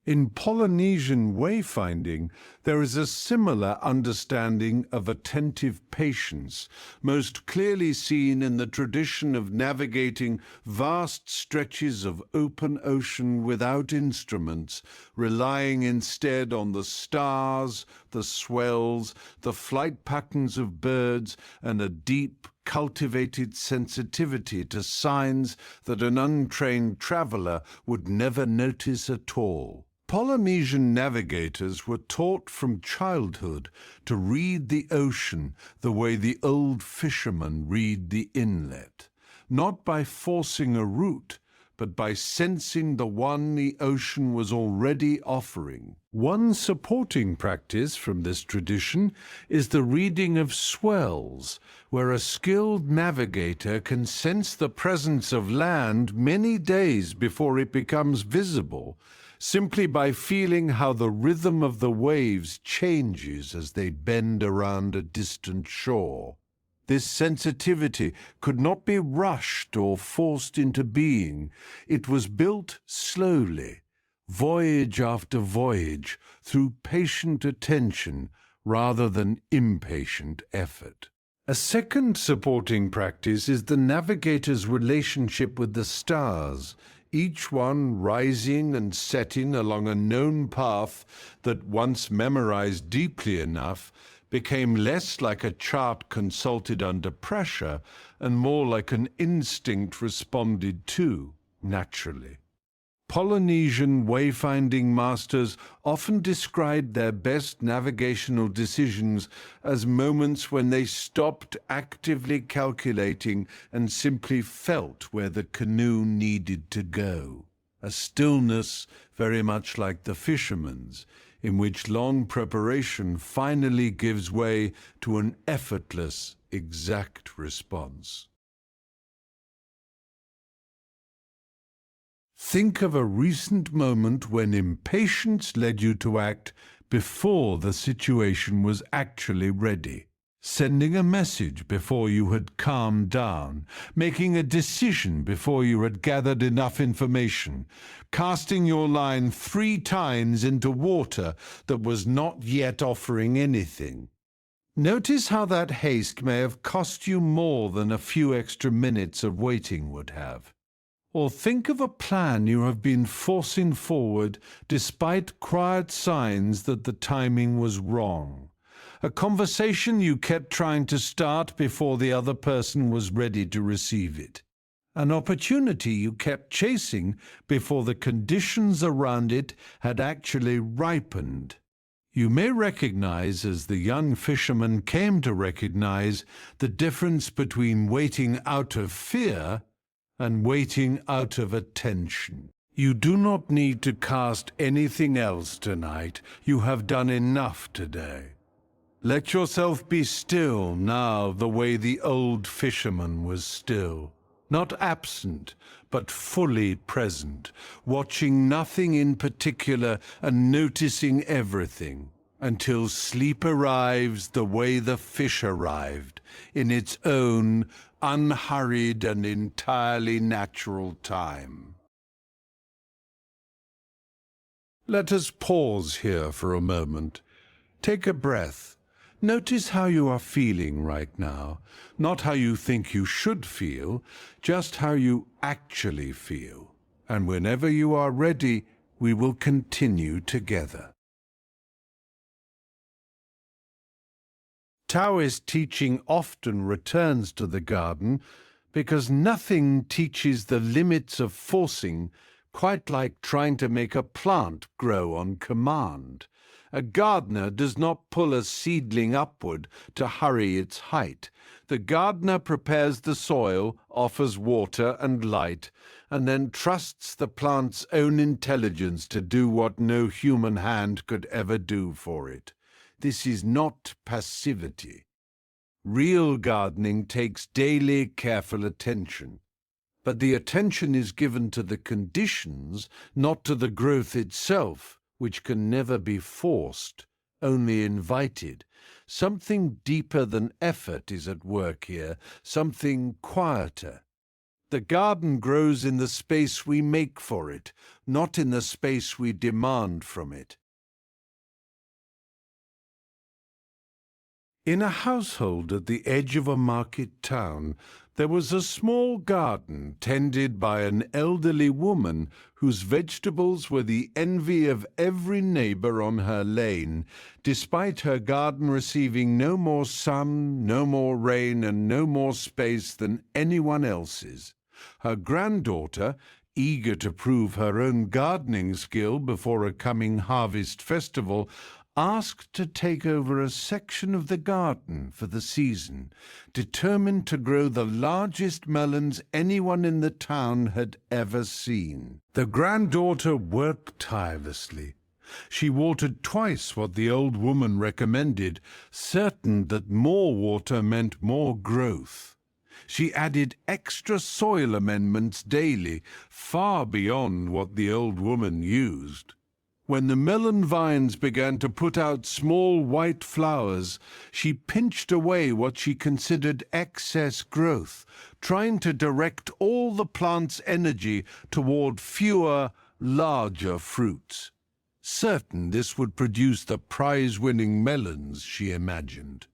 In Polynesian wayfinding, there is a similar understanding of attentive patience, most clearly seen in the tradition of navigating vast stretches of open ocean without instruments, relying instead on the stars, the swells, the flight patterns of birds, and a deep, cultivated sensitivity to signs that an untrained traveller would never notice at all. Polynesian navigators were taught from childhood to read the ocean the way the old fishermen read the inlet, not by forcing a route, but by sensing the one the ocean was already offering. One supporting practice from this tradition is the reading of swells, where a skilled navigator can sense the presence of land many days before it becomes visible, simply by feeling how the rhythm of the waves changes as they bend around a distant shore. This sensitivity could not be rushed or forced into being. It was built slowly, voyage after voyage, through patient attention rather than impatient effort. A second supporting practice is the navigator's relationship with the stars, each one rising and setting along a known path that, once memorized deeply enough, became less like a chart consulted under pressure and more like an instinct responded to naturally. Polynesian wayfinding masters often described their best navigational decisions as moments when they stopped actively calculating and simply felt where the canoe needed to go. A stillness very much like the fisherman's, in which long preparation finally gives way to an effortless, exact response. Think of a recent moment when impatience led you to act before the situation was actually ready. Sending a message before you had calmed down, making a decision before you had gathered enough information, casting your line 3 times into water that was not yet offering anything. Notice how that haste may have cost you more than a few extra minutes of waiting would have. Or think of a plan you have been forcing forward despite quiet signs that the timing was wrong. A conversation you kept trying to start before the other person was ready to receive it. An opportunity you kept chasing before the conditions around it had actually ripened. You may recognize, as the young fisherman came to recognize, the difference between waiting out of fear and waiting out of attention. You do not need to cast anything else tonight. You have done enough today. Let yourself be still now the way the old fisherman was still. Not absent, but fully present, watching nothing in particular and noticing everything, until sleep arrives the way the fish arrived, in its own unhurried and entirely natural time. Let us pause here for a moment. Take a breath. Notice how you are feeling right now, not how you think you should feel, just how you actually feel. And whenever you are ready, we will continue together. Taoist teaching often returns to the garden because nothing teaches the limits of forcing quite like trying to make a plant grow on command. A gardener does not pull a seedling upward to hurry its height. The gardener prepares the soil, offers water and light, and then trusts the plant's own intelligence to do what no human hand could ever do for it. This is not passivity. Real gardening takes daily careful attention. But the attention is given to the conditions, not to the growth itself, which can never be forced, only invited. Something deeper than effort is at work here, something quieter. The garden grows in the space we make for it, not in the space we demand from it. In a household at the edge of a market town, there was a small garden tended by an elderly woman whose vegetables were the envy of every neighbor on her lane, despite her garden receiving no more sun, no more rain, and no more space than anyone else's. Her granddaughter, eager to prove her own gardening skill before a coming harvest festival, asked to take over a section of the garden for the season, determined to grow the largest melons anyone in the town had ever seen. The granddaughter worked tirelessly. She watered twice what the old woman recommended, certain that more water meant more growth. She added extra soil amendments daily, far beyond what the old woman used. When the melon vines began to put out small white flowers, she pinched away what she considered excess growth, trying to direct all the plant's energy toward fewer, larger fruits. Certain this would produce the prize-winning melons she imagined.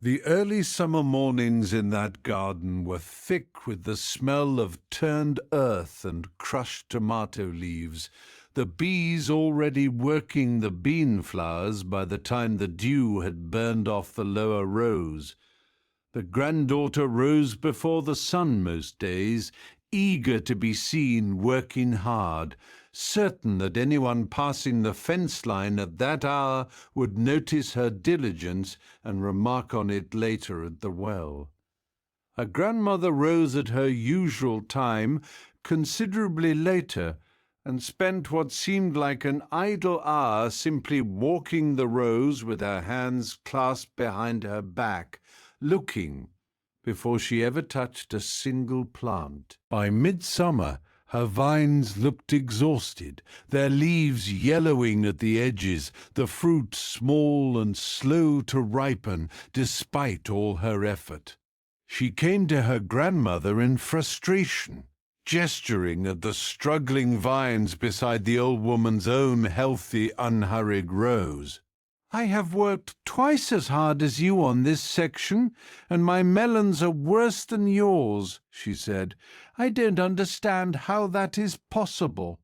The early summer mornings in that garden were thick with the smell of turned earth and crushed tomato leaves, the bees already working the bean flowers by the time the dew had burned off the lower rows. The granddaughter rose before the sun most days, eager to be seen working hard, certain that anyone passing the fence line at that hour would notice her diligence and remark on it later at the well. Her grandmother rose at her usual time, considerably later, and spent what seemed like an idle hour simply walking the rows with her hands clasped behind her back, looking, before she ever touched a single plant. By midsummer, her vines looked exhausted, their leaves yellowing at the edges, the fruit small and slow to ripen despite all her effort. She came to her grandmother in frustration, gesturing at the struggling vines beside the old woman's own healthy, unhurried rows. "I have worked twice as hard as you on this section, and my melons are worse than yours," she said. "I don't understand how that is possible."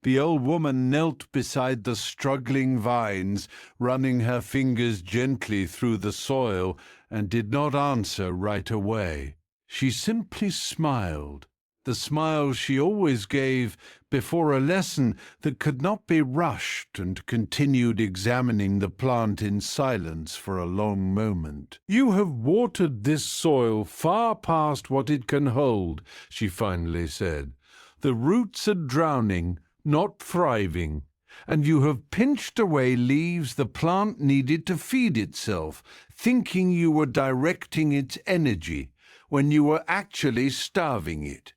The old woman knelt beside the struggling vines, running her fingers gently through the soil, and did not answer right away. She simply smiled, the smile she always gave before a lesson that could not be rushed, and continued examining the plant in silence for a long moment. "You have watered this soil far past what it can hold," she finally said. "The roots are drowning, not thriving, and you have pinched away leaves the plant needed to feed itself, thinking you were directing its energy when you were actually starving it.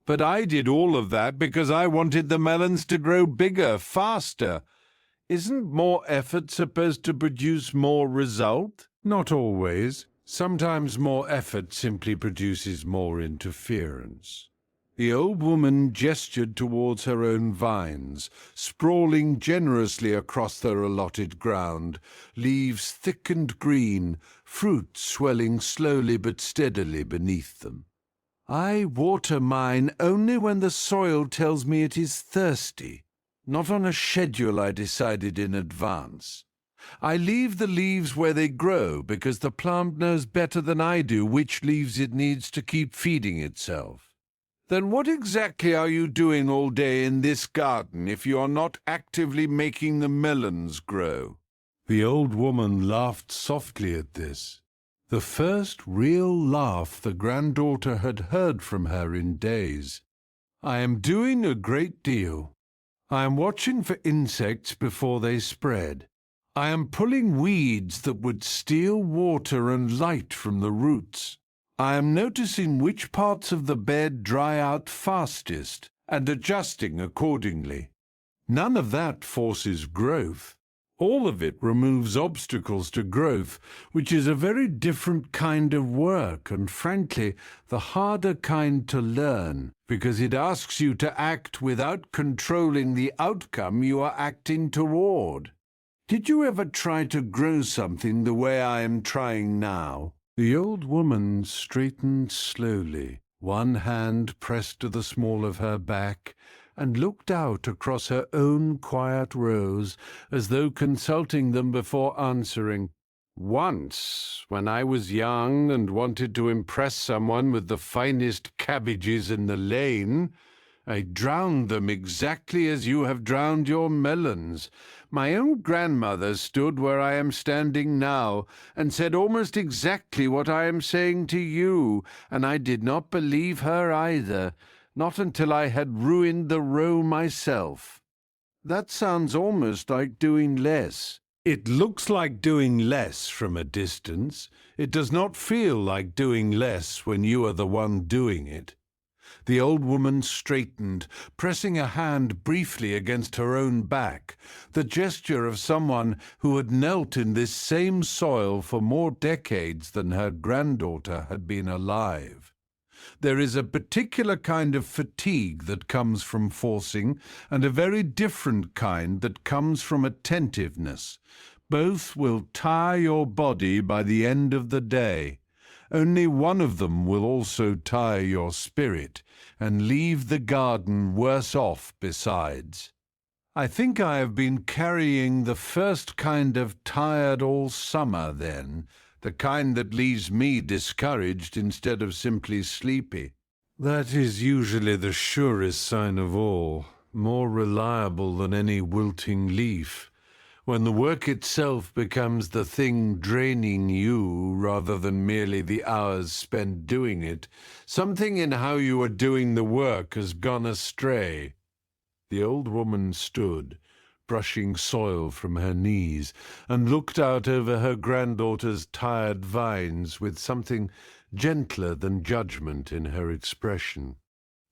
But I did all of that because I wanted the melons to grow bigger, faster. Isn't more effort supposed to produce more result? Not always. Sometimes more effort simply produces more interference." The old woman gestured towards her own vines, sprawling generously across their allotted ground, leaves thick and green, fruit swelling slowly but steadily beneath them. "I water mine only when the soil tells me it is thirsty, not on a schedule I decided in advance. I leave the leaves where they grow because the plant knows better than I do which leaves it needs to keep feeding itself. Then what exactly are you doing all day in this garden if you are not actively making the melons grow?" The old woman laughed softly at this, the first real laugh the granddaughter had heard from her in days. "I am doing a great deal. I am watching for insects before they spread. I am pulling weeds that would steal water and light from the roots. I am noticing which parts of the bed dry out fastest and adjusting accordingly. None of that forces growth. All of it removes obstacles to growth, which is a very different kind of work and, frankly, the harder kind to learn, because it asks you to act without controlling the outcome you are acting toward. Did you ever try to grow something the way I am trying now?" The old woman straightened slowly, one hand pressed to the small of her back, and looked out across her own quiet rows as though consulting them before answering. "Once, when I was young and wanted to impress someone with the finest cabbages in the lane, I drowned them exactly as you have drowned your melons. My own grandmother stood where I am standing now and said almost exactly what I am saying to you, and I did not believe her either, not until I had ruined the row myself. That sounds almost like doing less. It looks like doing less from a distance. It does not feel like doing less when you are the one doing it." The old woman straightened, pressing a hand briefly against her own back, the gesture of someone who had knelt in this same soil for more decades than her granddaughter had been alive. There is a particular kind of fatigue that comes from forcing, and a very different kind that comes from attentiveness. Both will tire your body by the end of the day. Only one of them will also tire your spirit, and leave the garden worse off besides. I think I have been carrying the first kind of tired all summer then, the kind that leaves me discouraged instead of simply sleepy. That is usually the surest sign of all, more reliable than any wilting leaf, when the work itself becomes the thing draining you rather than merely the hours spent doing it. Something in how you are doing the work has gone astray. The old woman stood, brushing soil from her knees, and looked out over her granddaughter's tired vines with something gentler than judgment in her expression.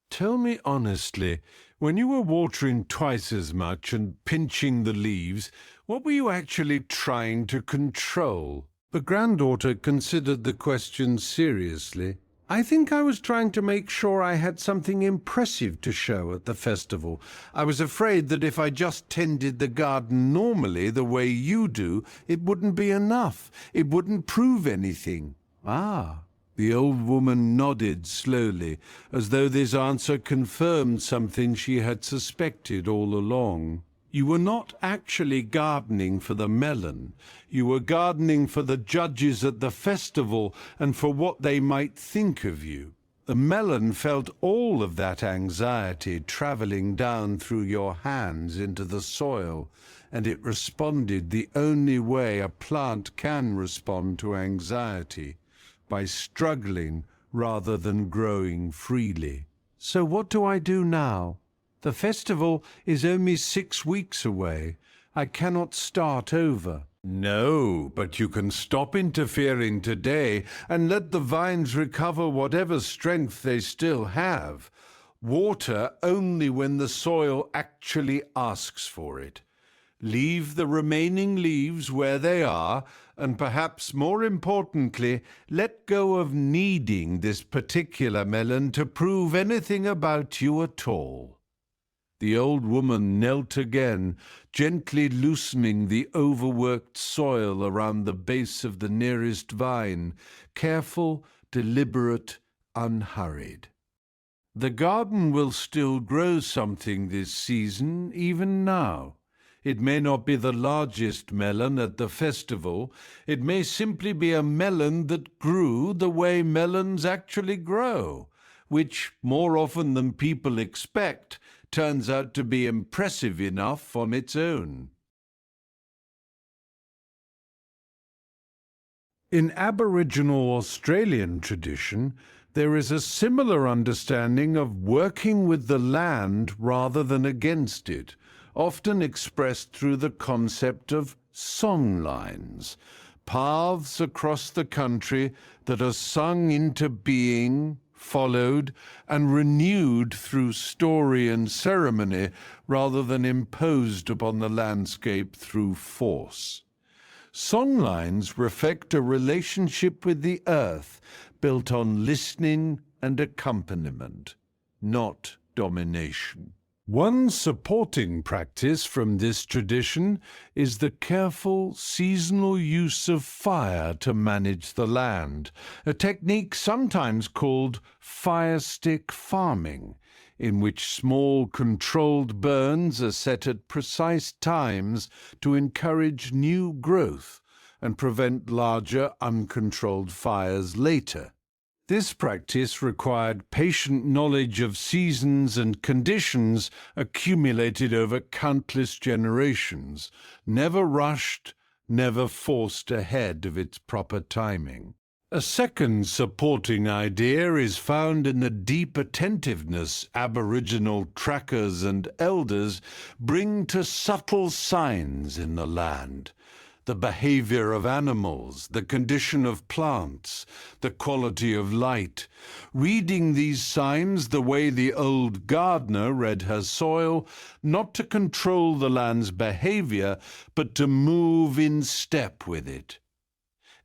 "Tell me honestly, when you were watering twice as much and pinching the leaves, what were you actually trying to control?" The granddaughter considered the question seriously. "I think I was trying to make sure I had something impressive to show at the festival. I was afraid that if I just tended the garden normally the way you do, it wouldn't be enough. It wouldn't prove anything." "Ah." The old woman nodded slowly, as though this answer confirmed something she had suspected all along. "You were not actually gardening for the melon. You were gardening for the judges at the festival and for what they might think of you. The melon felt all of that anxiety traveling down through your hands into the soil, and it responded the only way a plant can respond to anxiety, by struggling rather than growing freely. So what do I do now? The festival is only 6 weeks away. I cannot start over." "No, but you can stop interfering today and let the vines recover whatever strength they still have. Water only when the soil actually asks for it. Leave the remaining leaves where they are, and perhaps more importantly, let go of needing this particular melon to prove anything about you at all." The old woman knelt again, gently loosening the overworked soil around the base of the nearest vine, careful, deliberate, unhurried. "The garden will still grow something this season, even now. It may not be the largest melon at the festival. It may simply be a melon that grew the way melons actually grow, which, more often than people expect, turns out to be impressive enough on its own. In Aboriginal Australian tradition, there is a similar understanding of working with the land rather than against it, often expressed through the concept of song lines, paths across the country that are sung into being, followed, and renewed through story and ceremony rather than imposed upon the landscape through force. Songlines reflect a relationship with the earth built on listening and accompaniment, not domination. One supporting practice from this tradition is the careful seasonal use of fire to manage the land, a technique sometimes called fire stick farming, in which small controlled burns are set at precise times to encourage new growth and prevent larger uncontrolled fires later. This practice required patient knowledge of seasons and conditions accumulated over countless generations, never rushed, never forced ahead of its proper timing. A second supporting idea is found in the deep attentiveness Aboriginal trackers and elders bring to subtle signs in the land. The behavior of animals, the condition of plants, the quality of light. Reading these signs the way the old gardener read her soil, not to control the land's behavior, but to move in step with it.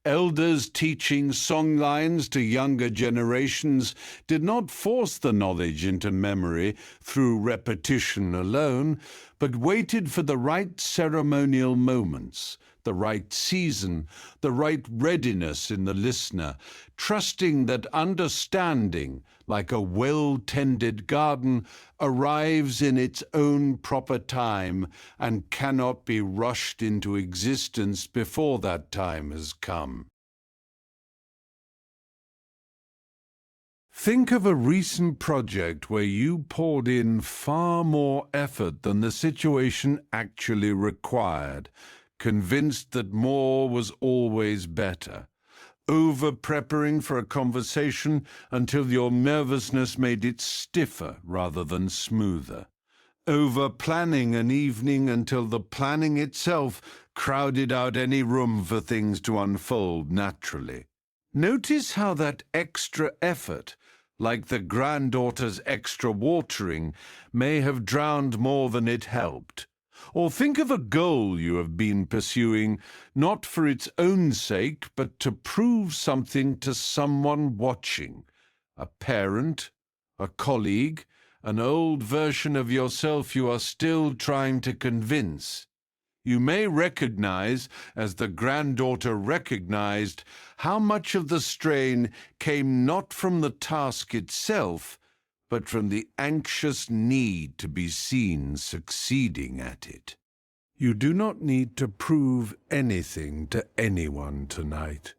Elders teaching songlines to younger generations did not force the knowledge into memory through repetition alone, but waited for the right ceremonial moments, the right season, the right readiness in the listener, trusting that understanding, like a well-tended garden, arrives in its own proper time and cannot be rushed into existence before that time has come. Think of a recent project where you poured in far more effort than the situation actually required, convinced that more was always better, over-preparing for a conversation until your nervousness made it stiffer rather than smoother, over-planning an evening until the planning itself crowded out any room for things to unfold naturally. Notice how that extra effort, like the granddaughter's extra watering, may have drowned more than it helped. Or think of a goal you have been pursuing, not for its own sake, but to prove something to someone watching, a parent, a colleague, an old version of yourself you are still trying to convince. You may recognize, as the granddaughter recognized, how much of the strain came not from the task itself, but from the anxious need to be seen succeeding at it. You do not need to prove anything to anyone tonight.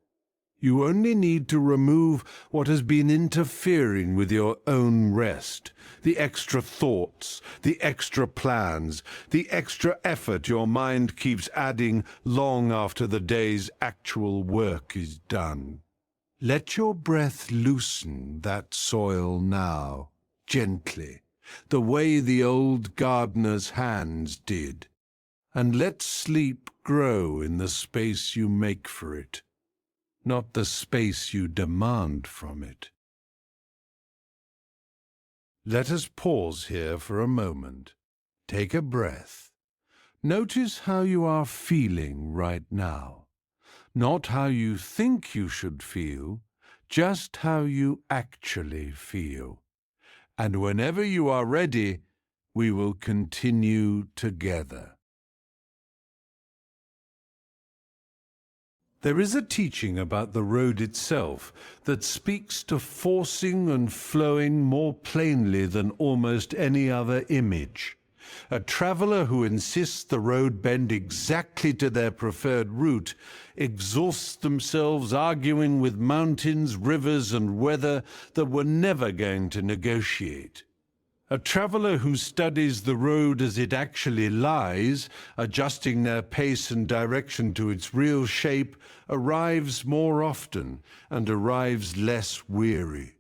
You only need to remove what has been interfering with your own rest, the extra thoughts, the extra plans, the extra effort your mind keeps adding long after the day's actual work is done. Let your breath loosen that soil now, gently, the way the old gardener's hands did, and let sleep grow in the space you make for it, not the space you demand from it. Let us pause here for a moment. Take a breath. Notice how you are feeling right now. Not how you think you should feel, just how you actually feel. And whenever you are ready, we will continue together. There is a teaching about the road itself that speaks to forcing and flowing more plainly than almost any other image. A traveller who insists the road bend exactly to their preferred route exhausts themselves arguing with mountains, rivers, and weather that were never going to negotiate. A traveller who studies the road as it actually lies, adjusting their pace and direction to its real shape, arrives more often and arrives less weary.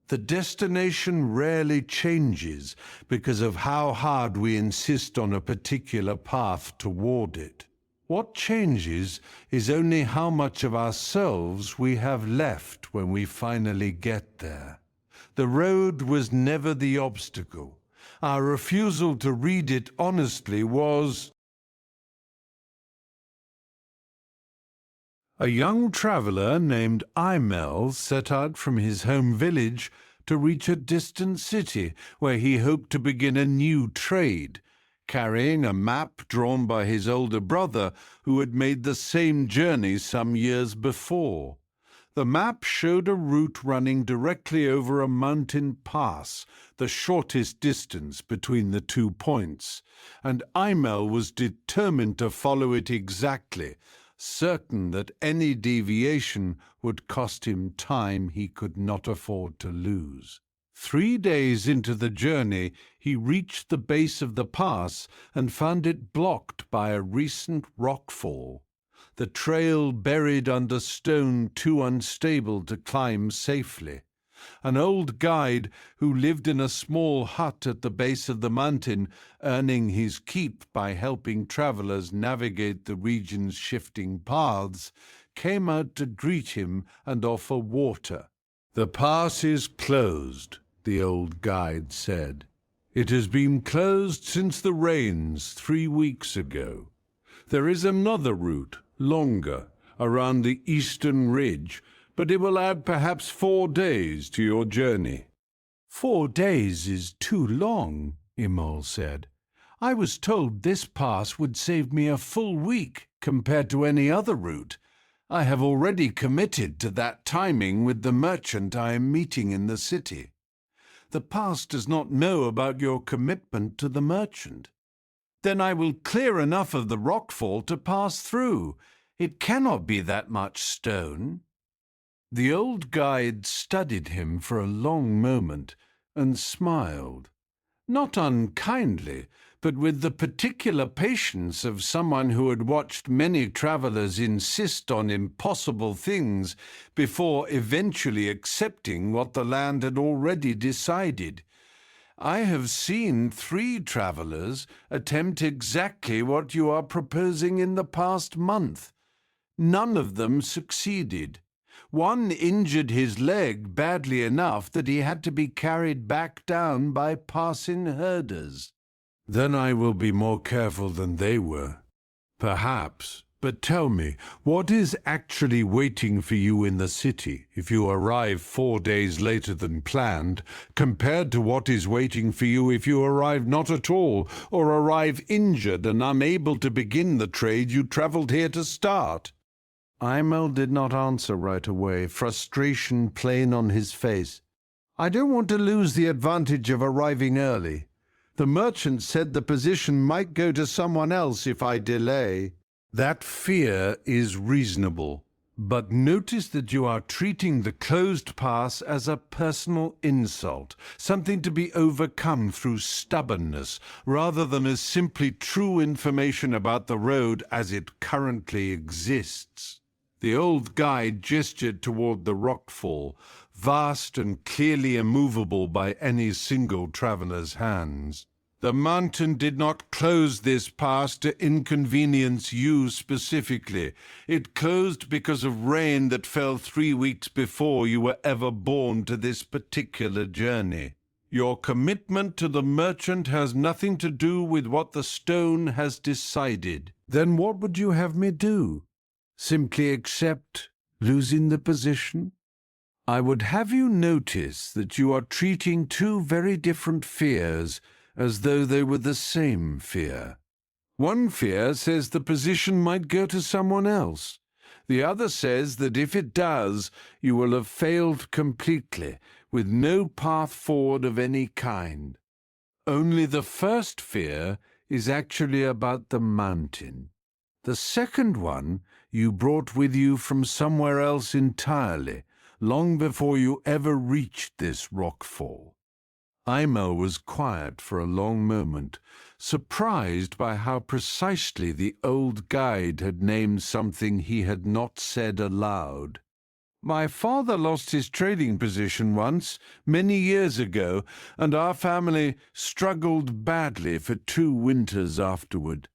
The destination rarely changes because of how hard we insist on a particular path toward it. What changes is only how much of ourselves we have left when we finally get there. The road was never the obstacle. Our refusal to read it honestly was. A young traveller named Imel set out from his home village to reach a distant city where he hoped to begin a new trade, carrying a map drawn by his older brother who had made the same journey some years before. The map showed a route running directly over a mountain pass, the shortest distance between the 2 points, and Imel was determined to follow it exactly, certain that any deviation would cost him time he could not afford to lose. 3 days into the journey, he reached the base of the pass and found it blocked by a recent rockfall. The trail buried under stone too unstable to climb safely. An old guide who lived in a small hut at the base of the mountain, earning his keep by helping travelers navigate the region's shifting paths, came out to greet him and offer water. "The pass is closed," the old guide said. "It has been closed since the rains 3 weeks ago. There is another route, longer, around the eastern ridge, but it will add perhaps 4 days to your journey." "4 days is too long," Imol said. "I was told this pass would save me a full week compared to any other route. I have already committed to that timing with the merchant I am meeting in the city." "The pass does not know about your commitment to the merchant." "Then I will clear enough of the rockfall to pass through. It cannot be that much stone." The old guide studied him for a long moment and smiled, not unkindly, but with the particular patience of someone who had watched many travelers insist on impossible things before eventually accepting what the land had already decided. "I have seen 3 travelers attempt exactly what you are proposing in the past month. None of them succeeded. One injured his leg badly enough that he had to be carried back down by passing herders." "Then I will be more careful than they were." "Perhaps. But tell me, what is actually waiting for you in the city if you arrive 4 days later than planned, compared to what is waiting for you if you arrive not at all, or arrive injured and unable to begin the trade you traveled here to start?" Imel did not answer right away, frustration plain on his face. "I don't want to lose the advantage of arriving early. The merchant said the position might go to someone else if I delay." "That fear is reasonable, but notice that you are treating the closed pass as a personal insult, something to be overcome through stubbornness, rather than as simply true information about the road as it currently exists." The old guide gestured toward the rockfall, vast and clearly immovable by any single traveler's hands. "The mountain did not close this pass to inconvenience you specifically. It closed because of rain that fell 3 weeks before you were ever born to this particular journey. Your commitment to the merchant has nothing to do with what the stone has decided." "Then what would you have me do? Simply accept losing the position?" "I would have you notice that you are treating 2 very different fears as though they were the same fear. One fear says the position might go to someone else. The other says that if it does, you will have failed completely, with no path forward of any kind. Only the first fear is actually about the mountain. The second one you brought with you from somewhere else entirely, long before you ever reached this rockfall. Aimo was quiet for a long moment, surprised by how precisely the old guide had named something he had not said aloud. My father lost his trading position once, many years ago, and our family struggled badly for 2 winters afterward.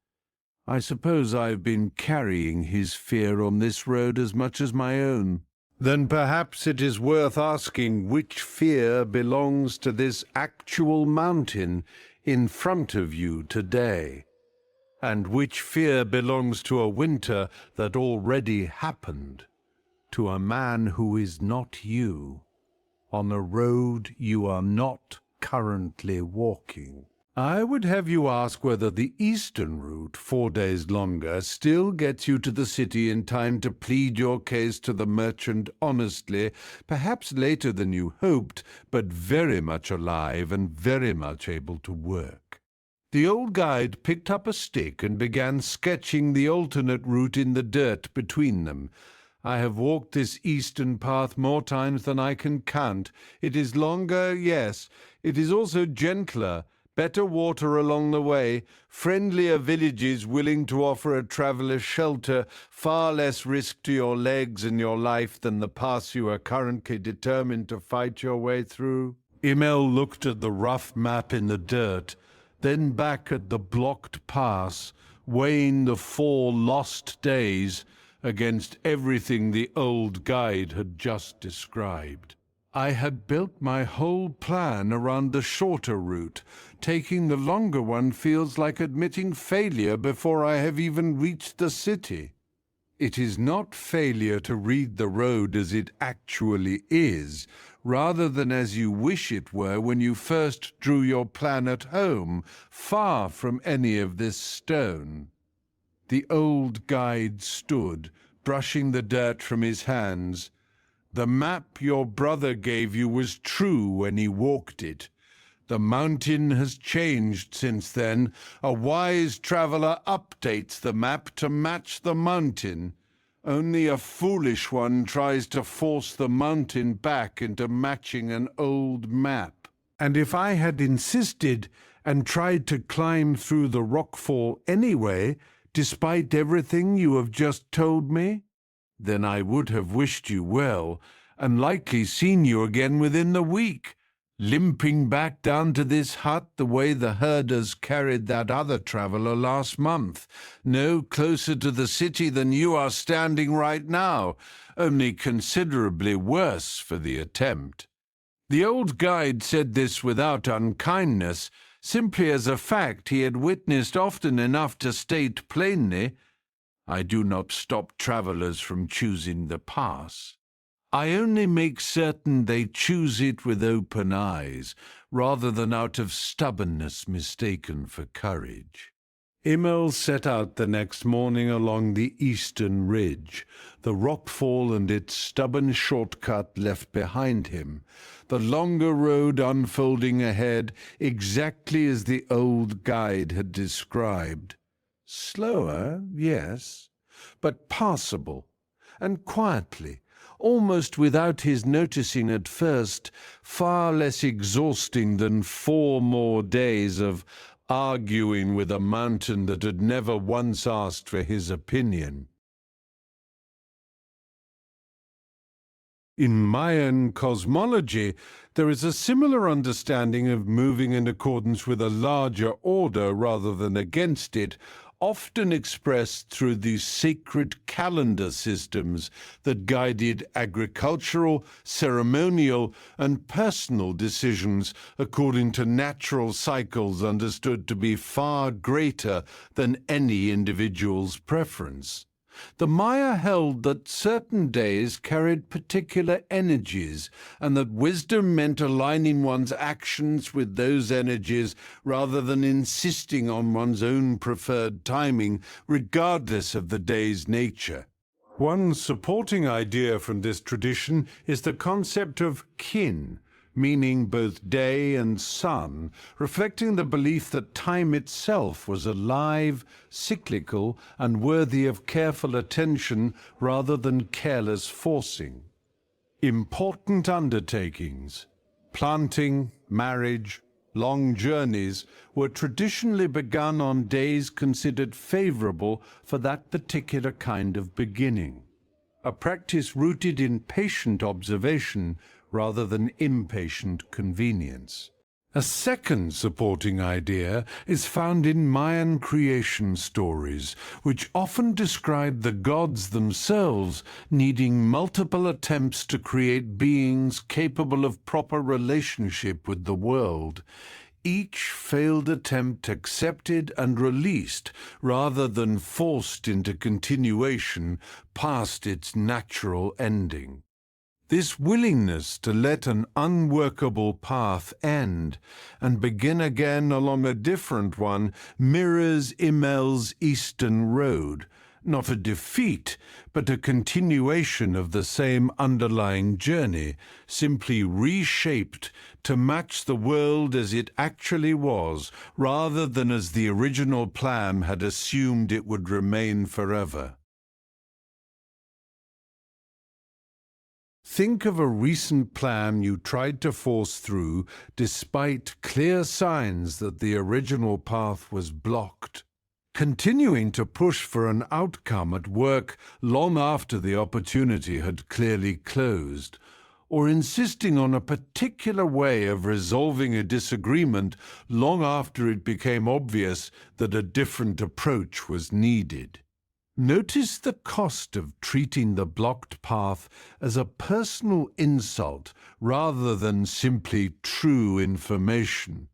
I suppose I've been carrying his fear on this road as much as my own. Then perhaps it is worth asking which fear belongs to this actual mountain in front of you today, and which fear belongs to a winter that already happened, to a man who is not you, on a road you are not currently walking. I would have you ask whether the eastern route, 4 days longer, still gets you to the city in time to plead your case to the merchant honestly, perhaps later than you hoped, but very much alive and very much able to work. The old guide picked up a stick and began sketching the alternate route in the dirt between them. I have walked this eastern path more times than I can count. It is longer, yes. It is also gentler. Better water along the way, friendlier villages willing to offer a traveller shelter, far less risk to your legs and your life than the pass you are currently determined to fight your way through. Imel looked at the rough map in the dirt, then back at the blocked pass, weighing the 4 lost days against everything the old guide had just described. I had built my whole plan around the shorter route. Taking the longer one feels like admitting failure before I have even reached the city. It is not failure to read the road as it actually is, rather than as you wish it were when you first drew your plan at home, far from any of this stone. The old guide stood, brushing the dirt from his hands. The map your brother gave you was true when he walked it. The mountain has changed since then. A wise traveller updates the map to match the mountain. Only a foolish one tries to force the mountain back into matching an old map. And if I had insisted and tried to climb through the rockfall anyway, despite everything you have just told me, then I would have wished you well, and likely seen you again within the week, limping back down to this hut the way the herders carried that other traveller last month, no closer to the city than you are standing right now, only considerably worse for the attempt. The old guide said this without unkindness, simply as a fact he had witnessed often enough to state plainly, I do not stop travellers from choosing the pass. I only make certain they choose it with open eyes, rather than out of stubbornness mistaken for courage. Imel set out the next morning along the eastern ridge, the rockfall and its stubborn shortcut left behind him, the longer road unfolding ahead exactly as the old guide had described. Slower, yes, but passable, and quietly, almost without his noticing at first, far less exhausting than 4 more days of arguing with a mountain that had never once asked for his opinion. In Mayan cosmology, there is a similar understanding of moving in accordance with a larger order rather than against it, often expressed through the sacred calendar systems that guided agricultural, ceremonial, and personal decisions according to natural cycles understood to be far greater than any individual's preference. The Maya held that certain days carried particular energies, and that wisdom meant aligning one's actions with those energies rather than insisting on one's own preferred timing, regardless of the day's nature. One supporting idea from this tradition is the concept of kin, meaning both day and sun, reflecting the belief that time itself was alive, cyclical, and worthy of careful attention rather than careless forcing. Important undertakings, planting, marriage, long journeys, were traditionally begun on days considered favorable for that particular kind of beginning, a practice rooted in patient observation rather than impatient convenience. A second supporting idea is found in Mayan creation stories, which often describe the gods themselves needing multiple attempts to create beings capable of proper relationship with the world. Each failed attempt accepted and released rather than forced into continuation past its natural ending. This willingness to let an unworkable path end and begin again along a different one mirrors Immel's Eastern Road, not a defeat, but a continuation of the same underlying journey, simply reshaped to match the world as it actually was, rather than as the original plan had assumed it would remain forever. Think of a recent plan you tried to force through despite clear signs that the original path was blocked. Continuing to push for an outcome at work long after the opportunity had clearly closed, or insisting on a particular way of resolving a disagreement long after it became obvious that a different approach was needed. Notice the cost of treating the blocked path as a personal insult rather than simply true information.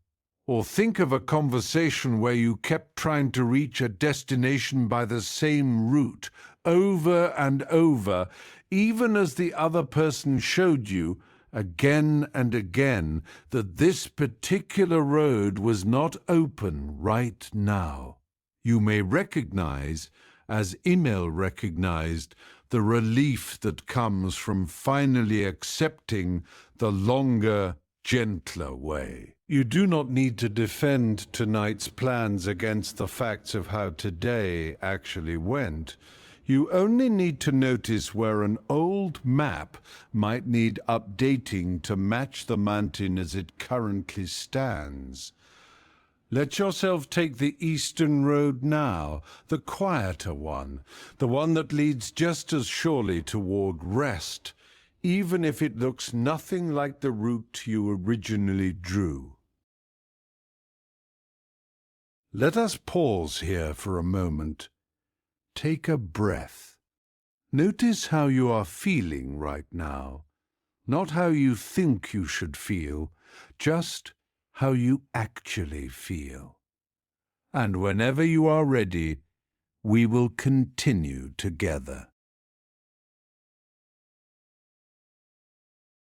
Or think of a conversation where you kept trying to reach a destination by the same route over and over, even as the other person showed you again and again that this particular road was not open right now. You may recognize, as Immel recognized, the relief that comes from finally accepting the longer, gentler way. You do not need to defend tonight's plans against the facts of how today actually went. You only need to notice where an old map might need updating to match the mountain as it currently stands. Let yourself take the Eastern Road now, the quieter one, the one that leads just as surely toward rest, even if it looks nothing like the route you originally drew. Let us pause here for a moment. Take a breath. Notice how you are feeling right now, not how you think you should feel, just how you actually feel. And whenever you are ready, we will continue together.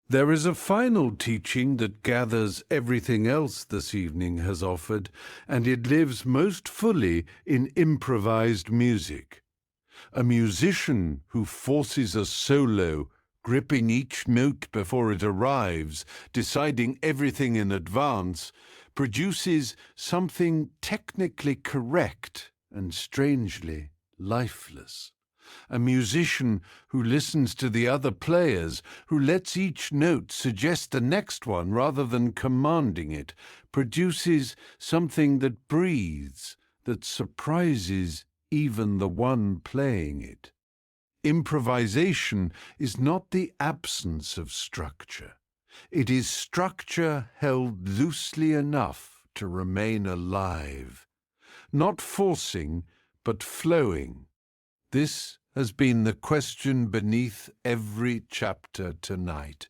There is a final teaching that gathers everything else this evening has offered, and it lives most fully in improvised music. A musician who forces a solo, gripping each note before it arrives, deciding everything in advance, produces something technically correct and strangely lifeless. A musician who listens to the other players, who lets each note suggest the next one rather than commanding it, produces something that breathes, that surprises even the one playing it. Improvisation is not the absence of structure. It is structure held loosely enough to remain alive. Not forcing, but flowing. This has been the question beneath every chapter tonight.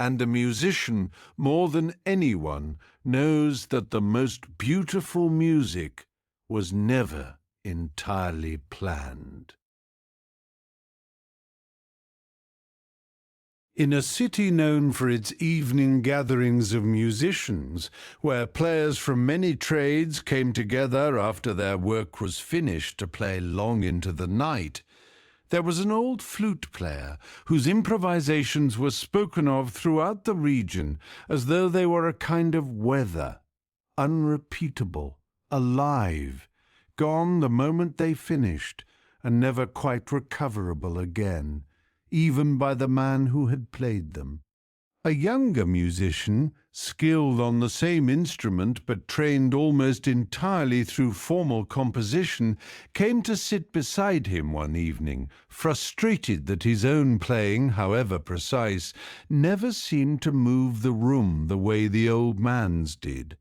And a musician, more than anyone, knows that the most beautiful music was never entirely planned. In a city known for its evening gatherings of musicians, where players from many trades came together after their work was finished to play long into the night, There was an old flute player whose improvisations were spoken of throughout the region as though they were a kind of weather, unrepeatable, alive, gone the moment they finished, and never quite recoverable again, even by the man who had played them. A younger musician, skilled on the same instrument but trained almost entirely through formal composition, came to sit beside him one evening, frustrated that his own playing, however precise, never seemed to move the room the way the old man's did.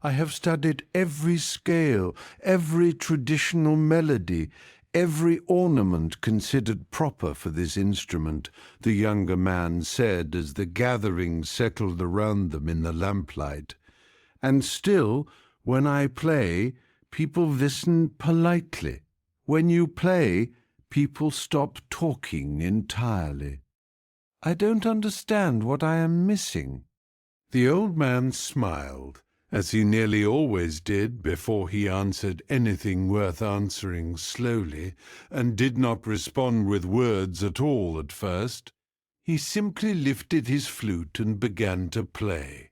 "I have studied every scale, every traditional melody, every ornament considered proper for this instrument," the younger man said as the gathering settled around them in the lamplight. "And still, when I play, people listen politely. When you play, people stop talking entirely. I don't understand what I am missing." The old man smiled, as he nearly always did before he answered anything worth answering slowly, and did not respond with words at all at first. He simply lifted his flute and began to play.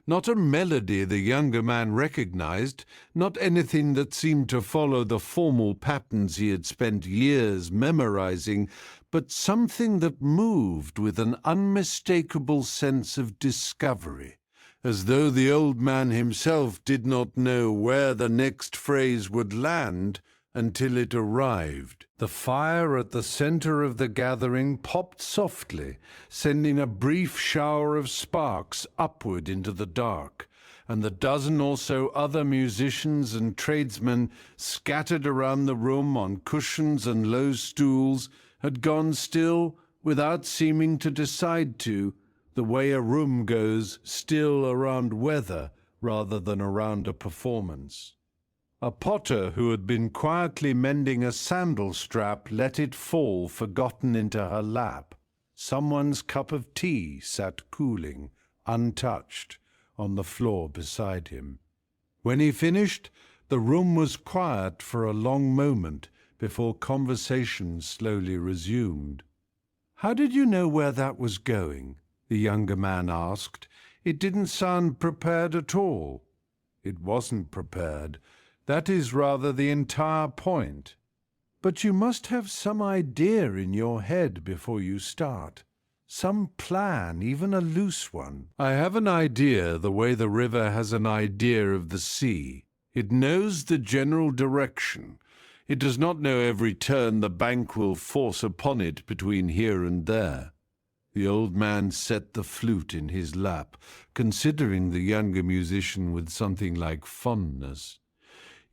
Not a melody the younger man recognized, not anything that seemed to follow the formal patterns he had spent years memorizing, but something that moved with an unmistakable sense of discovery, as though the old man himself did not know where the next phrase would land until it arrived. The fire at the center of the gathering popped softly, sending a brief shower of sparks upward into the dark, and the dozen or so other musicians and tradesmen scattered around the room on cushions and low stools had gone still without seeming to decide to, the way a room goes still around weather rather than around a performance. A potter who had been quietly mending a sandal strap let it fall forgotten into her lap. Someone's cup of tea sat cooling, untouched, on the floor beside him. When he finished, the room was quiet for a long moment before conversation slowly resumed. "How did you know where that was going?" the younger man asked. "It didn't sound prepared at all." "It wasn't prepared. That is rather the entire point." "But you must have some idea in your head before you start. Some plan, even a loose one." "I have an idea the way the river has an idea of the sea. It knows the general direction. It does not know every turn the bank will force upon it between here and there." The old man set the flute in his lap, considering the younger musician with something like fondness.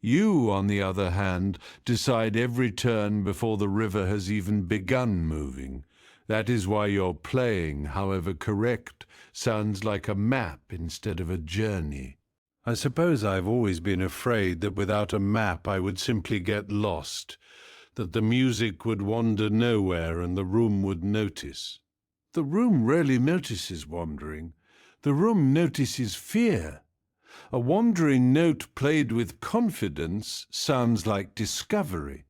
"You, on the other hand, decide every turn before the river has even begun moving. That is why your playing, however correct, sounds like a map instead of a journey. I suppose I've always been afraid that without a map I would simply get lost, that the music would wander nowhere and the room would notice." "The room rarely notices wandering. The room notices fear. A wandering note played with confidence sounds like discovery.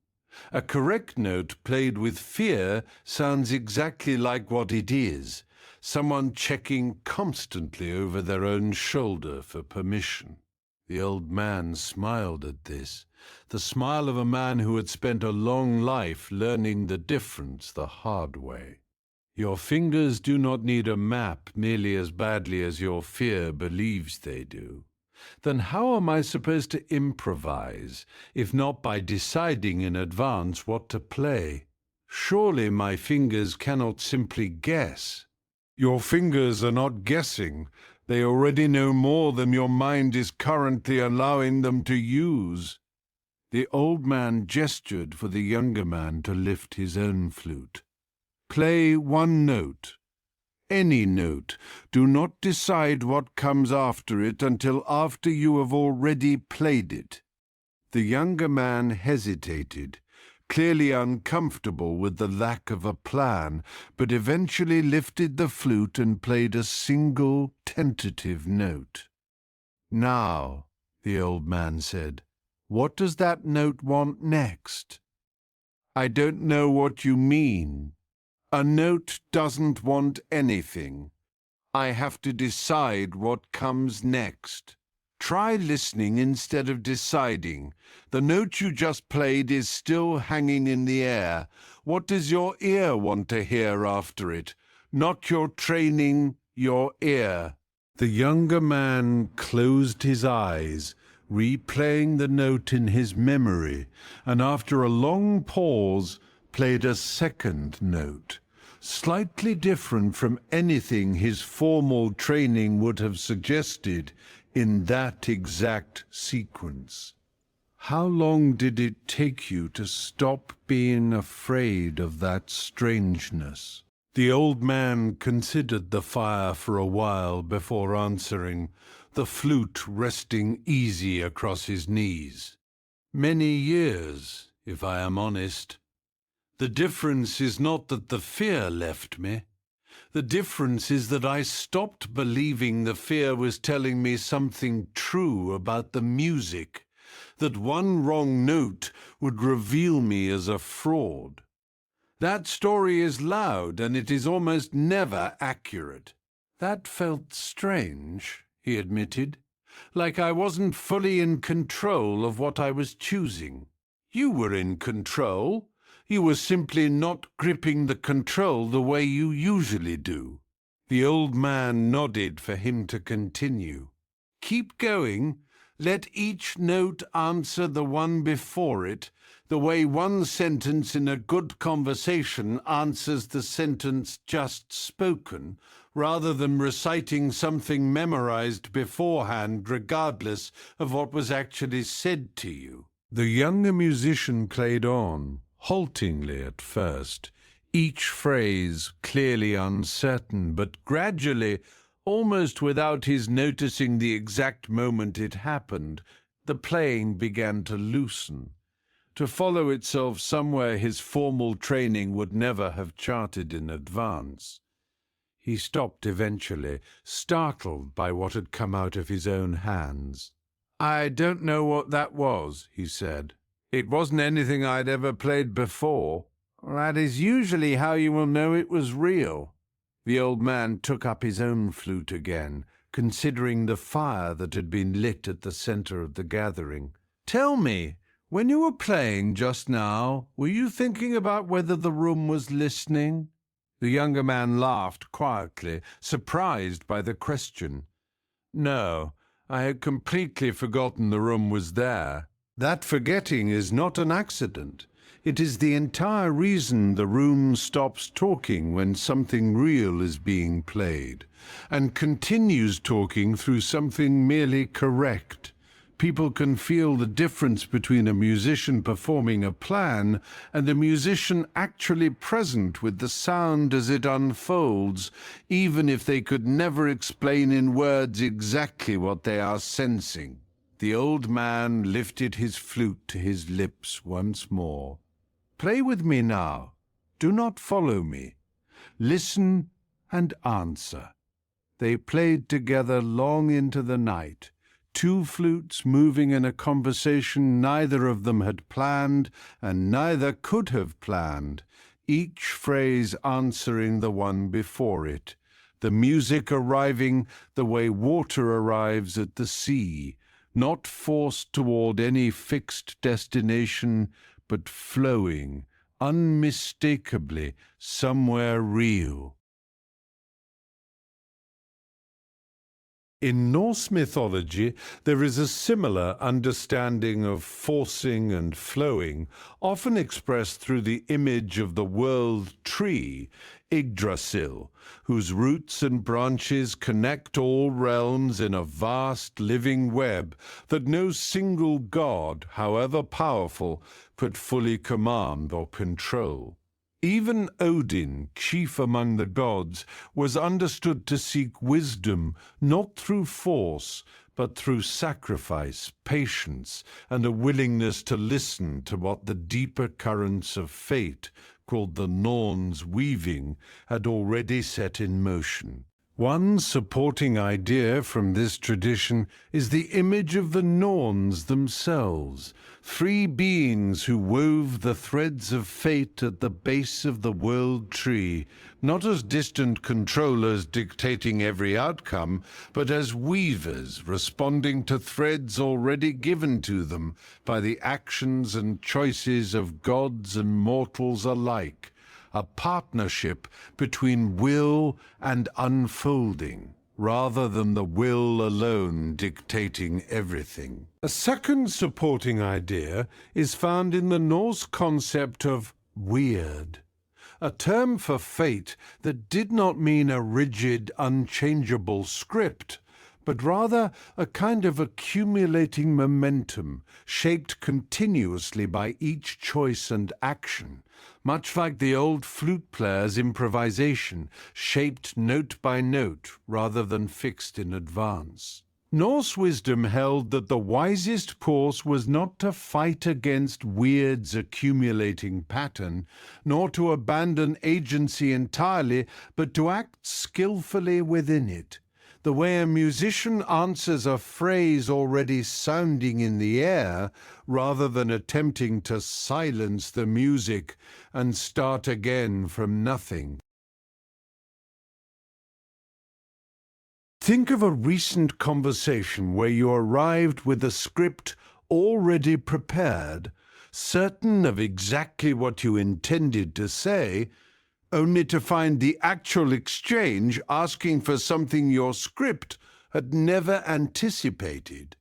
A correct note played with fear sounds exactly like what it is, someone checking constantly over their own shoulder for permission." The old man smiled at this, the smile of a man who had spent a long life learning the difference the hard way. "Your fingers do not need a map nearly as badly as your fear believes they do. Then how am I supposed to improvise, if not by deciding in advance what to play? Surely my fingers cannot simply guess." "Your fingers are not guessing. They already know more than your mind is currently allowing them to use." The old man gestured for the younger man to lift his own flute. "Play one note. Any note. Do not decide what comes after it until after you have already played it." The younger man hesitated, clearly uncomfortable with the lack of a plan, but eventually lifted the flute and played a single tentative note. "Now," the old man said, "what does that note want next?" I don't know what you mean. A note doesn't want anything. I have to decide what comes next. Try listening instead of deciding. The note you just played is still hanging in the air. What does your ear want to hear after it? Not your training, your ear. The younger man closed his eyes, replaying the note in his memory, and after a long pause, played a second note, slightly different from anything his formal training would have suggested in that exact sequence. How long did it take you to stop being afraid of that strangeness? The old man considered the fire for a while before answering, the flute resting easy across his knees. Many years, if I am honest. The difference is not that the fear left me. The difference is that I stopped believing the fear was telling me something true about the music, that one wrong note would reveal me as a fraud. That story is loud, and it is almost never accurate. That felt strange, he admitted, like I wasn't fully in control of what I was choosing. You were in control. You were simply not gripping the control the way you usually do. The old man nodded for him to continue. Keep going. Let each note answer the one before it, the way one sentence in a good conversation answers the sentence just spoken, rather than reciting something memorized beforehand regardless of what was actually said to you. The younger musician played on, haltingly at first, each phrase clearly uncertain, but gradually, almost without his noticing the exact moment it happened, the playing began to loosen, to follow itself somewhere his formal training would never have charted in advance. He stopped eventually, startled by what had come out of his own hands. "I don't know what that was," he said. "It wasn't anything I'd ever played before. That is usually how you will know it was real." The old man took up his own flute again, considering the fire that had been lit at the center of the gathering. "Tell me, when you were playing just now, were you thinking about whether the room was listening?" The younger man laughed quietly, surprised by the question. "No, I had completely forgotten the room was there. That forgetting is not an accident. It is the entire reason the room stops talking when something real is being played, and continues talking through something merely correct. People can feel the difference between a musician performing a plan and a musician actually present with the sound as it unfolds, even if they could never explain in words exactly what they are sensing." The old man lifted his flute to his lips once more. "Play with me now. Do not follow me. Listen and answer." They played together long into the night, two flutes moving in a conversation neither of them had planned and neither could have planned, each phrase answering the one before it, the music arriving the way water arrives at the sea, not forced toward any fixed destination, but flowing, unmistakably, somewhere real. In Norse mythology, there is a similar understanding of forcing and flowing, often expressed through the image of the world tree, Yggdrasil, whose roots and branches connect all realms in a vast living web that no single god, however powerful, could fully command or control. Even Odin, chief among the gods, was understood to seek wisdom not through force, but through sacrifice, patience, and a willingness to listen to what the deeper currents of fate, called the Norn's weaving, had already set in motion. One supporting idea from this tradition is the image of the Norns themselves, three beings who wove the threads of fate at the base of the world tree, not as distant controllers dictating every outcome, but as weavers responding to threads already given to them by the actions and choices of gods and mortals alike. A partnership between will and unfolding, rather than the will alone dictating everything. A second supporting idea is found in the Norse concept of weird, a term for fate that did not mean a rigid, unchangeable script, but rather a kind of accumulating momentum, shaped continuously by each choice and action, much like the old flute player's improvisation, shaped note by note rather than fixed in advance. Norse wisdom held that the wisest course was not to fight against weird's accumulating pattern, nor to abandon agency entirely, but to act skillfully within it. The way a musician answers a phrase already sounding in the air, rather than attempting to silence the music and start again from nothing. Think of a recent conversation where you arrived with a script already prepared, certain of exactly what you intended to say, only to find the actual exchange asking for something your script had never anticipated.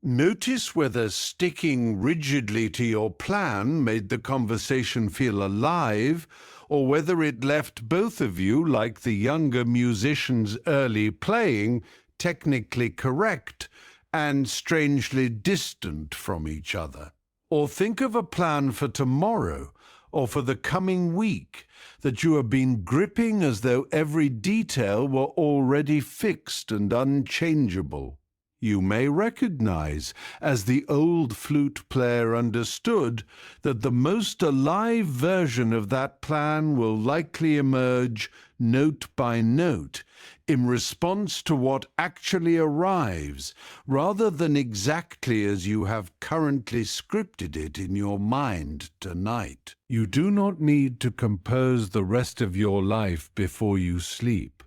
Notice whether sticking rigidly to your plan made the conversation feel alive, or whether it left both of you, like the younger musician's early playing, technically correct and strangely distant from each other. Or think of a plan for tomorrow, or for the coming week, that you have been gripping as though every detail were already fixed and unchangeable. You may recognize, as the old flute player understood, that the most alive version of that plan will likely emerge note by note, in response to what actually arrives, rather than exactly as you have currently scripted it in your mind tonight. You do not need to compose the rest of your life before you sleep.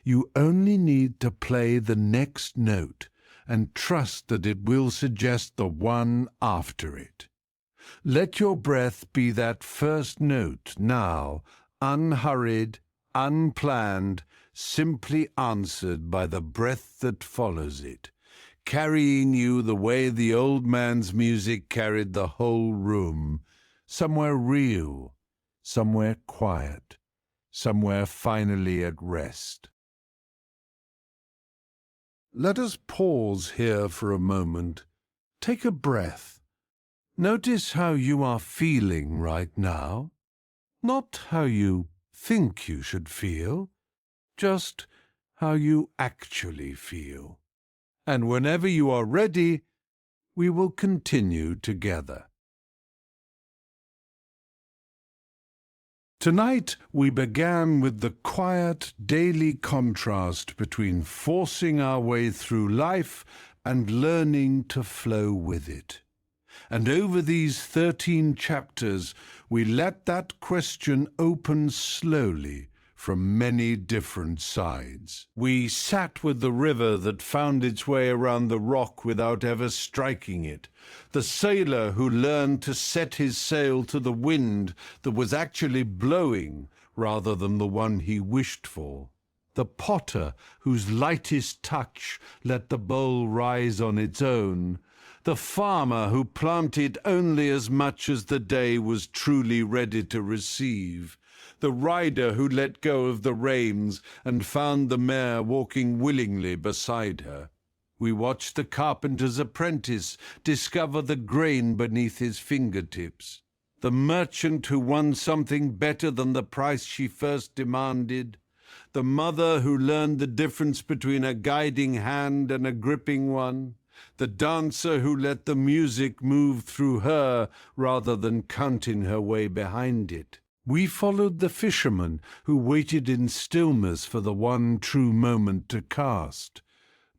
You only need to play the next note and trust that it will suggest the one after it. Let your breath be that first note now, unhurried, unplanned, simply answered by the breath that follows it, carrying you the way the old man's music carried the whole room, somewhere real, somewhere quiet, somewhere finally at rest. Let us pause here for a moment. Take a breath. Notice how you are feeling right now. Not how you think you should feel, just how you actually feel. And whenever you are ready, we will continue together. Tonight we began with the quiet daily contrast between forcing our way through life and learning to flow with it. And over these 13 chapters, we let that question open slowly from many different sides. We sat with the river that found its way around the rock without ever striking it, the sailor who learned to set his sail to the wind that was actually blowing rather than the one he wished for, the potter whose lightest touch let the bowl rise on its own, the farmer who planted only as much as the day was truly ready to receive, the rider who let go of the reins and found the mare walking willingly beside her. We watched the carpenter's apprentice discover the grain beneath his fingertips, the merchant who won something better than the price she first demanded, the mother who learned the difference between a guiding hand and a gripping one, the dancer who let the music move through her rather than counting her way behind it. We followed the fisherman who waited in stillness for the one true moment to cast,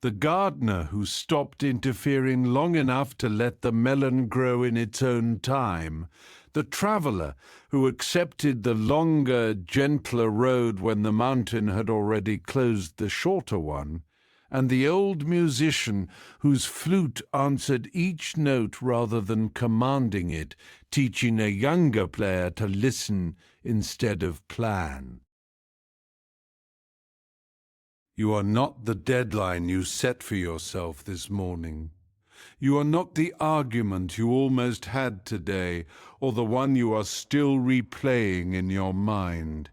the gardener who stopped interfering long enough to let the melon grow in its own time, the traveller who accepted the longer, gentler road when the mountain had already closed the shorter one, and the old musician whose flute answered each note rather than commanding it, teaching a younger player to listen instead of plan. You are not the deadline you set for yourself this morning. You are not the argument you almost had today, or the one you are still replaying in your mind.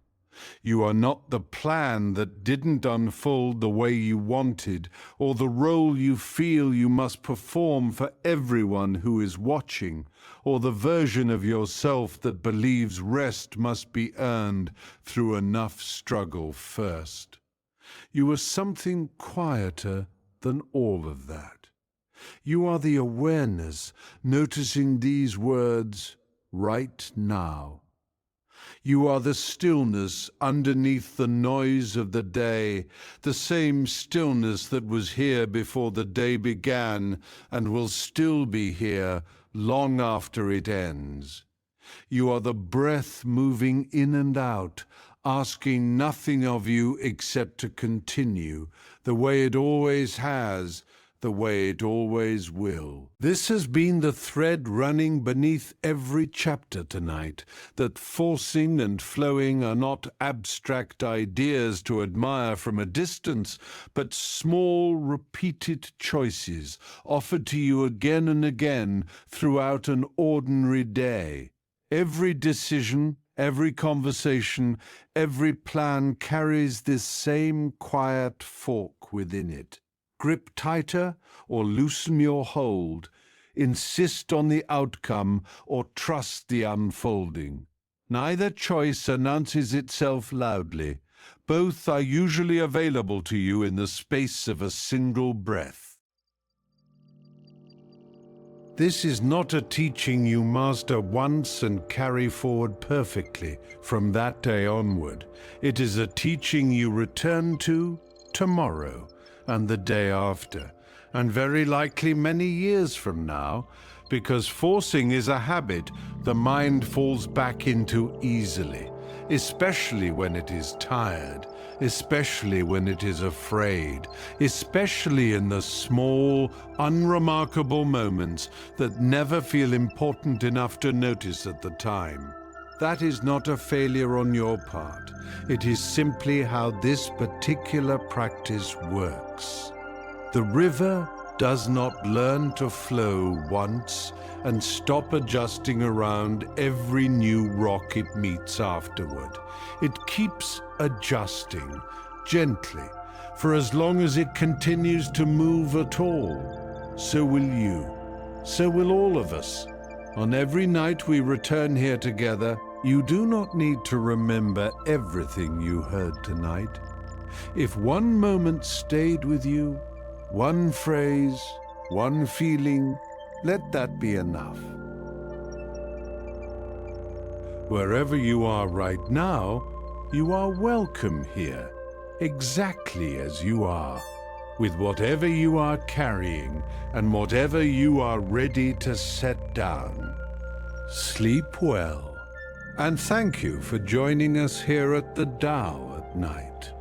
You are not the plan that didn't unfold the way you wanted, or the role you feel you must perform for everyone who is watching, or the version of yourself that believes rest must be earned through enough struggle first. You are something quieter than all of that. You are the awareness noticing these words right now. You are the stillness underneath the noise of the day, the same stillness that was here before the day began and will still be here long after it ends. You are the breath moving in and out, asking nothing of you except to continue, the way it always has, the way it always will. This has been the thread running beneath every chapter tonight, that forcing and flowing are not abstract ideas to admire from a distance, but small, repeated choices offered to you again and again throughout an ordinary day. Every decision, every conversation, every plan carries this same quiet fork within it. Grip tighter or loosen your hold. Insist on the outcome or trust the unfolding. Neither choice announces itself loudly. Both are usually available to you in the space of a single breath. This is not a teaching you master once and carry forward perfectly from that day onward. It is a teaching you return to tomorrow and the day after, and very likely many years from now, because forcing is a habit the mind falls back into easily, especially when it is tired, especially when it is afraid, especially in the small, unremarkable moments that never feel important enough to notice at the time. That is not a failure on your part. It is simply how this particular practice works. The river does not learn to flow once and stop adjusting around every new rock it meets afterward. It keeps adjusting, gently, for as long as it continues to move at all. So will you. So will all of us. On every night we return here together, you do not need to remember everything you heard tonight. If one moment stayed with you, one phrase, one feeling, let that be enough. Wherever you are right now, you are welcome here, exactly as you are, with whatever you are carrying and whatever you are ready to set down. Sleep well, and thank you for joining us here at the Tao at night.